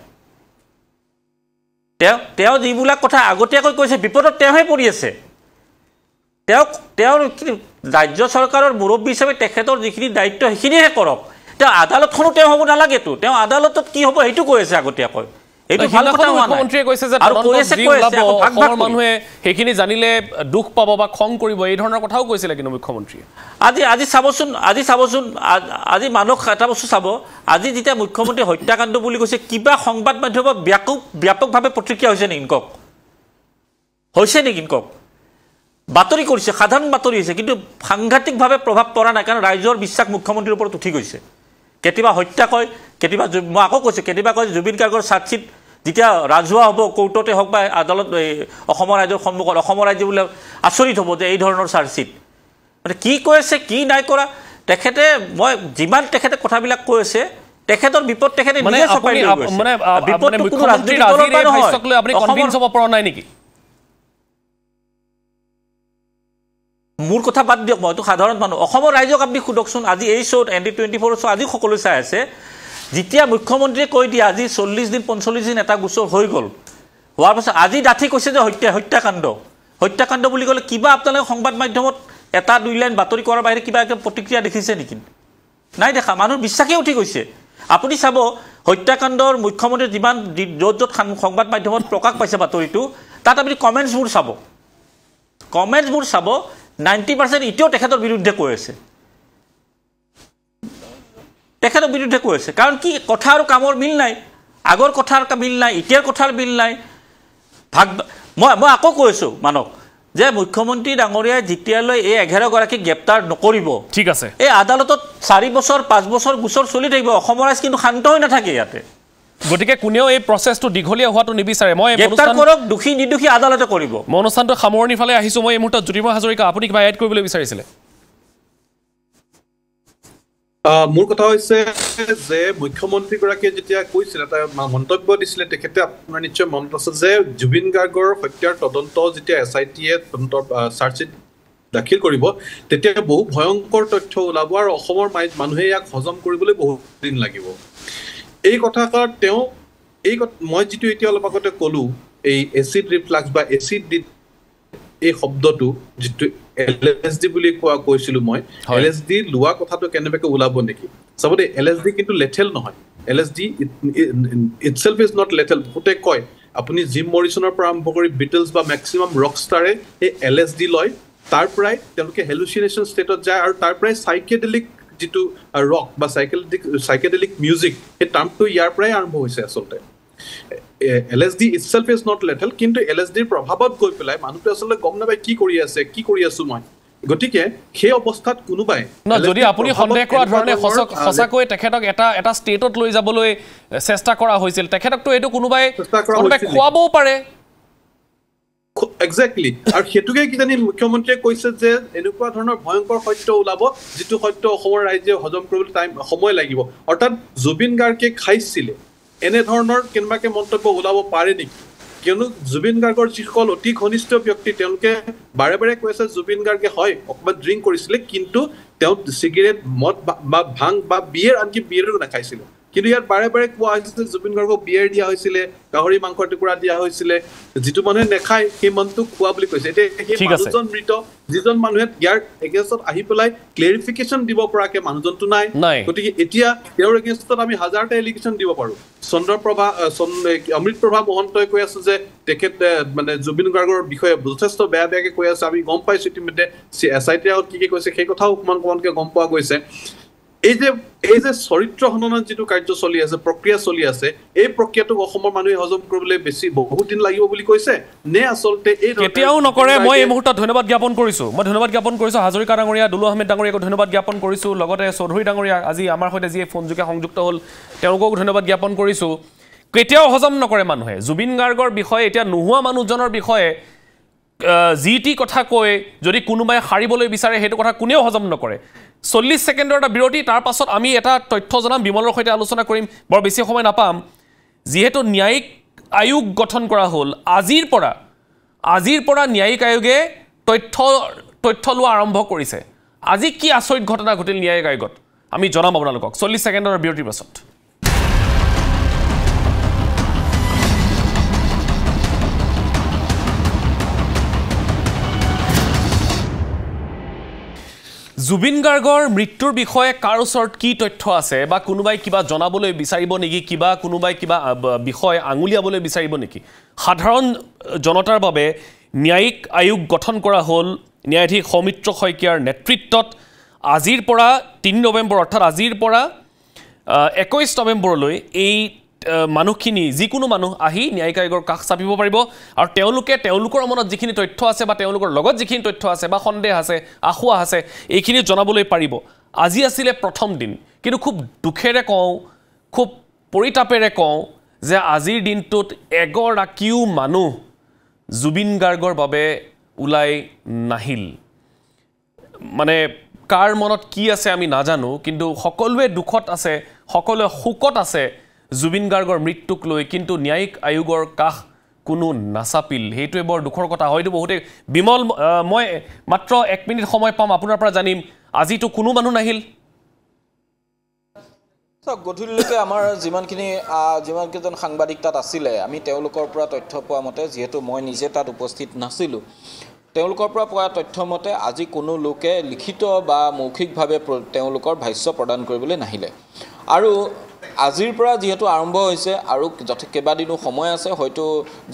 তেওঁ যিবিলাক কথা আগতীয়াকৈ কৈছে, বিপদত তেওঁহে পৰি আছে। তেওঁৰ ৰাজ্য চৰকাৰৰ মুৰব্বী হিচাপে তেখেতৰ যিখিনি দায়িত্ব সেইখিনিহে কৰক। তেওঁ আদালতখনো তেওঁ হ'ব নালাগেতো, তেওঁ আদালতত কি হ'ব সেইটো কৈ আছে আগতীয়াকৈ। মুখ্যমন্ত্ৰীয়ে কৈছে যে অসমৰ মানুহে সেইখিনি জানিলে দুখ পাব বা খং কৰিব, এই ধৰণৰ কথাও কৈছিলে কিন্তু মুখ্যমন্ত্ৰীয়ে। আজি চাবচোন আজি মানুহ এটা বস্তু চাব, আজি যেতিয়া মুখ্যমন্ত্ৰী হত্যাকাণ্ড বুলি কৈছে, কিবা সংবাদ মাধ্যমত ব্যাপকভাৱে প্ৰতিক্ৰিয়া হৈছে নেকি? কওক বাতৰি কৰিছে, সাধাৰণ বাতৰি হৈছে, কিন্তু সাংঘাতিকভাৱে প্ৰভাৱ পৰা নাই, কাৰণ ৰাইজৰ বিশ্বাস মুখ্যমন্ত্ৰীৰ ওপৰত উঠি গৈছে। কেতিয়াবা হত্যা কয়, কেতিয়াবা মই আকৌ কৈছোঁ, কেতিয়াবা কয় জুবিন গাৰ্গৰ চাৰ্জশ্বিট যেতিয়া ৰাজহুৱা হ'ব, কোৰ্টতে হওক বা আদালত, অসমৰ ৰাইজৰ সন্মুখত, অসমৰ ৰাইজে বোলে আচৰিত হ'ব যে এই ধৰণৰ চাৰ্জশ্বিট, মানে কি কৈ আছে, কি নাই কৰা। তেখেতে মই যিমান তেখেতে কথাবিলাক কৈ আছে, তেখেতৰ বিপদ তেখেতে নিজে চপাই লৈ গৈছে। মোৰ কথা বাদ দিয়ক, মইতো সাধাৰণ মানুহ, অসমৰ ৰাইজক আপুনি সোধকচোন। আজি এই শ্ব'ত ND24 শ্ব' আজি সকলোৱে চাই আছে, যেতিয়া মুখ্যমন্ত্ৰীয়ে কৈ দিয়ে আজি 40 দিন 45 দিন এটা গোচৰ হৈ গ'ল, হোৱাৰ পাছত আজি ডাঠি কৈছে যে হত্যাকাণ্ড বুলি ক'লে, কিবা আপোনালোকে সংবাদ মাধ্যমত 1-2 লাইন বাতৰি কৰাৰ বাহিৰে কিবা একটা প্ৰতিক্ৰিয়া দেখিছে নেকি? নাই দেখা, মানুহৰ বিশ্বাসেই উঠি গৈছে। আপুনি চাব হত্যাকাণ্ডৰ মুখ্যমন্ত্ৰীৰ যিমান য'ত সংবাদ মাধ্যমত প্ৰকাশ পাইছে বাতৰিটো, তাত আপুনি কমেণ্টছবোৰ চাব 90% এতিয়াও তেখেতৰ বিৰুদ্ধে কৈ আছে, কাৰণ কি কথা আৰু কামৰ মিল নাই, আগৰ কথাৰ মিল নাই, এতিয়াৰ কথাৰ মিল নাই। মই আকৌ কৈ আছোঁ মানক যে মুখ্যমন্ত্ৰী ডাঙৰীয়াই যেতিয়ালৈ এই 11 গৰাকীক গ্ৰেপ্তাৰ নকৰিব, ঠিক আছে, এই আদালতত 4 বছৰ 5 বছৰ গোচৰ চলি থাকিব, অসমৰ ৰাইজ কিন্তু শান্ত হৈ নাথাকে ইয়াতে। গতিকে কোনেও এই প্ৰচেছটো দীঘলীয়া হোৱাটো নিবিচাৰে। মই গ্ৰেপ্তাৰ কৰক, দোষী নিৰ্দোষী আদালতে কৰিব। মই অনুষ্ঠানটো সামৰণিৰ ফালে আহিছোঁ। মই এই মুহূৰ্তত জ্যোতিৰ্ময় হাজৰিকা, আপুনি কিবা এড কৰিবলৈ বিচাৰিছিলে? মোৰ কথা হৈছে যে মুখ্যমন্ত্ৰীগৰাকীয়ে যেতিয়া কৈছিল, এটা মন্তব্য দিছিলে, তেখেতে আপোনাৰ নিশ্চয় মনত আছে যে জুবিন গাৰ্গৰ হত্যাৰ তদন্ত যেতিয়া SIT-য়ে চাৰ্জশ্বিট দাখিল কৰিব, তেতিয়া বহু ভয়ংকৰ তথ্য ওলাব আৰু অসমৰ মানুহে ইয়াক হজম কৰিবলৈ বহুত দিন লাগিব। এই কথাষাৰ মই যিটো এতিয়া অলপ আগতে ক'লোঁ, এই এচিড ৰিফ্লাক্স বা এচিড এই শব্দটো যিটো LSD বুলি কৈছিলো মই LSD লোৱা কথাটো কেনেবাকে ওলাব নেকি চাবতে LSD কিন্তু লেথেল নহয় LSD itself is not lethal বহুতে কয় আপুনি জিম মৰিছনৰ পৰা আৰম্ভ কৰি বিটলছ বা ম্যাক্সিমাম ৰকষ্টাৰে এই LSD লয় তাৰ পৰাই তেওঁলোকে হেলুচিনেশ্যন ষ্টেটত যায় আৰু তাৰ পৰাই সাইকেডেলিক যেটো ৰক বা সাইকেডেলিক মিউজিক এই টাৰ্মটো ইয়াৰ পৰাই আৰম্ভ হৈছে আসলতে LSD itself is not lethal কিন্তু LSD ৰ প্ৰভাৱত গৈ পেলাই মানুহটো আসলে গম নাপায় কি কৰি আছো মই গতিকে সেই অৱস্থাত কোনোবাই না যদি আপুনি সন্দেহ কৰা ধৰণে সঁচাকৈ তেখেতক এটা ষ্টেটত লৈ যাবলৈ চেষ্টা কৰা হৈছিল তেখেতকটো এইটো কোনোবাই খোৱাবও পাৰে এক্স্যাক্টলি আৰু হেতুকে কি জানি মুখ্যমন্ত্ৰীয়ে কৈছে যে এনেকুৱা ধৰণৰ ভয়ংকৰ সত্য ওলাব যেটো সত্য অসমৰ ৰাজ্যে হজম কৰিবলৈ সময় লাগিব অৰ্থাৎ জুবিন গাৰ্গে খাইছিলে এনে ধৰণৰ কেনবাকে মন্তব্য ওলাব পাৰে নেকি কিয়নো জুবিন গাৰ্গৰ যিসকল অতি ঘনিষ্ঠ ব্যক্তি তেওঁলোকে বাৰে বাৰে কৈছে জুবিন গাৰ্গে হয় অকমান ড্ৰিংক কৰিছিলে কিন্তু তেওঁ সিগাৰেট মদ বা ভাং বা বিয়েৰ আনকি বিয়েৰো নাখাইছিল কিন্তু ইয়াত বাৰে বাৰে কোৱা হৈছে জুবিন গাৰ্গক বিয়েৰ দিয়া হৈছিলে গাহৰি মাংসৰ টুকুৰা দিয়া হৈছিলে যেটো মানুহে নেখায় সেই মনটো খোৱা বুলি কৈছে এতিয়া সেই মানুহজন মৃত যিজন মানুহে ইয়াৰ এগেইনষ্টত আহি পেলাই ক্লেৰিফিকেশ্যন দিব পৰাকে মানুহজনটো নাই গতিকে এতিয়া তেওঁৰ এগেইনষ্টত আমি হাজাৰটা এলিগেশ্যন দিব পাৰো চন্দ্ৰপ্ৰভা অমৃতপ্ৰভা মহন্তই কৈ আছে যে তেখেত মানে জুবিন গাৰ্গৰ বিষয়ে যথেষ্ট বেয়াকে কৈ আছে আমি গম পাইছো ইতিমধ্যে SIT আগত কি কৈছে সেই কথাও অকমানকে গম পোৱা গৈছে এই যে চৰিত্ৰ হননৰ যেটো কাৰ্য চলি আছে প্ৰক্ৰিয়া চলি আছে এই প্ৰক্ৰিয়াটো অসমৰ মানুহে হজম কৰিবলৈ বেছি বহুত দিন লাগিব বুলি কৈছে নে আসলতে এই কেতিয়াও নকৰে মই এই মুহূৰ্তত ধন্যবাদ জ্ঞাপন কৰিছো হাজৰিকা ডাঙৰীয়া দুলু আহমেদ ডাঙৰীয়াক ধন্যবাদ জ্ঞাপন কৰিছো লগতে চৌধুৰী ডাঙৰীয়া আজি আমাৰ সৈতে যি ফোন যোগে সংযুক্ত হ'ল তেওঁলোকক ধন্যবাদ জ্ঞাপন কৰিছো কেতিয়াও হজম নকৰে মানুহে জুবিন গাৰ্গৰ বিষয়ে এতিয়া নোহোৱা মানুহজনৰ বিষয়ে জিটি কথা কৈ যদি কোনোবাই হাৰিবলৈ বিচাৰে হেতু কথা কোনেও হজম নকৰে 40 সেকেন্ডৰ এটা বিৰতি তাৰ পাছত আমি এটা তথ্য জনাম বিমলৰ সৈতে আলোচনা কৰিম বৰ বেছি সময় নাপাম যিহেতু ন্যায়িক আয়োগ গঠন কৰা হ'ল আজিৰ পৰা ন্যায়িক আয়োগে তথ্য লোৱা আৰম্ভ কৰিছে আজি কি আচৰিত ঘটনা ঘটিল ন্যায়িক আয়োগত আমি জনাম আপোনালোকক 40 সেকেন্ডৰ বিৰতিৰ পাছত জুবিন গাৰ্গৰ মৃত্যুৰ বিষয়ে কাৰ ওচৰত কি তথ্য আছে বা কোনোবাই কিবা জনাবলৈ বিচাৰিব নেকি কোনোবাই কিবা বিষয় আঙুলিয়াবলৈ বিচাৰিব নেকি সাধাৰণ জনতাৰ বাবে ন্যায়িক আয়োগ গঠন কৰা হ'ল ন্যায়াধীশ সৌমিত্ৰ শইকীয়াৰ নেতৃত্বত আজিৰ পৰা 3 নৱেম্বৰ অৰ্থাৎ আজিৰ পৰা 21 নৱেম্বৰলৈ এই মানুহখিনি যিকোনো মানুহ আহি ন্যায়িক আয়োগৰ কাষ চাপিব পাৰিব আৰু তেওঁলোকৰ মনত যিখিনি তথ্য আছে বা তেওঁলোকৰ লগত যিখিনি তথ্য আছে বা সন্দেহ আছে আখুৱা আছে এইখিনি জনাবলৈ পাৰিব আজি আছিল প্ৰথম দিন কিন্তু খুব দুখেৰে কওঁ খুব পৰিতাপেৰে কওঁ যে আজিৰ দিনটোত এগৰাকীও মানুহ জুবিন গাৰ্গৰ বাবে ওলাই নাহিল মানে কাৰ মনত কি আছে আমি নাজানো কিন্তু সকলোৱে দুখত আছে সকলোৱে শোকত আছে জুবিন গাৰ্গৰ মৃত্যুক লৈ কিন্তু ন্যায়িক আয়োগৰ কাষ কোনো নাচাপিল হেইটোৱে বৰ দুখৰ কথা হয়তো বহুতে বিমল মই মাত্ৰ 1 মিনিট সময় পাম আপোনাৰ পৰা জানিম আজিতো কোনো মানুহ নাহিল গধূলিলৈকে আমাৰ যিমানকেইজন সাংবাদিক তাত আছিলে আমি তেওঁলোকৰ পৰা তথ্য পোৱা মতে যিহেতু মই নিজে তাত উপস্থিত নাছিলোঁ তেওঁলোকৰ পৰা পোৱা তথ্য মতে আজি কোনো লোকে লিখিত বা মৌখিকভাৱে তেওঁলোকৰ ভাষ্য প্ৰদান কৰিবলৈ নাহিলে আৰু আজিৰ পৰা যেহেতু আৰম্ভ হৈছে আৰু কেইবাদিনো সময় আছে হয়তো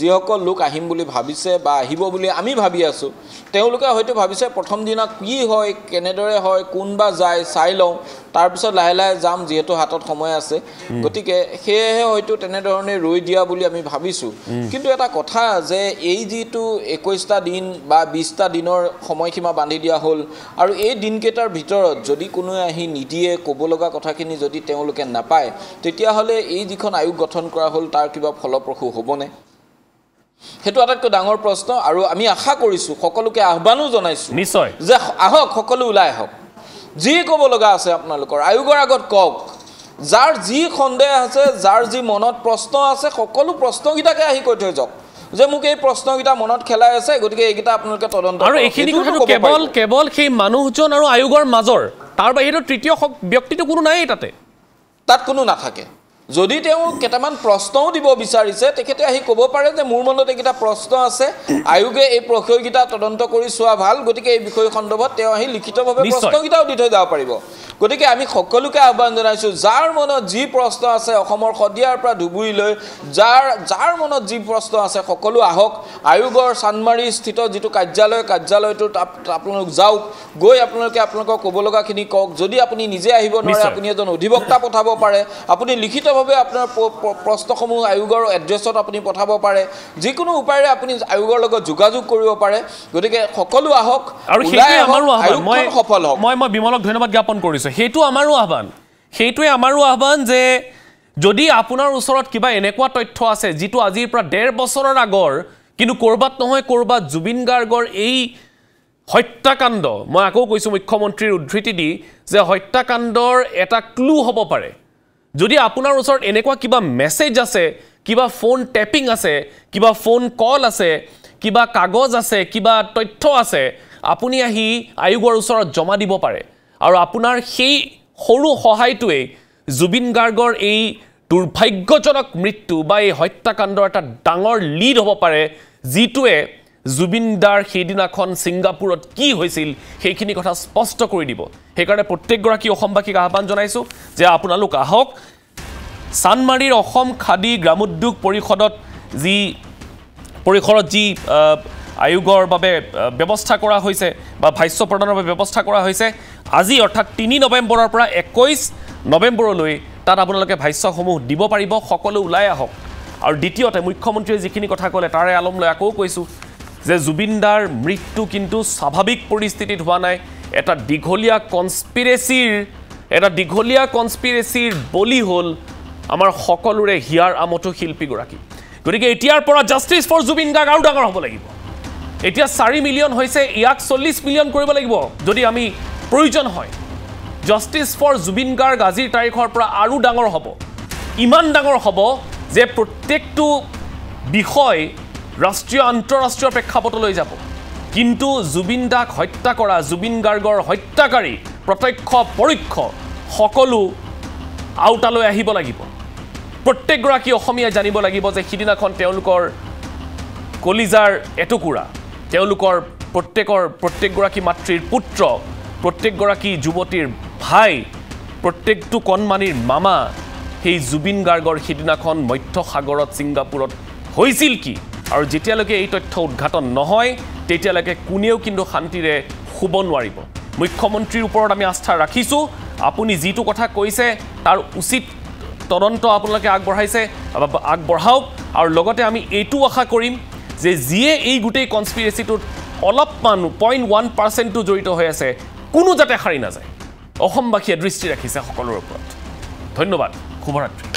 যিসকল লোক আহিম বুলি ভাবিছে বা আহিব বুলি আমি ভাবি আছো তেওঁলোকে হয়তো ভাবিছে প্ৰথম দিনা কি হয় কেনেদৰে হয় কোনবা যায় চাই লওঁ তাৰ পিছত লাহে লাহে যাম যেহেতু হাতত সময় আছে গতিকে সেয়েহে হয়তো তেনেধৰণে ৰৈ দিয়া বুলি আমি ভাবিছো কিন্তু এটা কথা যে এই যেটো 21টা দিন বা 20টা দিনৰ সময়সীমা বান্ধি দিয়া হ'ল আৰু এই দিনকেইটাৰ ভিতৰত যদি কোনো আহি নিদিয়ে ক'ব লগা কথাখিনি যদি তেওঁলোকে নাপায় তেতিয়াহ'লে এই যিখন আয়োগ গঠন কৰা হ'ল তাৰ কিবা ফলপ্ৰসূ হ'বনে হেতু আটাইতকৈ ডাঙৰ প্ৰশ্ন আৰু আমি আশা কৰিছো সকলোকে আহ্বানো জনাইছো নিশ্চয় যে আহক সকলো ওলাই আহক যি ক'ব লগা আছে আপোনালোকৰ আয়োগৰ আগত কওক যাৰ যি সন্দেহ আছে যাৰ যি মনত প্ৰশ্ন আছে সকলো প্ৰশ্নকেইটাকে আহি কৈ থৈ যাওক যে মোক এই প্ৰশ্নকেইটা মনত খেলাই আছে গতিকে এইকেইটা আপোনালোকে তদন্ত আৰু এইখিনি কথাটো কেৱল সেই মানুহজন আৰু আয়োগৰ মাজৰ তাৰ বাহিৰে তৃতীয় ব্যক্তিটো কোনো নাই তাতে তাত কোনো নাথাকে যদি তেওঁ কেইটামান প্ৰশ্নও দিব বিচাৰিছে তেখেতে আহি ক'ব পাৰে যে মোৰ মনত এইকেইটা প্ৰশ্ন আছে আয়োগে এই বিষয়কেইটা তদন্ত কৰি চোৱা ভাল গতিকে এই বিষয় সন্দৰ্ভত তেওঁ আহি লিখিতভাৱে প্ৰশ্নকেইটাও দি থৈ যাব পাৰিব গতিকে আমি সকলোকে আহ্বান জনাইছোঁ যাৰ মনত যি প্ৰশ্ন আছে অসমৰ শদিয়াৰ পৰা ধুবুৰীলৈ যাৰ মনত যি প্ৰশ্ন আছে সকলো আহক আয়োগৰ চানমাৰী স্থিত যিটো কাৰ্যালয়টোত আপোনালোক যাওক গৈ আপোনালোকে আপোনালোকৰ ক'ব লগাখিনি কওক যদি আপুনি নিজে আহিব নোৱাৰে আপুনি এজন অধিবক্তা পঠাব পাৰে আপুনি লিখিতভাৱে আপোনাৰ প্ৰশ্নসমূহ আয়োগৰ এড্ৰেছত আপুনি পঠাব পাৰে যিকোনো উপায়েৰে আপুনি আয়োগৰ লগত যোগাযোগ কৰিব পাৰে গতিকে সকলো আহক আৰু সেইটোৱে আমাৰো আহ্বান সফল হওক মই বিমলক ধন্যবাদ জ্ঞাপন কৰিছোঁ সেইটো আমাৰো আহ্বান সেইটোৱে আমাৰো আহ্বান যে যদি আপোনাৰ ওচৰত কিবা এনেকুৱা তথ্য আছে যিটো আজিৰ পৰা 1.5 বছৰৰ আগৰ কিন্তু কৰবাত নহয় কৰবাত জুবিন গাৰ্গৰ এই হত্যাকাণ্ড মই আকৌ কৈছোঁ মুখ্যমন্ত্ৰীৰ উদ্ধৃতি দি যে হত্যাকাণ্ডৰ এটা ক্লু হ'ব পাৰে যদি আপোনাৰ ওচৰত এনেকুৱা কিবা মেছেজ আছে কিবা ফোন টেপিং আছে কিবা ফোন কল আছে কিবা কাগজ আছে কিবা তথ্য আছে আপুনি আহি আয়োগৰ ওচৰত জমা দিব পাৰে আৰু আপোনাৰ সেই সৰু সহায়টোৱে জুবিন গাৰ্গৰ এই দুৰ্ভাগ্যজনক মৃত্যু বা এই হত্যাকাণ্ডৰ এটা ডাঙৰ লিড হ'ব পাৰে যিটোৱে জুবিন দাৰ সেইদিনাখন ছিংগাপুৰত কি হৈছিল সেইখিনি কথা স্পষ্ট কৰি দিব সেইকাৰণে প্ৰত্যেকগৰাকী অসমবাসীক আহ্বান জনাইছোঁ যে আপোনালোক আহক চানমাৰীৰ অসম খাদী গ্ৰামোদ্যোগ পৰিষদত যি আয়োগৰ বাবে ব্যৱস্থা কৰা হৈছে বা ভাষ্য প্ৰদানৰ বাবে ব্যৱস্থা কৰা হৈছে আজি অৰ্থাৎ 3 নৱেম্বৰৰ পৰা 21 নৱেম্বৰলৈ তাত আপোনালোকে ভাষ্যসমূহ দিব পাৰিব সকলো ওলাই আহক আৰু দ্বিতীয়তে মুখ্যমন্ত্ৰীয়ে যিখিনি কথা ক'লে তাৰে আলম লৈ আকৌ কৈছোঁ যে জুবিন দাৰ মৃত্যু কিন্তু স্বাভাৱিক পৰিস্থিতিত হোৱা নাই এটা দীঘলীয়া কনস্পিৰেচিৰ বলি হ'ল আমাৰ সকলোৰে হিয়াৰ আমঠু শিল্পীগৰাকী গতিকে এতিয়াৰ পৰা জাষ্টিছ ফৰ জুবিন গাৰ্গ আৰু ডাঙৰ হ'ব লাগিব এতিয়া 4 মিলিয়ন হৈছে ইয়াক 40 মিলিয়ন কৰিব লাগিব যদি আমি প্ৰয়োজন হয় জাষ্টিছ ফৰ জুবিন গাৰ্গ আজিৰ তাৰিখৰ পৰা আৰু ডাঙৰ হ'ব ইমান ডাঙৰ হ'ব যে প্ৰত্যেকটো বিষয় ৰাষ্ট্ৰীয় আন্তঃৰাষ্ট্ৰীয় প্ৰেক্ষাপটলৈ যাব কিন্তু জুবিন দাক হত্যা কৰা জুবিন গাৰ্গৰ হত্যাকাৰী প্ৰত্যক্ষ পৰোক্ষ সকলো আউটালৈ আহিব লাগিব প্ৰত্যেকগৰাকী অসমীয়াই জানিব লাগিব যে সিদিনাখন তেওঁলোকৰ কলিজাৰ এটুকুৰা তেওঁলোকৰ প্ৰত্যেকগৰাকী মাতৃৰ পুত্ৰ প্ৰত্যেকগৰাকী যুৱতীৰ ভাই প্ৰত্যেকটো কণমানিৰ মামা সেই জুবিন গাৰ্গৰ সিদিনাখন মধ্যসাগৰত ছিংগাপুৰত হৈছিল কি আৰু যেতিয়ালৈকে এই তথ্য উদ্ঘাটন নহয় তেতিয়ালৈকে কোনেও কিন্তু শান্তিৰে শুব নোৱাৰিব মুখ্যমন্ত্ৰীৰ ওপৰত আমি আস্থা ৰাখিছোঁ আপুনি যিটো কথা কৈছে তাৰ উচিত তদন্ত আপোনালোকে আগবঢ়াওক আৰু লগতে আমি এইটো আশা কৰিম যে যিয়ে এই গোটেই কনস্পিৰেচিটোত অলপমান 0.1% জড়িত হৈ আছে কোনো যাতে সাৰি নাযায় অসমবাসীয়ে দৃষ্টি ৰাখিছে সকলোৰে ওপৰত ধন্যবাদ শুভৰাত্ৰি